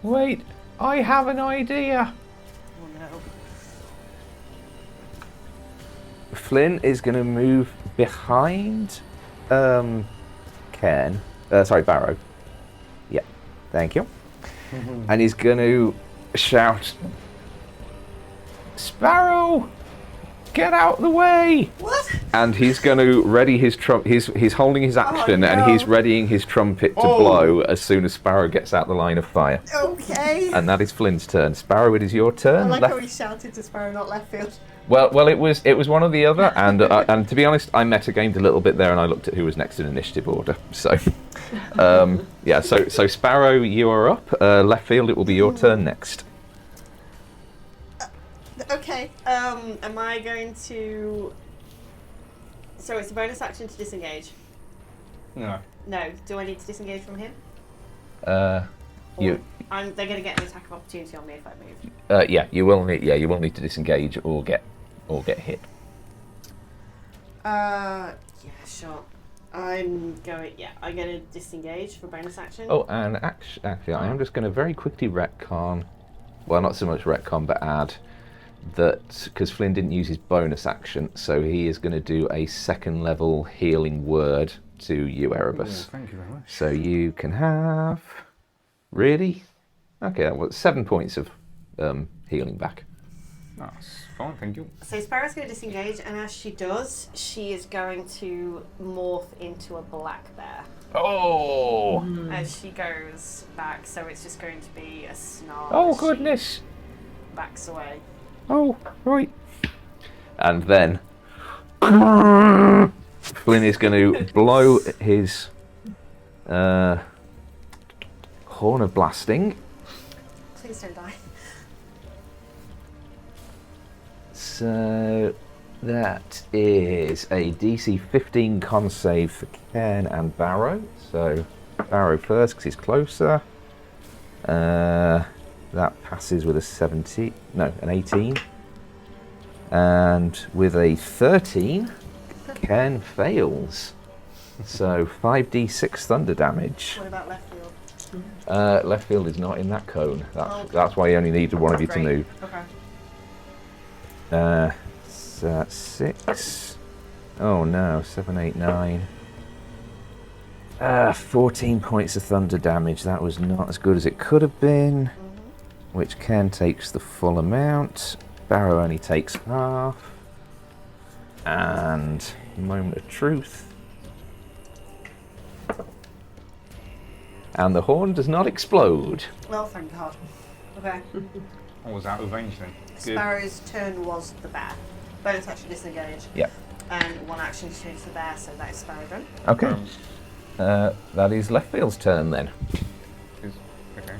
Wait, I have an idea. Oh no. Flynn is going to move behind Barrow. Yeah, thank you. And he's going to shout, "Sparrow, get out the way!" What? And he's going to ready his trumpet. He's holding his action, and he's readying his trumpet to blow as soon as Sparrow gets out the line of fire. Okay. And that is Flynn's turn. Sparrow, it is your turn. I like how he shouted to Sparrow, not left field. Well, it was one or the other, and to be honest, I metagamed a little bit there, and I looked at who was next in initiative order. So, yeah. So Sparrow, you are up. Left field, it will be your turn next. Okay. Am I going to? So it's a bonus action to disengage. No. No. Do I need to disengage from him? You. They're going to get an attack of opportunity on me if I move. Yeah, you will need. Yeah, you will need to disengage or get hit. Yeah, sure. I'm going to disengage for bonus action. Oh, and actually, I am just going to very quickly retcon. Well, not so much retcon, but add that because Flynn didn't use his bonus action, so he is going to do a second level healing word to you, Erebus. Oh, thank you very much. So you can have. Really? Okay, well, 7 points of healing back. That's fine, thank you. So Sparrow's going to disengage, and as she does, she is going to morph into a black bear Oh! as she goes back. So it's just going to be a snarl. Oh as she goodness. backs away. Oh, right. And then Flynn is going to blow his horn of blasting. Please don't die. So that is a DC 15 con save for Ken and Barrow. So Barrow first because he's closer. That passes with an 18. And with a 13, Ken fails. So 5d6 thunder damage. What about left field? Left field is not in that cone. That's why you only needed one of you to Great. move. Okay. So that's 6. Oh no, 7, 8, 9. 14 points of thunder damage. That was not as good as it could have been. Which Ken takes the full amount. Barrow only takes half. And moment of truth. And the horn does not explode. Well, thank God. Okay. I was out of range then. Good. Sparrow's turn was the bear. Bonus action disengage. Yep. And one action to change the bear, so that is Sparrow done. Okay. That is left field's turn then. Okay.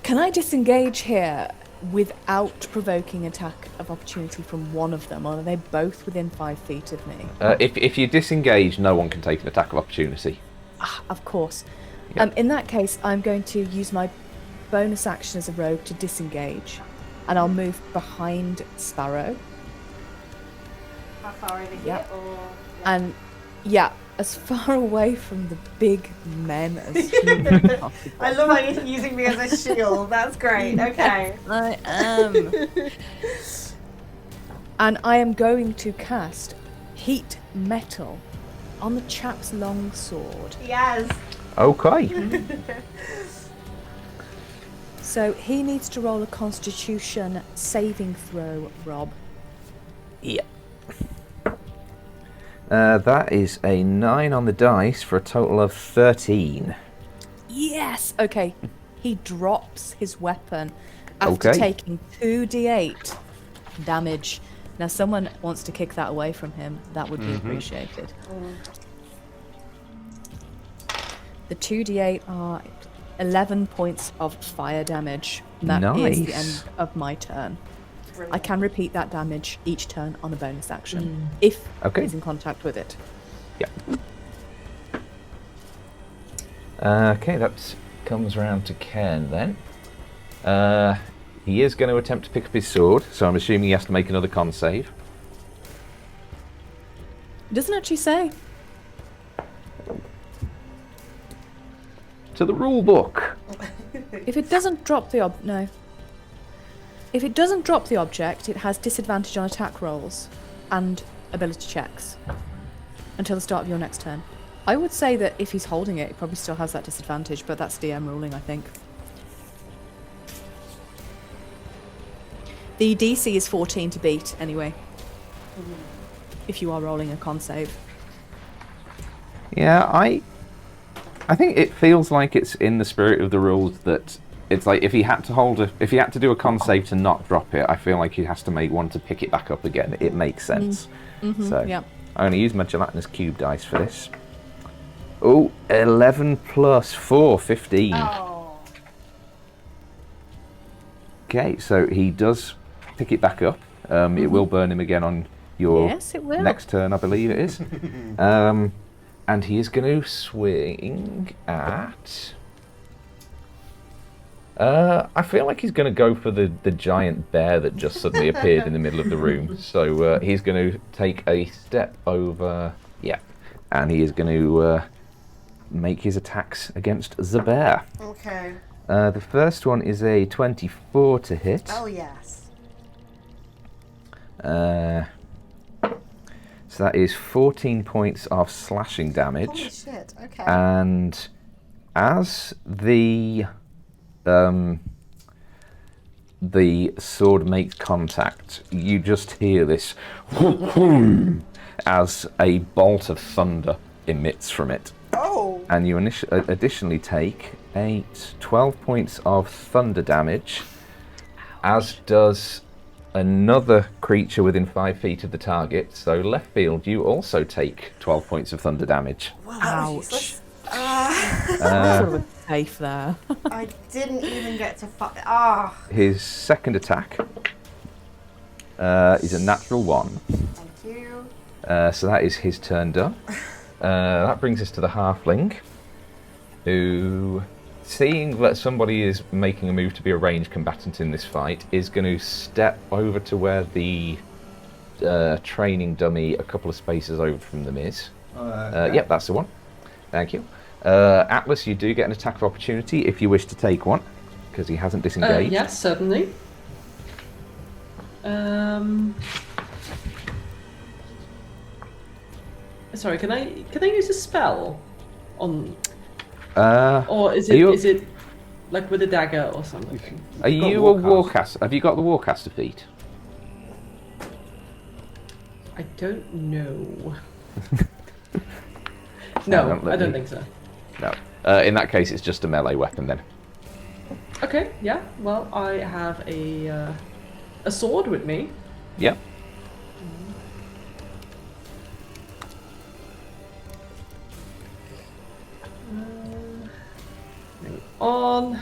Can I disengage here without provoking attack of opportunity from one of them, or are they both within 5 feet of me? If you disengage, no one can take an attack of opportunity. Of course. Yep. In that case, I'm going to use my bonus action as a rogue to disengage, and I'll move behind Sparrow. How far over Yeah. here? Or And yeah, as far away from the big men as humanly possible. I love how you're using me as a shield. That's great. Okay. I am. And I am going to cast Heat Metal on the chap's long sword. Yes. Okay. So he needs to roll a Constitution saving throw, Rob. Yeah. That is a 9 on the dice for a total of 13. Yes! Okay. He drops his weapon after Okay. taking 2d8 damage. Now, someone wants to kick that away from him. That would be appreciated. The 2d8 are 11 points of fire damage. And that is the Nice. end of my turn. Brilliant. I can repeat that damage each turn on a bonus action if Okay. he's in contact with it. Yeah. Okay, that comes round to Ken then. He is going to attempt to pick up his sword, so I'm assuming he has to make another con save. It doesn't actually say. To the rule book. If it doesn't drop the no. If it doesn't drop the object, it has disadvantage on attack rolls and ability checks until the start of your next turn. I would say that if he's holding it, it probably still has that disadvantage, but that's DM ruling, I think. The DC is 14 to beat, anyway. If you are rolling a con save. Yeah, I think it feels like it's in the spirit of the rules that it's like if he had to do a con save to not drop it, I feel like he has to make one to pick it back up again. It makes sense. So yeah. I'm going to use my gelatinous cube dice for this. Oh, 11 plus 4, 15. Oh. Okay, so he does pick it back up. It will burn him again on your Yes, it will. next turn, I believe it is. And he is going to swing at... I feel like he's going to go for the giant bear that just suddenly appeared in the middle of the room. So he's going to take a step over... Yeah. And he is going to make his attacks against the bear. Okay. The first one is a 24 to hit. Oh yes. So that is 14 points of slashing damage. Holy shit. Okay. And as the sword makes contact, you just hear this as a bolt of thunder emits from it. Oh. And you additionally take 12 points of thunder damage, as does another creature within 5 feet of the target. So left field, you also take 12 points of thunder damage. Well, that was Ouch. useless. Sort of a safe there. I didn't even get to fight. Ah. His second attack is a natural 1. Thank you. So that is his turn done. That brings us to the halfling, who, seeing that somebody is making a move to be a ranged combatant in this fight, is going to step over to where the training dummy a couple of spaces over from them is. Yep, that's the one. Thank you. Atlas, you do get an attack of opportunity if you wish to take one, because he hasn't disengaged. Yes, certainly. Sorry, can I use a spell on, or is it like with a dagger or something? Are you a warcaster? Have you got the warcaster feat? I don't know. No, No, I don't think so. No. In that case, it's just a melee weapon then. Okay, yeah. Well, I have a sword with me. Yep. On.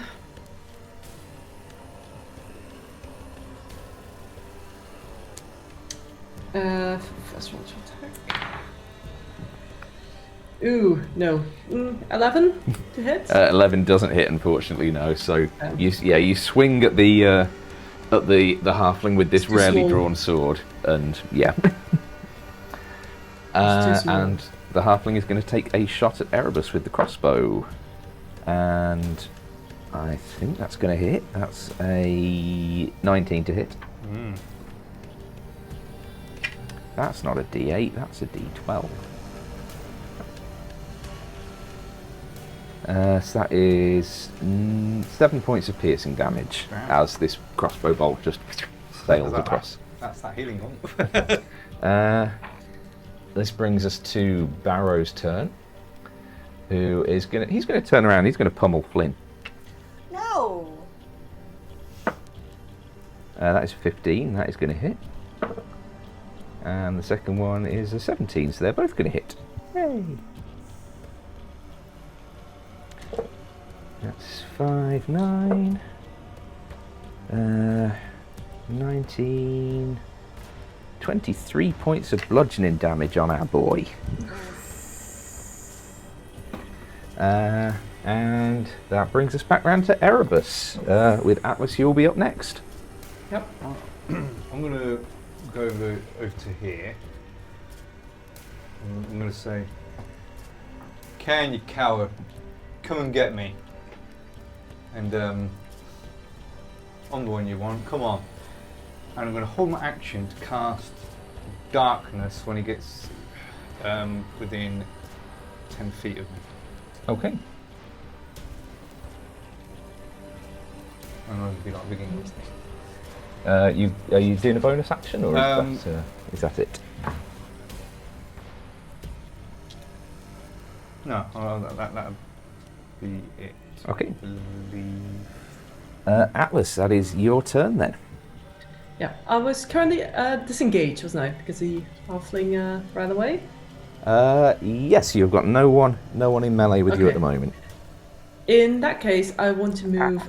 First one to attack. Ooh, no. 11 to hit? 11 doesn't hit, unfortunately, no. So you swing at the halfling with this It's too rarely small. drawn sword, and yeah. It's too small. And the halfling is going to take a shot at Erebus with the crossbow, and I think that's going to hit. That's a 19 to hit. That's not a D8, that's a D12. So that is 7 points of piercing damage as this crossbow bolt just sails across. That's that healing one. This brings us to Barrow's turn, who is he's gonna turn around. He's gonna pummel Flynn. No. That is 15. That is gonna hit. And the second one is a 17. So they're both gonna hit. Yay! That's 5, 9, 19, 23 points of bludgeoning damage on our boy. And that brings us back round to Erebus. With Atlas, you'll be up next. Yep. I'm going to go over to here. I'm going to say, "Can you coward, come and get me." And I'm the one you want, come on. And I'm going to hold my action to cast darkness when he gets within 10 feet of me. Okay. I'm going to be like beginning. Are you doing a bonus action, or is that it? No, that'd be it. Okay. I believe. Atlas, that is your turn then. Yeah, I was currently disengaged, wasn't I? Because the halfling ran away. Yes, you've got no one in melee with you at the Okay. moment. In that case, I want to move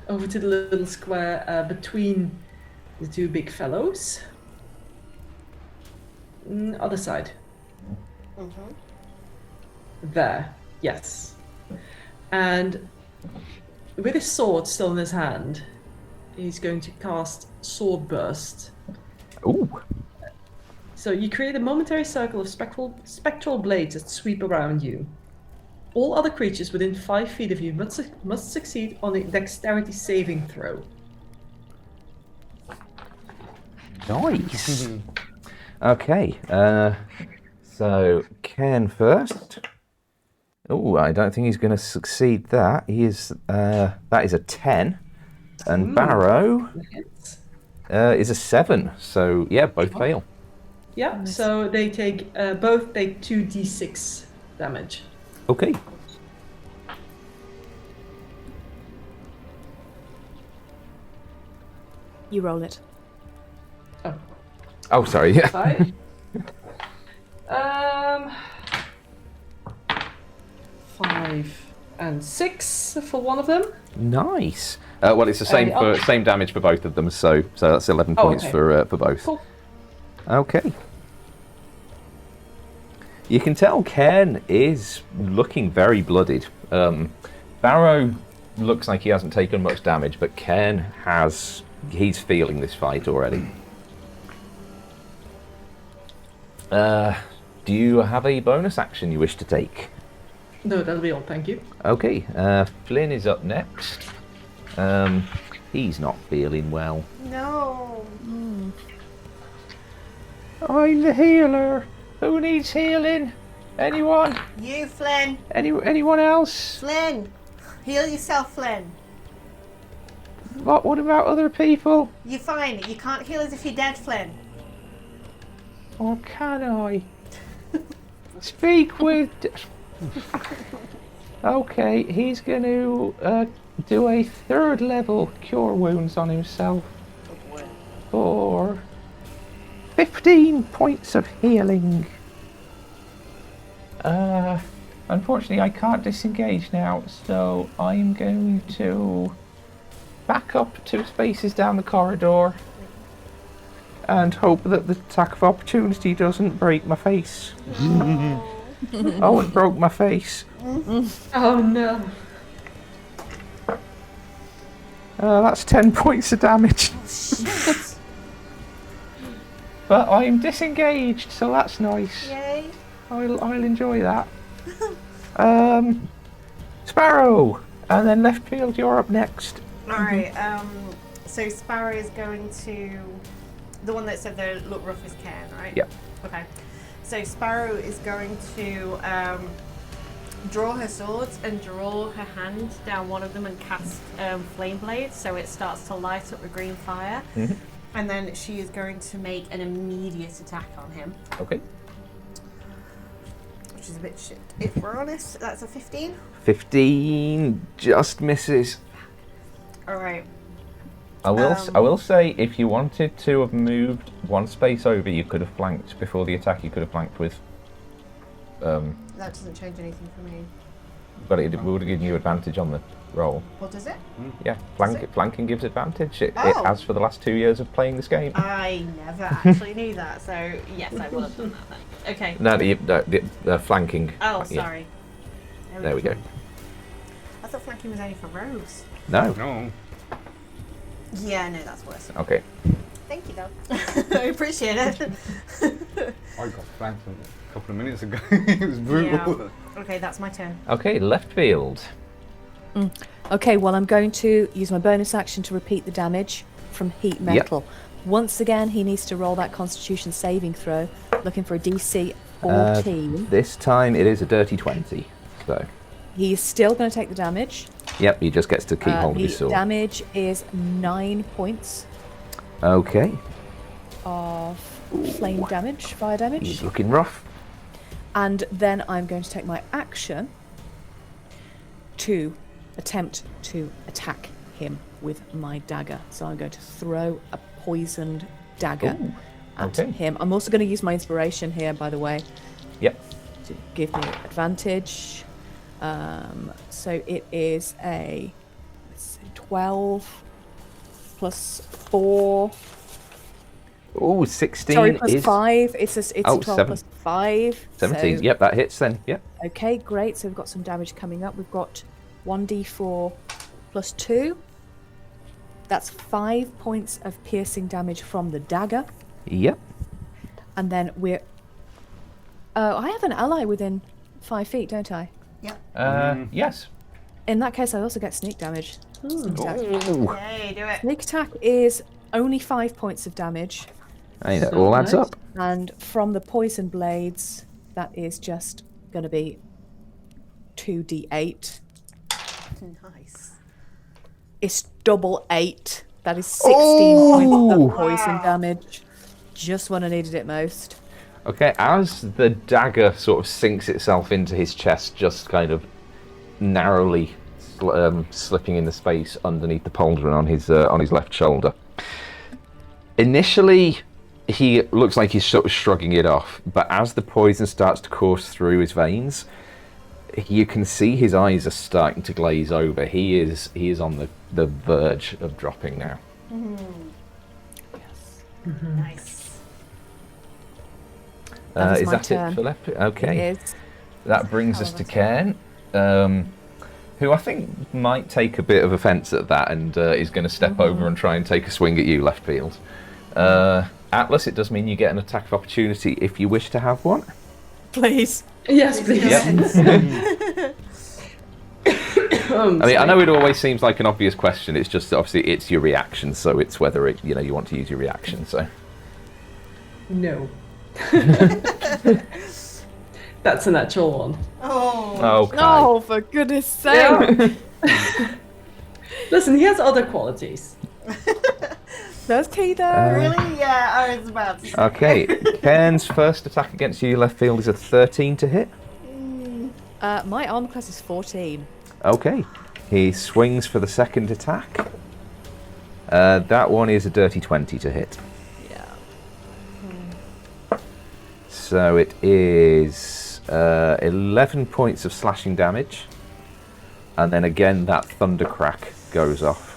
over to the little square between the two big fellows. Other side. There. Yes. And with his sword still in his hand, he's going to cast Sword Burst. Ooh. So you create a momentary circle of spectral blades that sweep around you. All other creatures within 5 feet of you must succeed on a dexterity saving throw. Nice. Okay. So Ken first. Oh, I don't think he's going to succeed that. That is a 10, and Barrow is a 7. So yeah, both fail. Yeah. So they take both take 2d6 damage. Okay. You roll it. Oh, sorry. Yeah. 5. 5 and 6 for one of them. Nice. Well, it's the same damage for both of them. So that's 11 points okay. for both. Cool. Okay. You can tell Ken is looking very bloodied. Barrow looks like he hasn't taken much damage, but Ken has. He's feeling this fight already. Do you have a bonus action you wish to take? No, that'll be all. Thank you. Okay. Flynn is up next. He's not feeling well. No. I'm the healer. Who needs healing? Anyone? You, Flynn. Anyone else? Flynn. Heal yourself, Flynn. What about other people? You're fine. You can't heal as if you're dead, Flynn. Or can I? Speak with... Okay, he's going to do a 3rd level Cure Wounds on himself for 15 points of healing. Unfortunately, I can't disengage now, so I'm going to back up 2 spaces down the corridor and hope that the attack of opportunity doesn't break my face. Oh, it broke my face. Oh no. That's 10 points of damage. But I'm disengaged, so that's nice. Yay. I'll enjoy that. Sparrow! And then left field, you're up next. Alright, so Sparrow is going to... The one that said the look rough is Cairn, right? Yep. Okay. So Sparrow is going to draw her swords and draw her hand down one of them and cast Flame Blade, so it starts to light up the green fire. Mm-hmm. And then she is going to make an immediate attack on him, Okay. which is a bit shit, if we're honest. That's a 15. 15 just misses. Alright. I will say, if you wanted to have moved one space over, you could have flanked before the attack. You could have flanked with. That doesn't change anything for me. But it would have given you advantage on the roll. What does it? Yeah, flanking gives advantage. It Oh. has for the last 2 years of playing this game. I never actually knew that, so yes, I will have done that then. Okay. No, the flanking. Oh, yeah. sorry. There we go. I thought flanking was only for rogues. No. No. Yeah, no, that's worse. Okay. Thank you, though. I appreciate it. I got flanked a couple of minutes ago. It was brutal. Yeah. Okay, that's my turn. Okay, left field. Okay, well, I'm going to use my bonus action to repeat the damage from heat metal. Once again, he needs to roll that Constitution saving throw, looking for a DC 14. This time it is a dirty 20. So, He's still going to take the damage. yep, he just gets to keep hold of his The sword. damage is 9 points Okay, of flame damage, fire damage. he's looking rough. And then I'm going to take my action to attempt to attack him with my dagger. So I'm going to throw a poisoned dagger at okay. him. I'm also going to use my inspiration here, by the way, Yep. to give me advantage. So it is a 12 plus 4. Oh, 16 Sorry, plus is 5. It's a 12 plus 5. 17. So, Yep, that hits then. Yep. okay, great. So we've got some damage coming up. We've got 1d4 plus 2. That's 5 points of piercing damage from the dagger. Yep. And then we're... I have an ally within 5 feet, don't I? Yes. In that case, I also get sneak damage. Sneak attack. Ooh. Yay, do it. Sneak attack is only 5 points of damage. Hey, that all adds nice. up. And from the poison blades, that is just going to be 2d8. Nice. It's double 8. That is 16 points Ooh. of poison Wow. damage. Just when I needed it most. Okay, as the dagger sort of sinks itself into his chest, just kind of narrowly slipping in the space underneath the pauldron on his left shoulder. Initially, he looks like he's sort of shrugging it off, but as the poison starts to course through his veins, you can see his eyes are starting to glaze over. He is on the verge of dropping now. Nice. That is Is my that turn. it for left? Okay. It is. That brings us to Cairn, who I think might take a bit of offence at that and is going to step over and try and take a swing at you left field. Atlas, it does mean you get an attack of opportunity if you wish to have one. Please. Yes, please. I mean, I know it always seems like an obvious question. It's just obviously it's your reaction, so it's whether you want to use your reaction. So No. That's a natural one. Oh. okay. Oh, for goodness sake. Listen, he has other qualities. Does he though? Really? Yeah, I was about to say. Okay. Cairn's first attack against you left field is a 13 to hit. My armor class is 14. Okay. He swings for the second attack. That one is a dirty 20 to hit. Yeah. So it is 11 points of slashing damage. And then again that thunder crack goes off.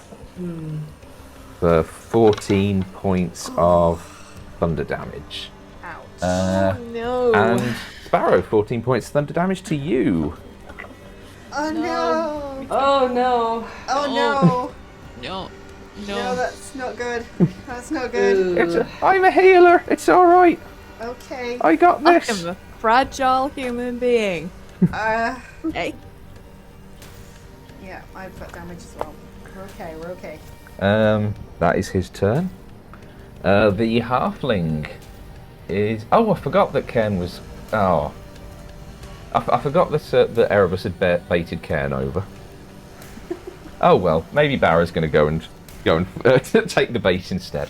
For 14 points of thunder damage. Ouch. No. And Sparrow, 14 points of thunder damage to you. Oh no! Oh no. Oh no! No. No, that's not good. That's not good. I'm a healer. It's all right. Okay. I got I this. am a fragile human being. Hey. Yeah, I've got damage as well. We're okay, we're okay. That is his turn. The halfling is... Oh, I forgot that Ken was... Oh. I forgot that Erebus had baited Ken over. Oh well, maybe Barra's going to go and take the bait instead.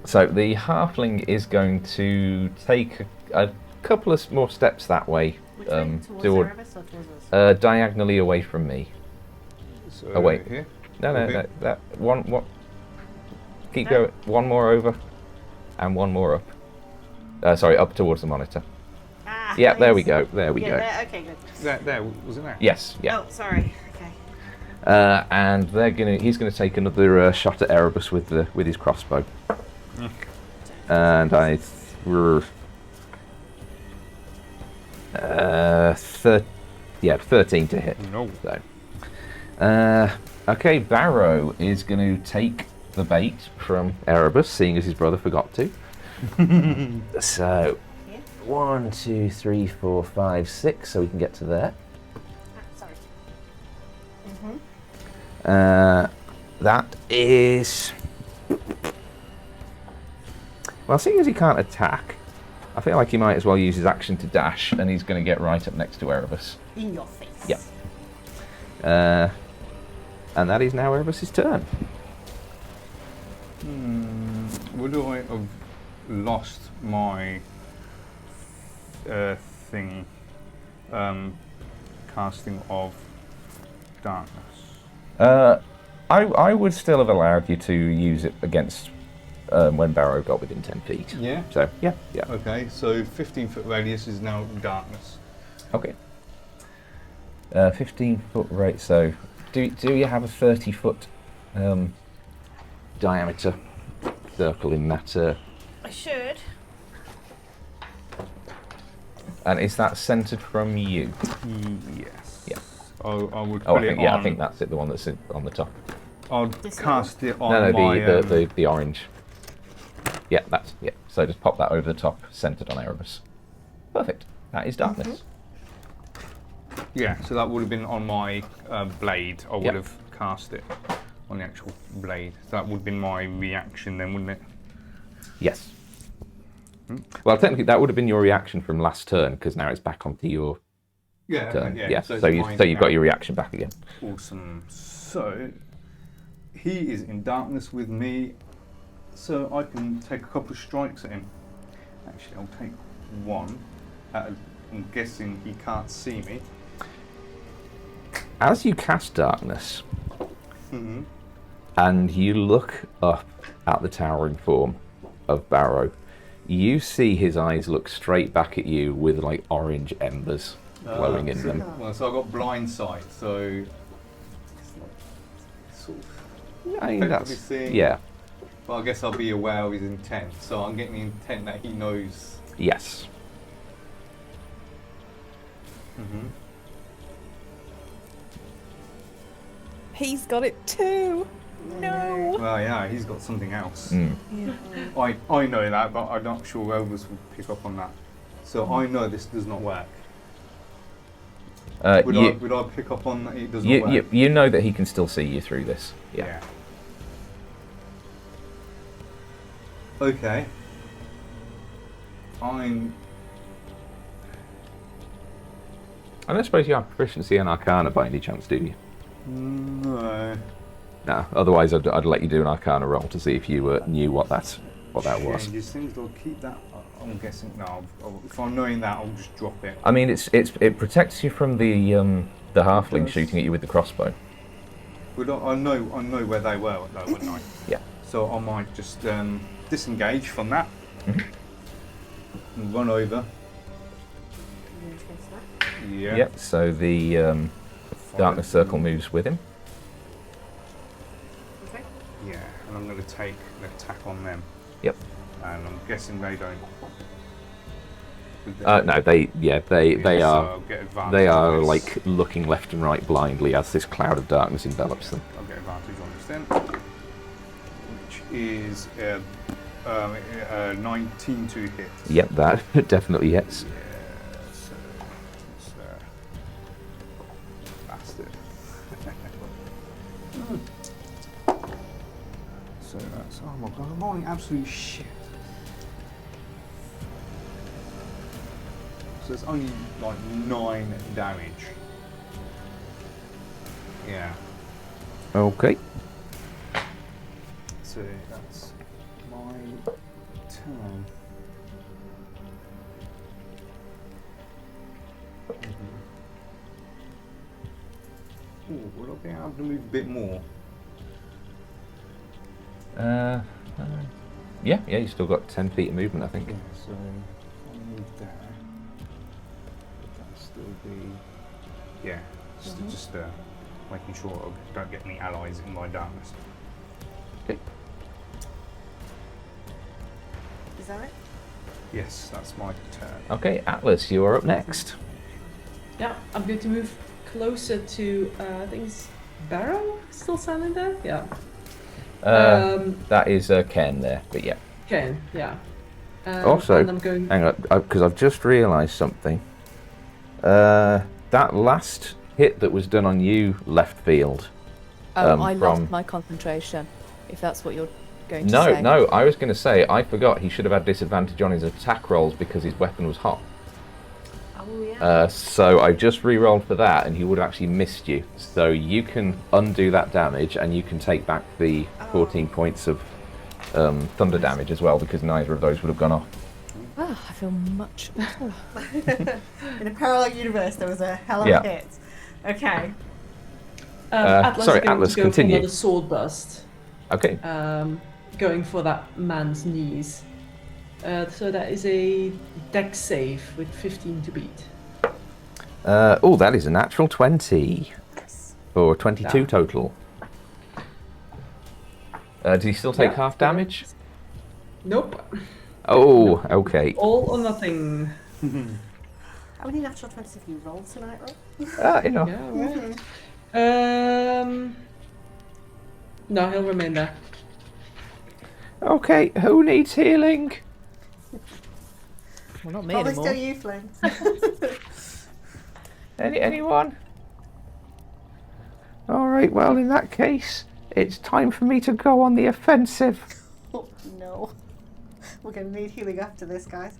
So the halfling is going to take a couple of more steps that way. Which way? Towards toward- Erebus or towards us? diagonally away from me. So Oh, wait. Here. No, Okay. that one. What? Keep No. going. One more over, and one more up. Sorry, up towards the monitor. Ah, Yeah, there we nice. go. There we Yeah, go. there, okay, good. There, wasn't there? Yes, yeah. Oh, sorry. Okay. And he's gonna take another shot at Erebus with his crossbow. And I, 13 to hit. No. So, okay, Barrow is going to take the bait from Erebus, seeing as his brother forgot to. So, Here? 1, 2, 3, 4, 5, 6, so we can get to there. Ah, sorry. Mm-hmm. That is... Well, seeing as he can't attack, I feel like he might as well use his action to dash, and he's going to get right up next to Erebus. In your face. Yep. And that is now Erebus's turn. Would I have lost my thingy, casting of darkness? I would still have allowed you to use it against when Barrow got within 10 feet. Yeah. So, yeah. Okay, so 15-foot radius is now darkness. Okay. 15-foot rate, so do you have a 30-foot diameter circle in that? I should. And is that centered from you? Yes. Yeah. I would Oh, put it on. I think that's it, the one that's on the top. I'll This cast it on No, my... the orange. Yeah, yeah. So just pop that over the top, centered on Erebus. Perfect. That is darkness. Yeah, so that would have been on my blade. I would Yep. have cast it on the actual blade. So that would have been my reaction then, wouldn't it? Yes. Well, technically, that would have been your reaction from last turn, because now it's back onto your Yeah. turn. Yeah. Yeah. So, So, it's you've mine got now. your reaction back again. Awesome. So he is in darkness with me, so I can take a couple of strikes at him. Actually, I'll take one. I'm guessing he can't see me. As you cast darkness, Mm-hmm. and you look up at the towering form of Barrow, you see his eyes look straight back at you with like orange embers glowing in them. Well, so I got blind sight, so it's like sort of I mean, effectively seeing. yeah, But I guess I'll be aware of his intent, so I'm getting the intent that he knows. yes. Mm-hmm. He's got it too. No. Well, yeah, he's got something else. Mm. I know that, but I'm not sure Erebus will pick up on that. So I know this does not work. Would I pick up on that it does not work? You know that he can still see you through this. Yeah. Okay. I don't suppose you have proficiency in Arcana by any chance, do you? No. No. Otherwise, I'd let you do an Arcana roll to see if you knew what that was. These things, I'll keep that. I'm guessing no. If I'm knowing that, I'll just drop it. I mean, it protects you from the halfling shooting at you with the crossbow. Would I know where they were though, wouldn't I? Yeah. So I might just disengage from that and run over. Yeah. Yep. So the darkness circle moves with him. Okay. Yeah, and I'm going to take an attack on them. Yep. And I'm guessing they don't. No, they So are I'll get advantage they are on this. like looking left and right blindly as this cloud of darkness envelops them. I'll get advantage on this then, which is 19 to hit. Yep, that definitely hits. Yeah, so it's bastard. So that's oh my god, I'm rolling absolute shit. So it's only like 9 damage. Yeah. Okay. So that's my turn. Ooh, will I be able to move a bit more? Yeah, you still got 10 feet of movement, I think. Yeah, so I'll move there. But that'll still be. Yeah, just making sure I don't get any allies in my darkness. Okay. Is that it? Yes, that's my turn. Okay, Atlas, you are up next. Yeah, I'm going to move closer to, I think it's Barrow still standing there? Yeah. That is Ken there, but yeah. Ken, yeah. Also, and I'm going... hang on, because I've just realised something. That last hit that was done on you left field. I lost from- my concentration, if that's what you're going to say. No, I was going to say, I forgot he should have had disadvantage on his attack rolls because his weapon was hot. Oh, yeah. So I just re-rolled for that, and he would have actually missed you. So you can undo that damage, and you can take back the 14 points of thunder damage as well, because neither of those would have gone off. Ah, I feel much better. In a parallel universe, there was a hell of a hit. Okay. Atlas sorry, is going Atlas, to go continue. for another sword burst. Okay. Going for that man's knees. So that is a dex save with 15 to beat. That is a natural 20 for 22 Yeah. total. Did he still take half damage? Nope. Oh, okay. All or nothing. How many natural 20s have you rolled tonight, Rob? Enough. Yeah, right. No, he'll remain there. Okay, who needs healing? Well, not me Probably anymore. still you, Flynn. Anyone? All right. Well, in that case, it's time for me to go on the offensive. Oh, no. We're going to need healing after this, guys.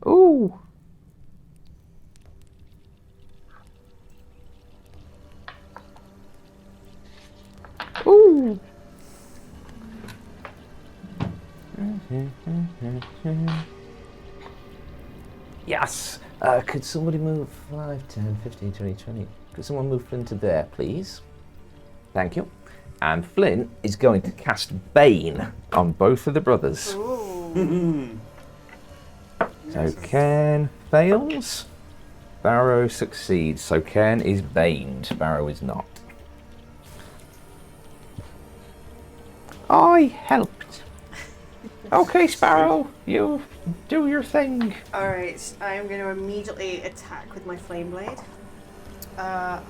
Ooh. Ooh. Yes. Could somebody move 5, 10, 15, 20, 20? Could someone move Flynn to there, please? Thank you. And Flynn is going to cast Bane on both of the brothers. Ooh. So Ken fails. Barrow succeeds. So Ken is baned. Barrow is not. I helped. Okay, Sparrow, you do your thing. Alright, I am going to immediately attack with my flame blade. For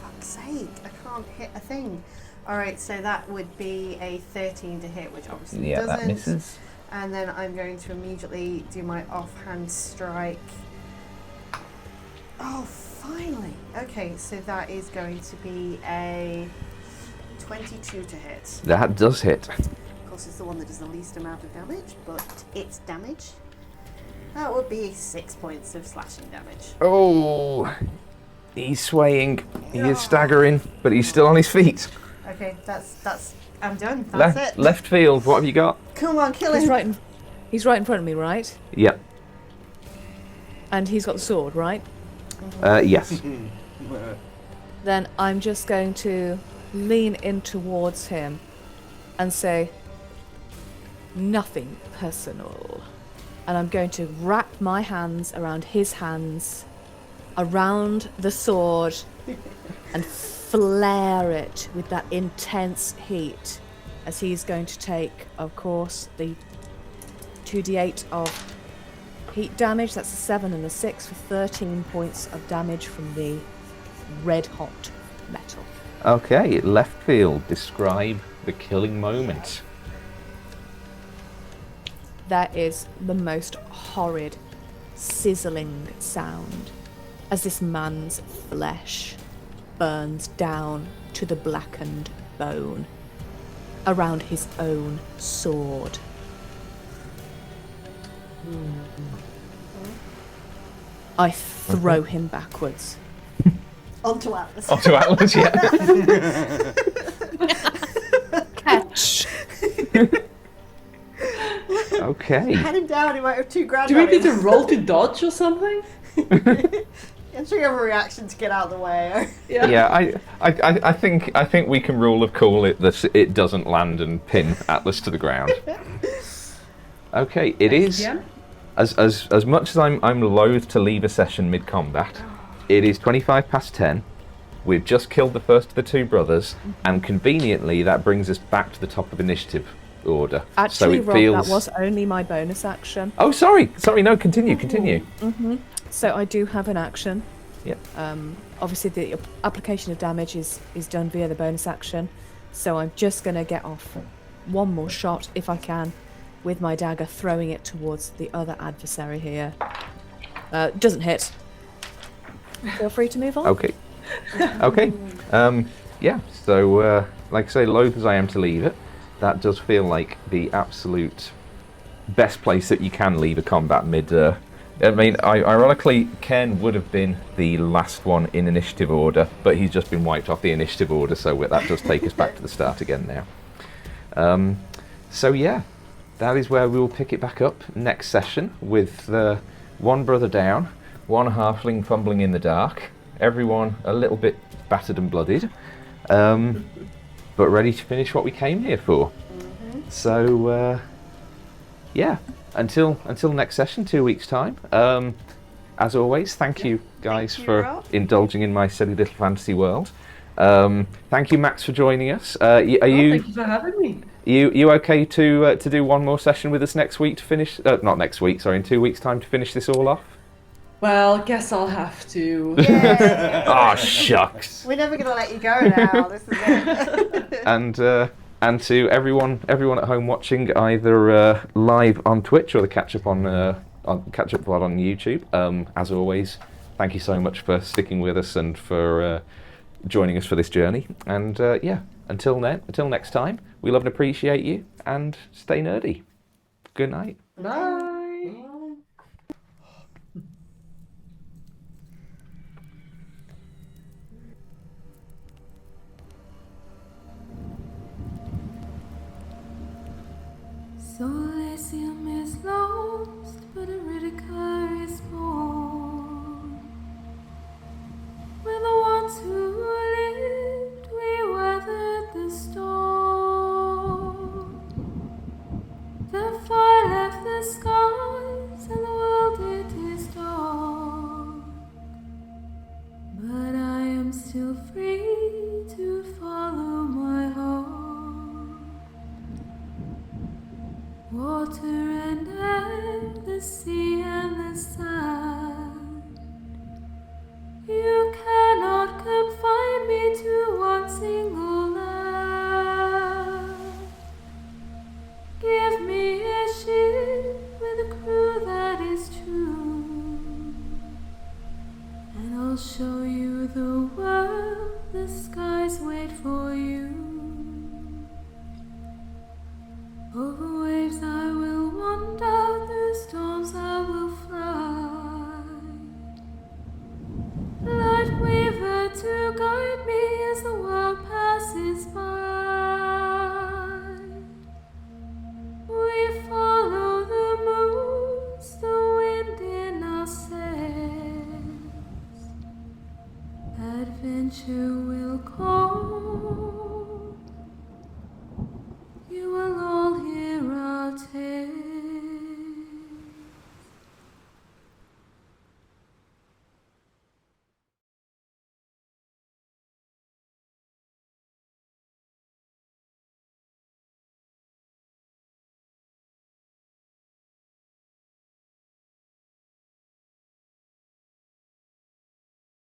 fuck's sake, I can't hit a thing. Alright, so that would be a 13 to hit, which obviously Yeah, doesn't. that misses. And then I'm going to immediately do my offhand strike. Oh, finally! Okay, so that is going to be a 22 to hit. That does hit. Of course, it's the one that does the least amount of damage, but it's damage. That would be 6 points of slashing damage. Oh, he's swaying. He is staggering, but he's still on his feet. Okay, that's. I'm done. That's it. Left field. What have you got? Come on, kill him. He's right in front of me, right? Yep. And he's got the sword, right? Yes. Then I'm just going to lean in towards him and say, nothing personal. And I'm going to wrap my hands around his hands, around the sword, and flare it with that intense heat as he's going to take, of course, the 2d8 of heat damage. That's a 7 and a 6 for 13 points of damage from the red hot metal. Okay, left field, describe the killing moment. That is the most horrid, sizzling sound as this man's flesh burns down to the blackened bone around his own sword. I throw him backwards. Onto Atlas. Onto Atlas, yeah. Catch! Okay. Head him down, he might have 2 grand. Do we on need to him. roll to dodge or something? I'm sure you have a reaction to get out of the way. Yeah, I think we can rule of cool it that it doesn't land and pin Atlas to the ground. Okay, it is Yeah. as much as I'm loath to leave a session mid combat. It is 25 past 10. We've just killed the first of the 2 brothers, and conveniently that brings us back to the top of initiative order. Actually, so it Rob, feels... that was only my bonus action. Oh, sorry, no, continue. So I do have an action. Yep. Obviously, the application of damage is done via the bonus action. So I'm just going to get off one more shot, if I can, with my dagger, throwing it towards the other adversary here. Doesn't hit. Feel free to move on. Okay. Yeah, so like I say, loath as I am to leave it, that does feel like the absolute best place that you can leave a combat mid. I mean, ironically, Ken would have been the last one in initiative order, but he's just been wiped off the initiative order, so that does take us back to the start again now. So yeah, that is where we will pick it back up next session with one brother down, one halfling fumbling in the dark, everyone a little bit battered and bloodied, but ready to finish what we came here for. So yeah, until next session, 2 weeks time. As always, thank you guys for indulging in my silly little fantasy world. Thank you, Max, for joining us. Thank you for having me. You okay to do one more session with us next week to finish? Not next week, sorry, in 2 weeks' time to finish this all off. Well, guess I'll have to. Yeah. Oh, shucks. We're never going to let you go now. This is it. And to everyone at home watching, either live on Twitch or the catch up on VOD on YouTube. As always, thank you so much for sticking with us and for joining us for this journey. And yeah, until next time, we love and appreciate you, and stay nerdy. Good night. Bye. So Elysium is lost, but Iridica is born. We're the ones who lived, we weathered the storm. The fire left the skies, and the world it is dark. But I am still free to follow my heart. Water and air, the sea and the sand. You cannot confine me to one single land. Give me a ship with a crew that is true, and I'll show you the world, the skies wait for you.